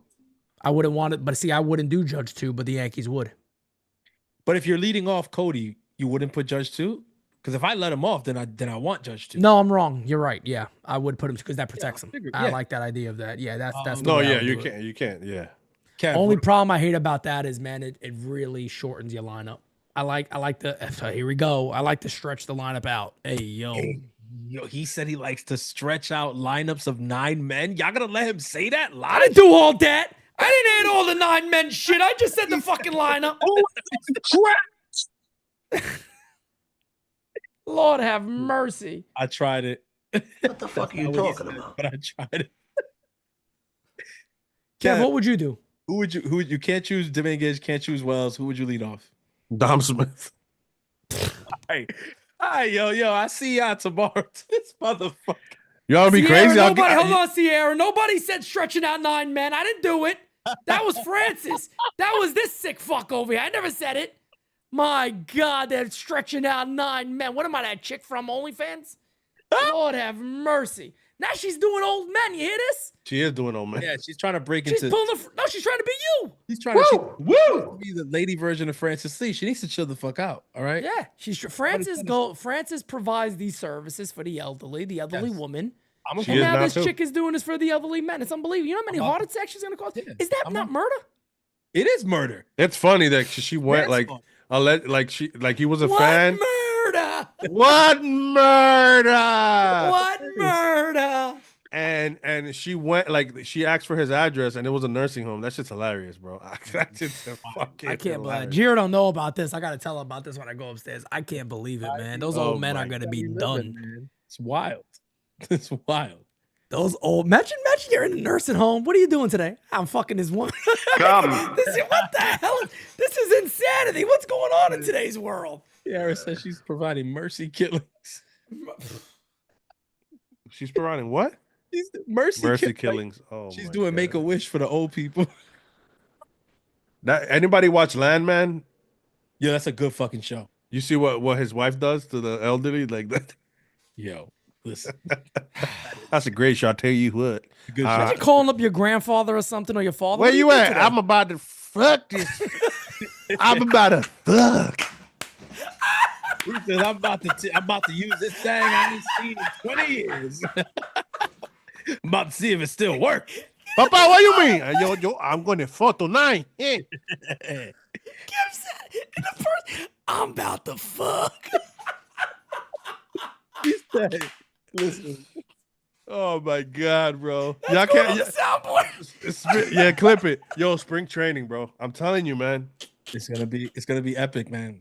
S6: I wouldn't want it, but see, I wouldn't do Judge 2, but the Yankees would.
S5: But if you're leading off Cody, you wouldn't put Judge 2? Because if I let him off, then I want Judge 2.
S6: No, I'm wrong. You're right. Yeah, I would put him because that protects him.
S5: figured,
S6: I
S5: yeah.
S6: like that idea of that. Yeah, that's the
S4: No,
S6: way I
S4: yeah,
S6: would
S4: you
S6: do it.
S4: can't. Yeah.
S5: Kev,
S6: Only problem I hate about that is, man, it really shortens your lineup. I like the here we go. I like to stretch the lineup out. Hey, yo.
S5: Yo, he said he likes to stretch out lineups of 9 men. Y'all gonna let him say that
S6: I
S5: live?
S6: didn't do all that. I didn't add all the 9 men shit. I just said the fucking lineup. Lord have mercy.
S5: I tried it.
S10: What the fuck are you talking about?
S5: But I tried it.
S6: Kev,
S5: Kev,
S6: what would you do?
S5: who you can't choose Dominguez, can't choose Wells. Who would you lead off?
S4: Dom Smith.
S5: Hey, yo, I see y'all tomorrow. This motherfucker.
S4: Y'all be
S6: Sierra,
S4: crazy.
S6: Nobody, hold on, Sierra. Nobody said stretching out 9 men. I didn't do it. That was Francis. That was this sick fuck over here. I never said it. My God, they're stretching out 9 men. What am I, that chick from OnlyFans? Lord have mercy. Now she's doing old men. You hear this?
S4: She is doing old man.
S5: Yeah, she's trying to break
S6: She's
S5: into.
S6: pulling no, she's trying to be you.
S5: She's trying to be the lady version of Francis Lee. She needs to chill the fuck out. All right.
S6: Yeah, Francis provides these services for the elderly
S5: Yes.
S6: woman.
S4: She
S6: And
S4: is
S6: now
S4: now
S6: this
S4: too.
S6: chick is doing this for the elderly men. It's unbelievable. You know how many heart attacks she's gonna cause?
S5: Yeah.
S6: Is that not murder?
S5: It is murder.
S4: It's funny that she went like he was a
S6: What
S4: fan.
S6: murder?
S4: What murder?
S6: What murder?
S4: And she went like she asked for his address and it was a nursing home. That's just hilarious, bro. That's just fucking
S6: I can't believe
S4: hilarious.
S6: Jared don't know about this. I gotta tell him about this when I go upstairs. I can't believe it, man. Those old men are gonna be done.
S5: Man. It's wild. It's wild.
S6: Those old imagine you're in a nursing home. What are you doing today? I'm fucking this woman.
S1: Come.
S6: What the hell? This is insanity. What's going on in today's world?
S5: Yara says she's providing mercy killings.
S4: She's providing what?
S5: She's mercy
S4: killings. Oh,
S5: she's
S4: my
S5: doing
S4: God.
S5: Make-A-Wish for the old people.
S4: That anybody watch Landman?
S5: Yeah, that's a good fucking show.
S4: You see what his wife does to the elderly like that?
S5: Yo, listen.
S4: That's a great show. I'll tell you what.
S5: Good
S6: Imagine
S5: shot.
S6: calling up your grandfather or something or your father.
S4: Where
S6: What are
S4: you
S6: doing
S4: at?
S6: today?
S4: I'm about to fuck this. I'm about to fuck.
S5: He says, I'm about to use this thing I ain't seen in 20 years. I'm about to see if it still works.
S4: Papa, what you mean? Yo, I'm going to photo 9. Yeah.
S6: Kim said in the first, I'm about to fuck.
S5: He said, listen.
S4: Oh my God, bro.
S6: That's
S4: Y'all
S6: going on
S4: can't.
S6: the soundboard.
S4: Yeah, clip it. Yo, spring training, bro. I'm telling you, man.
S5: It's gonna be epic, man.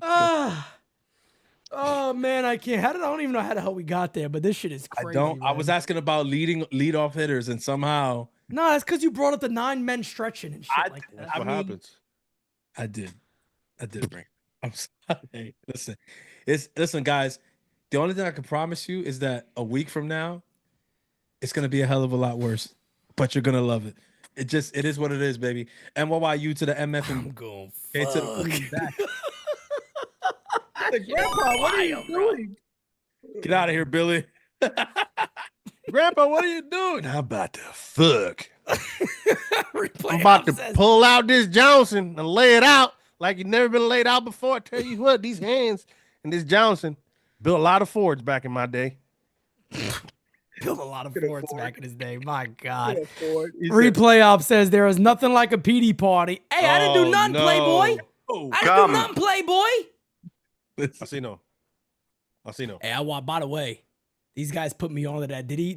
S6: Oh man, I can't. I don't even know how the hell we got there, but this shit is crazy.
S5: I was asking about lead off hitters, and somehow
S6: No, that's because you brought up the 9 men stretching and shit like that.
S4: That's what happens.
S5: I did bring. I'm sorry. Listen, guys. The only thing I can promise you is that a week from now, it's gonna be a hell of a lot worse, but you're gonna love it. It is what it is, baby. NYU to the MF and
S6: I'm going
S5: K to the queen back. Grandpa, what are you doing? Get out of here, Billy.
S4: Grandpa, what are you doing? I'm about to fuck.
S6: Replay
S4: I'm about
S6: up
S4: to
S6: says-
S4: pull out this Johnson and lay it out like you've never been laid out before. I tell you what, these hands and this Johnson built a lot of Fords back in my day.
S6: Built a lot of Fords back in his day. My God.
S5: He
S6: Replay op says there is nothing like a PD party. Hey, I didn't do
S4: Oh,
S6: nothing,
S4: no.
S6: Playboy.
S5: Oh,
S6: I didn't do nothing, Playboy.
S4: I see no.
S6: Hey, by the way, these guys put me on to that Diddy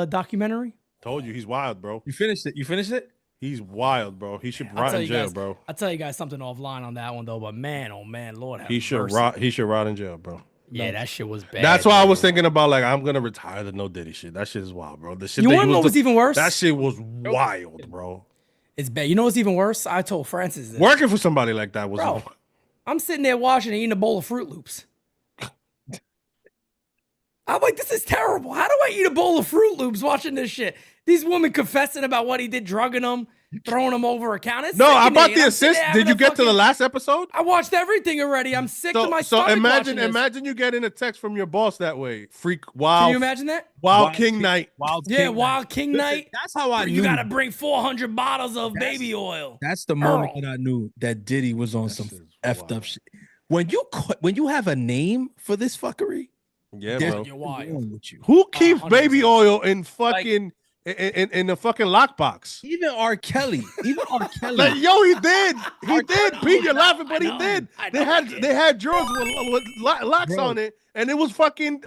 S6: documentary.
S4: Told you he's wild, bro.
S5: You finished it?
S4: He's wild, bro. He should
S6: I'll
S4: rot
S6: tell
S4: in
S6: you
S4: jail,
S6: guys-
S4: bro.
S6: I'll tell you guys something offline on that one though. But man, oh man, Lord have
S4: He should
S6: mercy.
S4: rot. He should rot in jail, bro.
S6: Yeah, that shit was bad.
S4: That's why I
S6: bro.
S4: was thinking about like I'm gonna retire the no Diddy shit. That shit is wild, bro. The shit
S6: You
S4: that
S6: want to know what's even worse?
S4: That shit was wild, bro.
S6: It's bad. You know what's even worse? I told Francis this.
S4: Working for somebody like that was.
S6: Bro, I'm sitting there watching and eating a bowl of Fruit Loops. I'm like, this is terrible. How do I eat a bowl of Fruit Loops watching this shit? These women confessing about what he did, drugging them, throwing them over a counter. It's
S4: No,
S6: sickening.
S4: I bought
S6: And
S4: the
S6: I'm sitting
S4: assist.
S6: there
S4: Did
S6: having
S4: you
S6: a
S4: get to the
S6: fucking-
S4: last episode?
S6: I watched everything already. I'm sick to my stomach. watching this.
S4: Imagine you getting a text from your boss that way. Freak, wild.
S6: Can you imagine that?
S4: Wild King Night.
S6: Wild King Night.
S5: That's how I knew.
S6: You gotta bring 400 bottles of baby oil.
S5: That's the moment
S6: Earl.
S5: that I knew that Diddy was on some
S4: shit's
S5: effed
S4: wild.
S5: up shit. When you have a name for this fuckery,
S4: Yeah,
S5: there's
S4: bro.
S6: You're
S5: something
S6: wild.
S5: wrong with you.
S4: Who keeps
S6: 100%.
S4: baby oil in fucking in the fucking lockbox?
S5: Even R. Kelly,
S4: Like, yo, he did. He did. Pete, you're laughing, but
S6: I
S4: he
S6: know.
S4: did.
S6: I
S4: They
S6: know
S4: had
S6: he did.
S4: they had drawers with locks
S5: Bro.
S4: on it, and it was fucking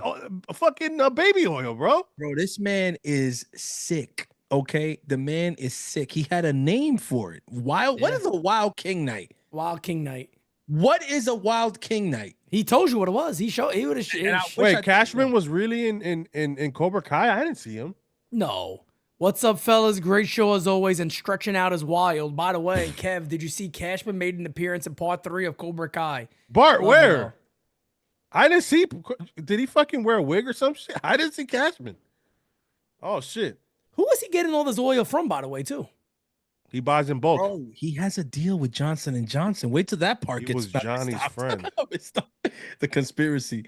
S4: baby oil, bro.
S5: bro, this man is sick. Okay, the man is sick. He had a name for it. Wild. What
S6: Yeah.
S5: is a Wild King Night?
S6: Wild King Night.
S5: What is a Wild King Night?
S6: He told you what it was. He would have.
S5: And I wish I
S4: Wait,
S5: did
S4: Cashman
S5: know.
S4: was really in Cobra Kai? I didn't see him.
S6: No. What's up, fellas? Great show as always, and stretching out is wild. By the way, Kev, did you see Cashman made an appearance in part 3 of Cobra Kai?
S4: Bart,
S6: Love
S4: where?
S6: y'all.
S4: I didn't see. Did he fucking wear a wig or some shit? I didn't see Cashman. Oh shit.
S6: Who was he getting all this oil from, by the way, too?
S4: He buys in bulk.
S5: Bro, he has a deal with Johnson & Johnson. Wait till that part
S4: He
S5: gets
S4: was Johnny's
S5: stopped.
S4: friend.
S5: Stop. The conspiracy.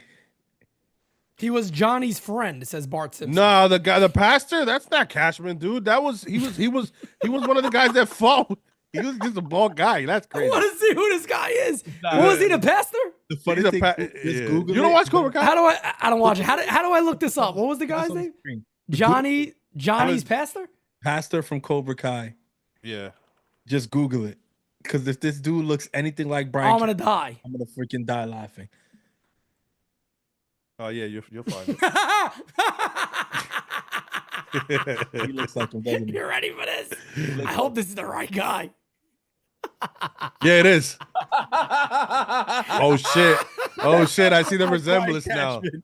S6: He was Johnny's friend, says Bart Simpson.
S4: No, the pastor, that's not Cashman, dude. He was one of the guys that fought. He was just a bald guy. That's
S6: I
S4: crazy.
S6: want to see who this guy is. Was he the pastor?
S5: The funny
S4: He's a
S5: thing,
S4: pa-
S5: just
S4: yeah.
S5: Google
S4: You don't
S5: it.
S4: watch Cobra Kai?
S6: How do I don't watch it. How do I look this up? What was the guy's
S5: That's on the
S6: name?
S5: screen.
S6: Johnny's pastor?
S5: Pastor from Cobra Kai.
S4: Yeah.
S5: Just Google it. Because if this dude looks anything like
S6: Oh,
S5: Brian,
S6: I'm gonna die.
S5: I'm gonna freaking die laughing.
S4: Oh yeah, you're fine.
S5: He looks like him, doesn't he?
S6: You ready for this? I hope this is the right guy.
S4: Yeah, it is. Oh shit. Oh shit. I see the resemblance now.
S5: Cashman.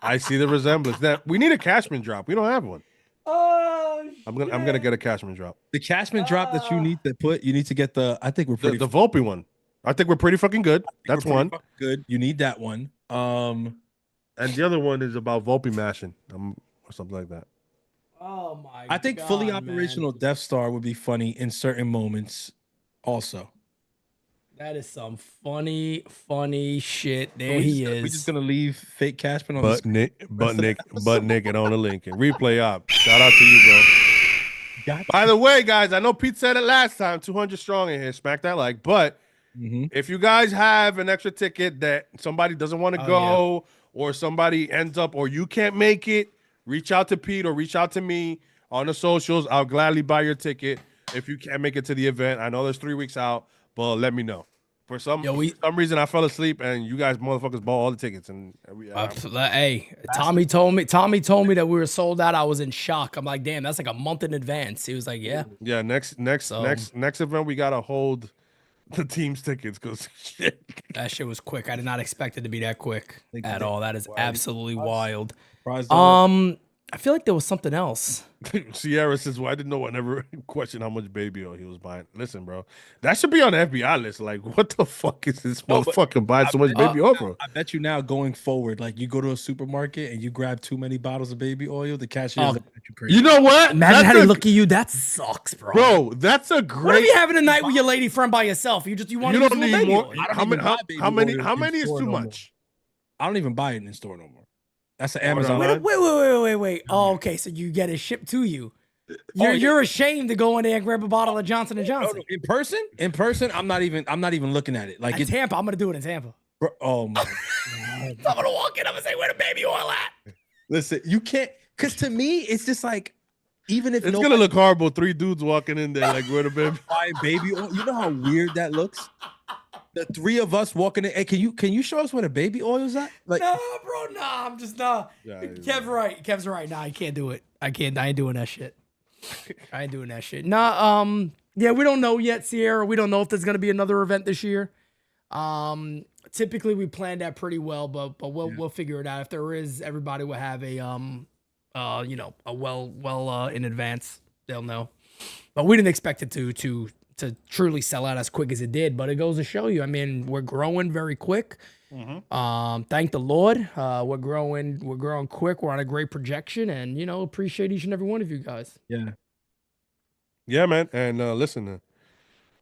S4: I I see the resemblance. That we need a Cashman drop. We don't have one.
S6: Oh,
S4: I'm gonna get a Cashman drop.
S5: The Cashman drop that you need to put, you need to get the. I think we're pretty
S4: The Volpe one. I think we're pretty fucking good. That's one.
S5: Good. You need that one.
S4: And the other one is about Volpe mashing, or something like that.
S6: Oh my!
S5: I think fully operational Death Star would be funny in certain moments. Also,
S6: that is some funny shit. There
S5: We're just gonna leave fake Cashman on
S4: butt naked on the Lincoln. Replay up. Shout out to you, bro. By the way, guys, I know Pete said it last time. 200 strong in here. Smack that like. But if you guys have an extra ticket that somebody doesn't want to go, or somebody ends up, or you can't make it, reach out to Pete or reach out to me on the socials. I'll gladly buy your ticket if you can't make it to the event. I know there's 3 weeks out, but let me know. For some reason, I fell asleep, and you guys motherfuckers bought all the tickets. And
S6: hey, Tommy told me that we were sold out. I was in shock. I'm like, damn, that's like a month in advance. He was like, yeah.
S4: Next event, we gotta hold the team's tickets because shit.
S6: That shit was quick. I did not expect it to be that quick at all. That is absolutely wild. I feel like there was something else.
S4: Sierra says, well, I didn't know one ever questioned how much baby oil he was buying. Listen, bro, that should be on the FBI list. Like, what the fuck is this motherfucker buying so much baby oil for?
S5: I bet you now going forward, like you go to a supermarket and you grab too many bottles of baby oil, the cashier is like, you crazy.
S4: You know what?
S6: Imagine how they look at you. That sucks, bro.
S4: Bro, that's a great.
S6: What if you having a night with your lady friend by yourself? You want to
S4: don't need more. How many is too much?
S5: I don't even buy it in the store no more. That's an Amazon.
S6: Wait. Oh, okay. So you get it shipped to you. You're ashamed to go in there and grab a bottle of Johnson & Johnson.
S5: In person, I'm not even looking at it. Like
S6: in Tampa, I'm gonna do it in Tampa.
S5: Bro, oh my!
S6: I'm gonna walk in. I'm gonna say, "Where the baby oil at?"
S5: Listen, you can't, because to me, it's just like, even if
S4: it's gonna look horrible. 3 dudes walking in there like, "Where the baby?"
S5: Buying baby oil. You know how weird that looks. The 3 of us walking in. Hey, can you show us where the baby oil's at? Like,
S6: no, bro, nah. I'm just not. Kev's right. Nah, you can't do it. I ain't doing that shit. Nah. Yeah, we don't know yet, Sierra. We don't know if there's gonna be another event this year. Typically we planned that pretty well, but we'll figure it out. If there is, everybody will have a well in advance. They'll know. But we didn't expect it to truly sell out as quick as it did, but it goes to show you. I mean, we're growing very quick. Thank the Lord. We're growing quick. We're on a great projection, and appreciate each and every one of you guys.
S4: Yeah, man. And listen,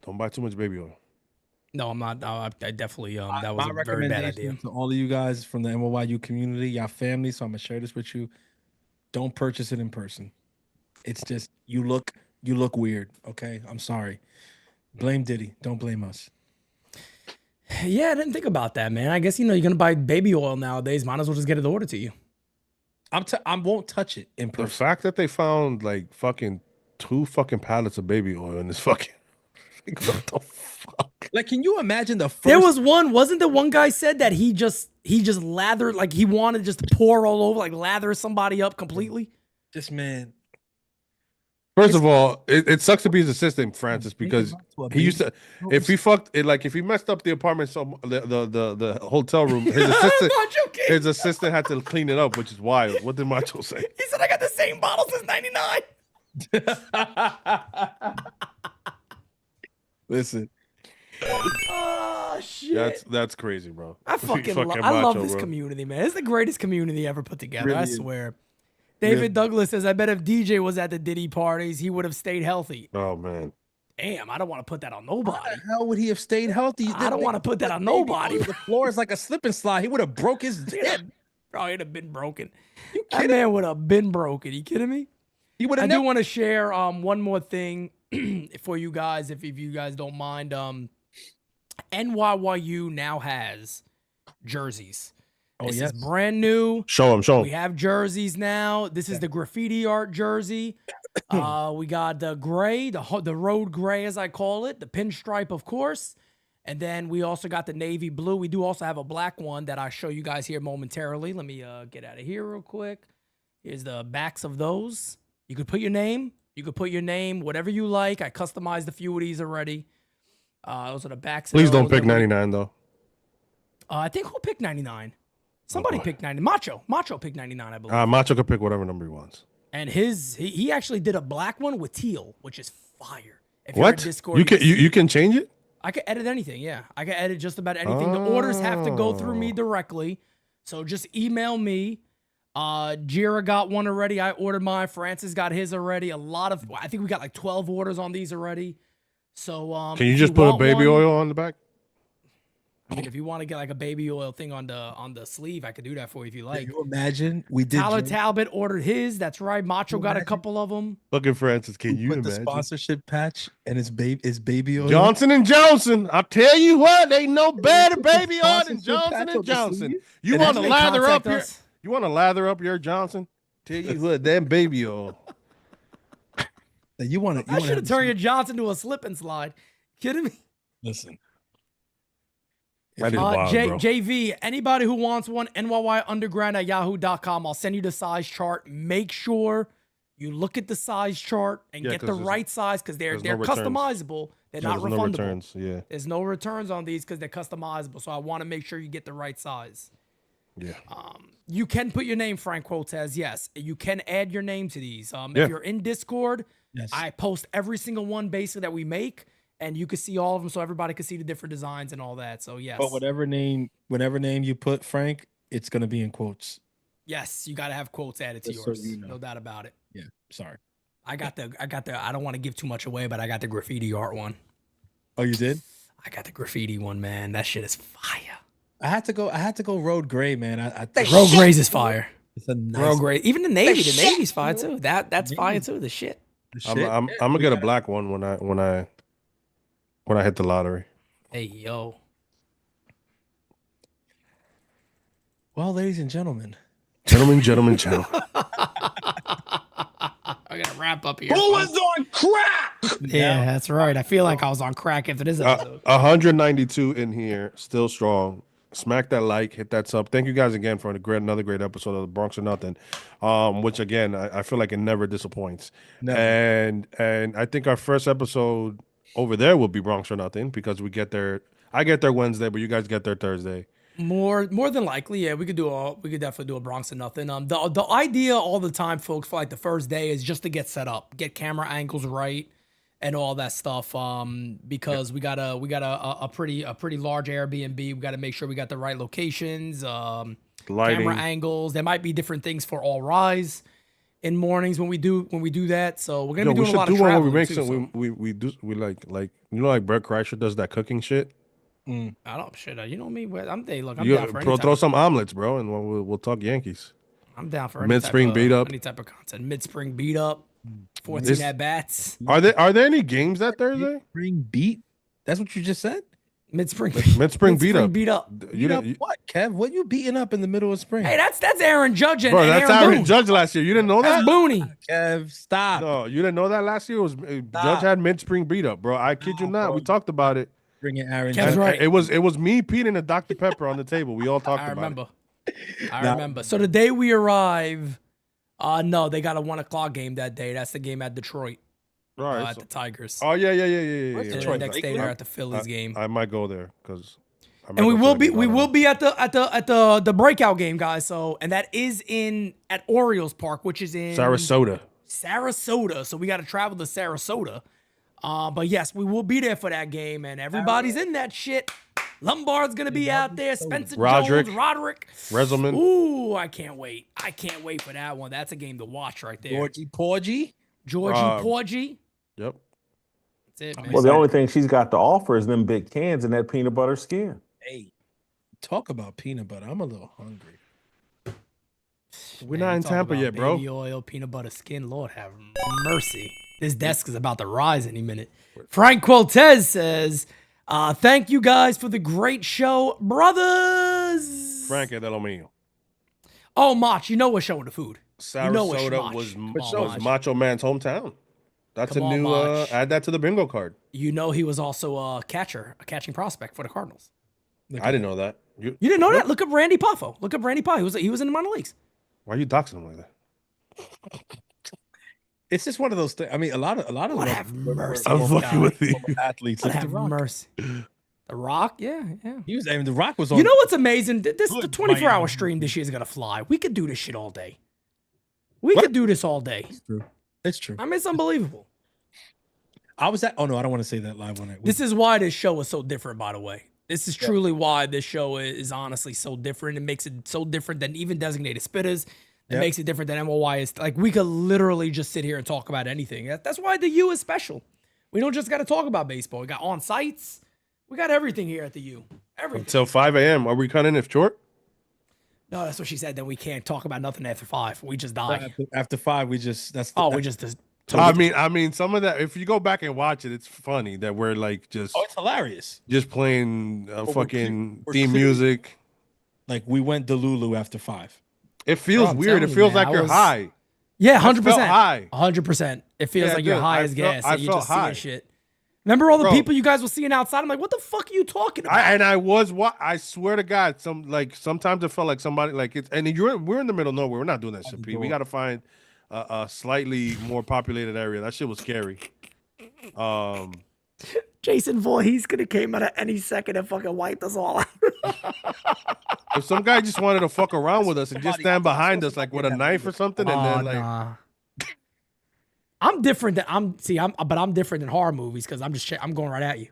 S4: don't buy too much baby oil.
S6: No, I'm not. I definitely that was a very bad idea.
S5: To all of you guys from the NYU community, y'all family. So I'm gonna share this with you. Don't purchase it in person. It's just you look weird. Okay, I'm sorry. Blame Diddy. Don't blame us.
S6: Yeah, I didn't think about that, man. I guess you're gonna buy baby oil nowadays. Might as well just get it ordered to you.
S5: I won't touch it in person.
S4: The fact that they found like fucking 2 fucking pallets of baby oil in this fucking what the fuck?
S5: Like, can you imagine the first?
S6: There was one. Wasn't the one guy said that he just lathered, like he wanted just to pour all over, like lather somebody up completely.
S5: This man.
S4: First of all, it sucks to be his assistant, Francis, because he used to. If he messed up the apartment, the hotel room, his assistant had to clean it up, which is wild. What did Macho say?
S6: He said, "I got the same bottle since '99."
S5: Listen.
S6: Oh shit.
S4: That's crazy, bro.
S6: I love this community, man. It's the greatest community ever put together. Really I swear. David Douglas says, I bet if DJ was at the Diddy parties, he would have stayed healthy.
S4: Oh, man.
S6: Damn, I don't want to put that on nobody.
S5: How the hell would he have stayed healthy?
S6: I don't want to put that on nobody.
S5: The floor is like a slip and slide. He would have broke his hip.
S6: Bro, he'd have been broken. That man would have been broken. You kidding me?
S5: He would have.
S6: I do want to share one more thing for you guys, if you guys don't mind. NYYU now has jerseys. This is brand new.
S4: Show them.
S6: We have jerseys now. This is the graffiti art jersey. We got the gray, the road gray, as I call it, the pinstripe, of course. And then we also got the navy blue. We do also have a black one that I'll show you guys here momentarily. Let me get out of here real quick. Here's the backs of those. You could put your name. Whatever you like. I customized a few of these already. Those are the backs.
S4: Please don't pick 99, though.
S6: I think who picked 99? Somebody picked 90. Macho picked 99, I believe.
S4: Macho could pick whatever number he wants.
S6: And he actually did a black one with teal, which is fire. If
S4: What?
S6: You're in Discord,
S4: You can change it?
S6: I can edit anything. Yeah, I can edit just about anything. The orders have to go through me directly, so just email me. Jira got one already. I ordered mine. Francis got his already. I think we got like 12 orders on these already. So
S4: can you just put a baby oil on the back?
S6: I mean, if you want to get like a baby oil thing on the sleeve, I could do that for you if you like.
S5: Can you imagine? We did.
S6: Tyler Talbot ordered his. That's right. Macho got a couple of them.
S4: Look at Francis. Can you
S5: put
S4: imagine?
S5: the sponsorship patch and his baby oil?
S4: Johnson and Johnson. I'll tell you what, they know better baby oil than Johnson and Johnson. You want to lather up your? You want to lather up your Johnson? Tell you what, that baby oil.
S5: You want to?
S6: I should have turned your Johnson to a slip and slide. Kidding me?
S5: Listen.
S4: That is wild, bro.
S6: JV, anybody who wants one, NYY Underground at yahoo.com. I'll send you the size chart. Make sure you look at the size chart and get the right size because they're customizable. They're not refundable. No returns.
S4: Yeah.
S6: There's no returns on these because they're customizable. So I want to make sure you get the right size.
S4: Yeah.
S6: You can put your name, Frank Quotez. Yes. You can add your name to these. If you're in Discord, I post every single one basically that we make. And you can see all of them, so everybody can see the different designs and all that. So yes.
S5: But whatever name you put, Frank, it's gonna be in quotes.
S6: Yes, you gotta have quotes added to yours. So you know. No doubt about it.
S5: Yeah. Sorry.
S6: I got the. I don't want to give too much away, but I got the graffiti art one.
S5: Oh, you did?
S6: I got the graffiti one, man. That shit is fire.
S5: I had to go road gray, man.
S6: Road grays is fire.
S5: It's a nice
S6: road gray. Even the navy, the navy's fire too. That's fire too. The shit.
S4: I'm gonna get a black one when I hit the lottery.
S6: Hey, yo.
S5: Well, ladies and gentlemen.
S4: Gentlemen.
S6: I gotta wrap up here.
S2: Who was on crack?
S6: Yeah, that's right. I feel like I was on crack after this episode.
S4: 192 in here, still strong. Smack that like, hit that sub. Thank you guys again for another great episode of the Bronx or Nothing. Which again, I feel like it never disappoints. Never. And I think our first episode over there will be Bronx or Nothing because we get there. I get there Wednesday, but you guys get there Thursday.
S6: More than likely, yeah. We could definitely do a Bronx or Nothing. The idea all the time, folks, for like the first day is just to get set up, get camera angles right, and all that stuff. Because we got a pretty large Airbnb. We got to make sure we got the right locations,
S4: lighting,
S6: camera angles. There might be different things for All Rise in mornings when we do that. So we're gonna be doing a lot of traveling.
S4: We like like Brett Kreischer does that cooking shit.
S6: I don't shit. You know me. I'm down for any
S4: throw some omelets, bro, and we'll talk Yankees.
S6: I'm down for
S4: mid-spring beat up.
S6: Any type of content. Mid-spring beat up. 14 at bats.
S4: Are there any games that Thursday?
S5: Spring beat. That's what you just said.
S6: Mid-spring
S4: beat up.
S6: Beat up.
S5: What, Kev? What you beating up in the middle of spring?
S6: Hey, that's Aaron Judge and
S4: bro. That's Aaron Judge last year. You didn't know that?
S6: That's Booney.
S5: Kev, stop.
S4: No, you didn't know that last year. Judge had mid-spring beat up, bro. I kid you not. Bro. We talked about it.
S5: Bring it, Aaron.
S6: Kev's right.
S4: It was me, Pete, and a Dr. Pepper on the table. We all talked about it.
S6: I remember. So the day we arrive, no, they got a 1:00 game that day. That's the game at Detroit.
S4: Right.
S6: At the Tigers.
S4: Oh yeah.
S6: The next day they're at the Phillies game.
S4: I might go there because.
S6: And we will be at the breakout game, guys. So and that is at Orioles Park, which is in
S4: Sarasota.
S6: So we got to travel to Sarasota. But yes, we will be there for that game, and everybody's in that shit. Lombard's gonna be out there. Spencer Jones, Roderick,
S4: Rezelman.
S6: Ooh, I can't wait. I can't wait for that one. That's a game to watch right there.
S5: Georgie Porgy.
S4: Yep.
S6: That's it, man.
S9: Well, the only thing she's got to offer is them big cans and that peanut butter skin.
S5: Hey, talk about peanut butter. I'm a little hungry.
S4: We're not in Tampa yet, bro.
S6: Baby oil, peanut butter skin. Lord have mercy. This desk is about to rise any minute. Frank Quotez says, thank you guys for the great show, brothers.
S4: Frank de lo mío.
S6: Oh, Mach, you know we're showing the food.
S4: Sarasota was Macho Man's hometown. That's a new, add that to the bingo card.
S6: You know he was also a catching prospect for the Cardinals.
S4: I didn't know that.
S6: You didn't know that? Look up Randy Poffo. Look up Randy Poffo. He was in the minor leagues.
S4: Why are you doxing him like that?
S5: It's just one of those things. I mean, a lot of
S6: Lord have mercy.
S4: I'm fucking with you.
S5: Athletes.
S6: Lord have mercy. The Rock, yeah.
S5: He was. I mean, The Rock was on.
S6: You know what's amazing? The 24-hour
S5: Miami.
S6: stream this year is gonna fly. We could do this shit all day. We could do this all day.
S5: It's true. It's true.
S6: I mean, it's unbelievable.
S5: I was at. Oh no, I don't want to say that live on it.
S6: This is why this show is so different, by the way. This is truly why this show is honestly so different. It makes it so different than even Designated Spitters. It makes it different than NYY. Is like we could literally just sit here and talk about anything. That's why the U is special. We don't just got to talk about baseball. We got on sites. We got everything here at the U. Everything.
S4: Until 5 a.m. Are we cutting it short?
S6: No, that's what she said. Then we can't talk about nothing after 5. We just die.
S5: After 5, we just.
S6: We just.
S4: I mean, some of that. If you go back and watch it, it's funny that we're like just.
S5: Oh, it's hilarious.
S4: Just playing fucking
S5: we're
S4: theme
S5: clear.
S4: music.
S5: Like we went Delulu after 5.
S4: It feels weird. It feels like you're high.
S6: Yeah, 100%.
S4: High.
S6: 100%. It feels like you're high as gas.
S4: I
S6: and you
S4: felt
S6: just
S4: high.
S6: seeing shit. Remember all the people you guys were seeing outside? I'm like, what the fuck are you talking about?
S4: I swear to God, sometimes it felt like somebody like it's, and we're in the middle of nowhere. We're not doing that shit, Pete. We got to find a slightly more populated area. That shit was scary.
S6: Jason Voorhees could have came out at any second and fucking wiped us all out.
S4: If some guy just wanted to fuck around with us and just stand behind us like with a knife or something, and then like.
S6: Nah. I'm different than but I'm different than horror movies because I'm going right at you.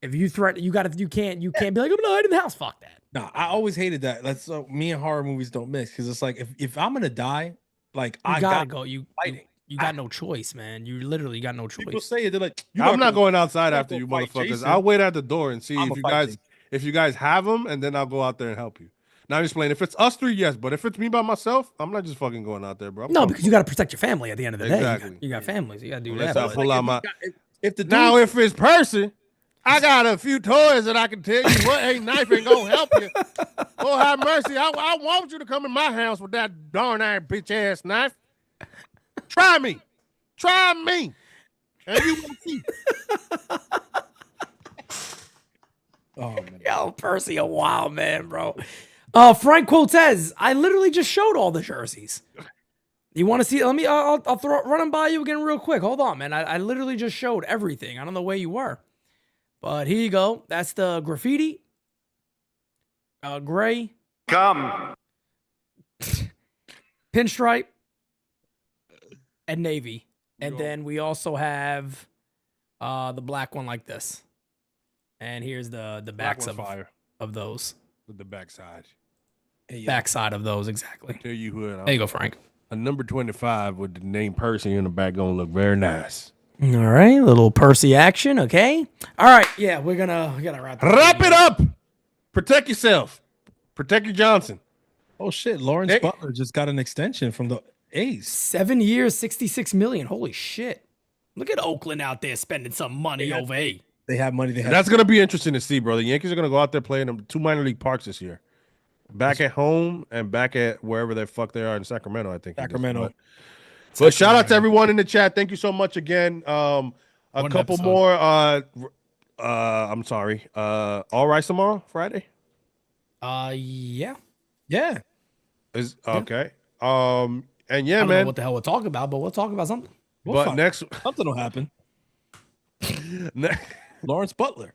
S6: If you threaten, you can't be like I'm gonna hide in the house. Fuck that.
S5: No, I always hated that. That's me and horror movies don't mix because it's like if I'm gonna die, like
S6: I gotta go.
S5: You
S6: got no choice, man. You literally got no choice.
S5: people say it. They're like,
S4: I'm not going outside after
S5: go
S4: you
S5: fight
S4: motherfuckers.
S5: Jason.
S4: I'll wait at the door and see
S5: I'm
S4: if you guys have them, and then I'll go out there and help you. Now I'm just playing. If it's us three, yes, but if it's me by myself, I'm not just fucking going out there, bro.
S6: No, because you got to protect your family at the end of the day.
S4: Exactly.
S6: You got families. You got to do
S4: Unless
S6: that.
S4: I pull out my.
S5: if the dude,
S4: Now, if it's person, I got a few toys that I can tell you what ain't knife ain't gonna help you. Oh, have mercy! I want you to come in my house with that darn iron bitch ass knife. Try me, and you will see.
S5: oh man,
S6: Yo, Percy, a wild man, bro. Frank Quotez, I literally just showed all the jerseys. You want to see? I'll run them by you again real quick. Hold on, man. I literally just showed everything. I don't know where you were, but here you go. That's the graffiti, gray, pinstripe, and navy. And then we also have the black one like this. And here's the backs of those.
S4: With the backside.
S6: Backside of those, exactly.
S4: Tell you who.
S6: There you go, Frank.
S4: A number 25 with the name Percy in the back gonna look very nice.
S6: All right, little Percy action, okay? All right, yeah, we gotta
S4: wrap it up. Protect yourself. Protect your Johnson.
S5: Oh shit, Lawrence Butler just got an extension from the A's.
S6: 7 years, $66 million. Holy shit! Look at Oakland out there spending some money over A.
S5: They have money.
S4: That's gonna be interesting to see, bro. The Yankees are gonna go out there playing them 2 minor league parks this year. Back at home and back at wherever the fuck they are in Sacramento, I think.
S5: Sacramento.
S4: But shout out to everyone in the chat. Thank you so much again. A couple more. I'm sorry. All Rise tomorrow, Friday.
S6: Yeah.
S4: Is okay. And yeah,
S6: I don't
S4: man.
S6: know what the hell we'll talk about, but we'll talk about something.
S5: Something will happen. Lawrence Butler.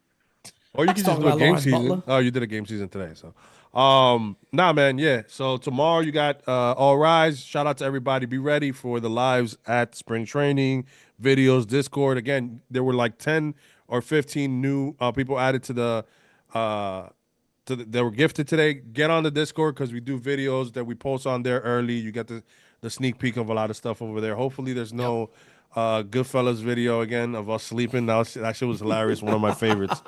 S4: Or you can just do a game season. Butler. Oh, you did a game season today, so. Nah, man, yeah. So tomorrow you got All Rise. Shout out to everybody. Be ready for the lives at spring training, videos, Discord. Again, there were like 10 or 15 new people added to the that were gifted today. Get on the Discord because we do videos that we post on there early. You get the sneak peek of a lot of stuff over there. Hopefully there's no Goodfellas video again of us sleeping. That shit was hilarious. One of my favorites.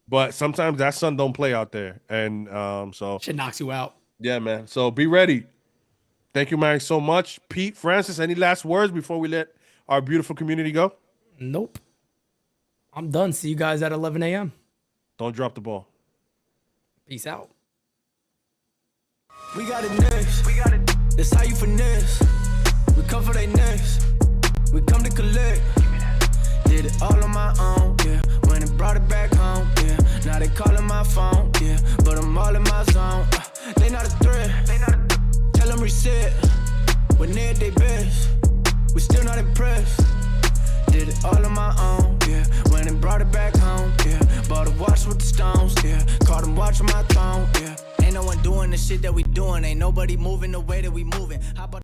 S4: But sometimes that sun don't play out there. And so
S6: shit knocks you out.
S4: Yeah, man. So be ready. Thank you, Mike, so much. Pete, Francis, any last words before we let our beautiful community go?
S6: Nope. I'm done. See you guys at 11 a.m.
S4: Don't drop the ball.
S6: Peace out.
S2: We got it next. That's how you finesse. We come for they next. We come to collect. Did it all on my own, yeah. When it brought it back home, yeah. Now they calling my phone, yeah. But I'm all in my zone. They not a threat. Tell them reset. When they at they best. We still not impressed. Did it all on my own, yeah. When it brought it back home, yeah. Bought a watch with with the stones, yeah. Caught him watching my throne, yeah. Ain't no one doing the shit that we doing. Ain't nobody moving the way that we moving. Hop on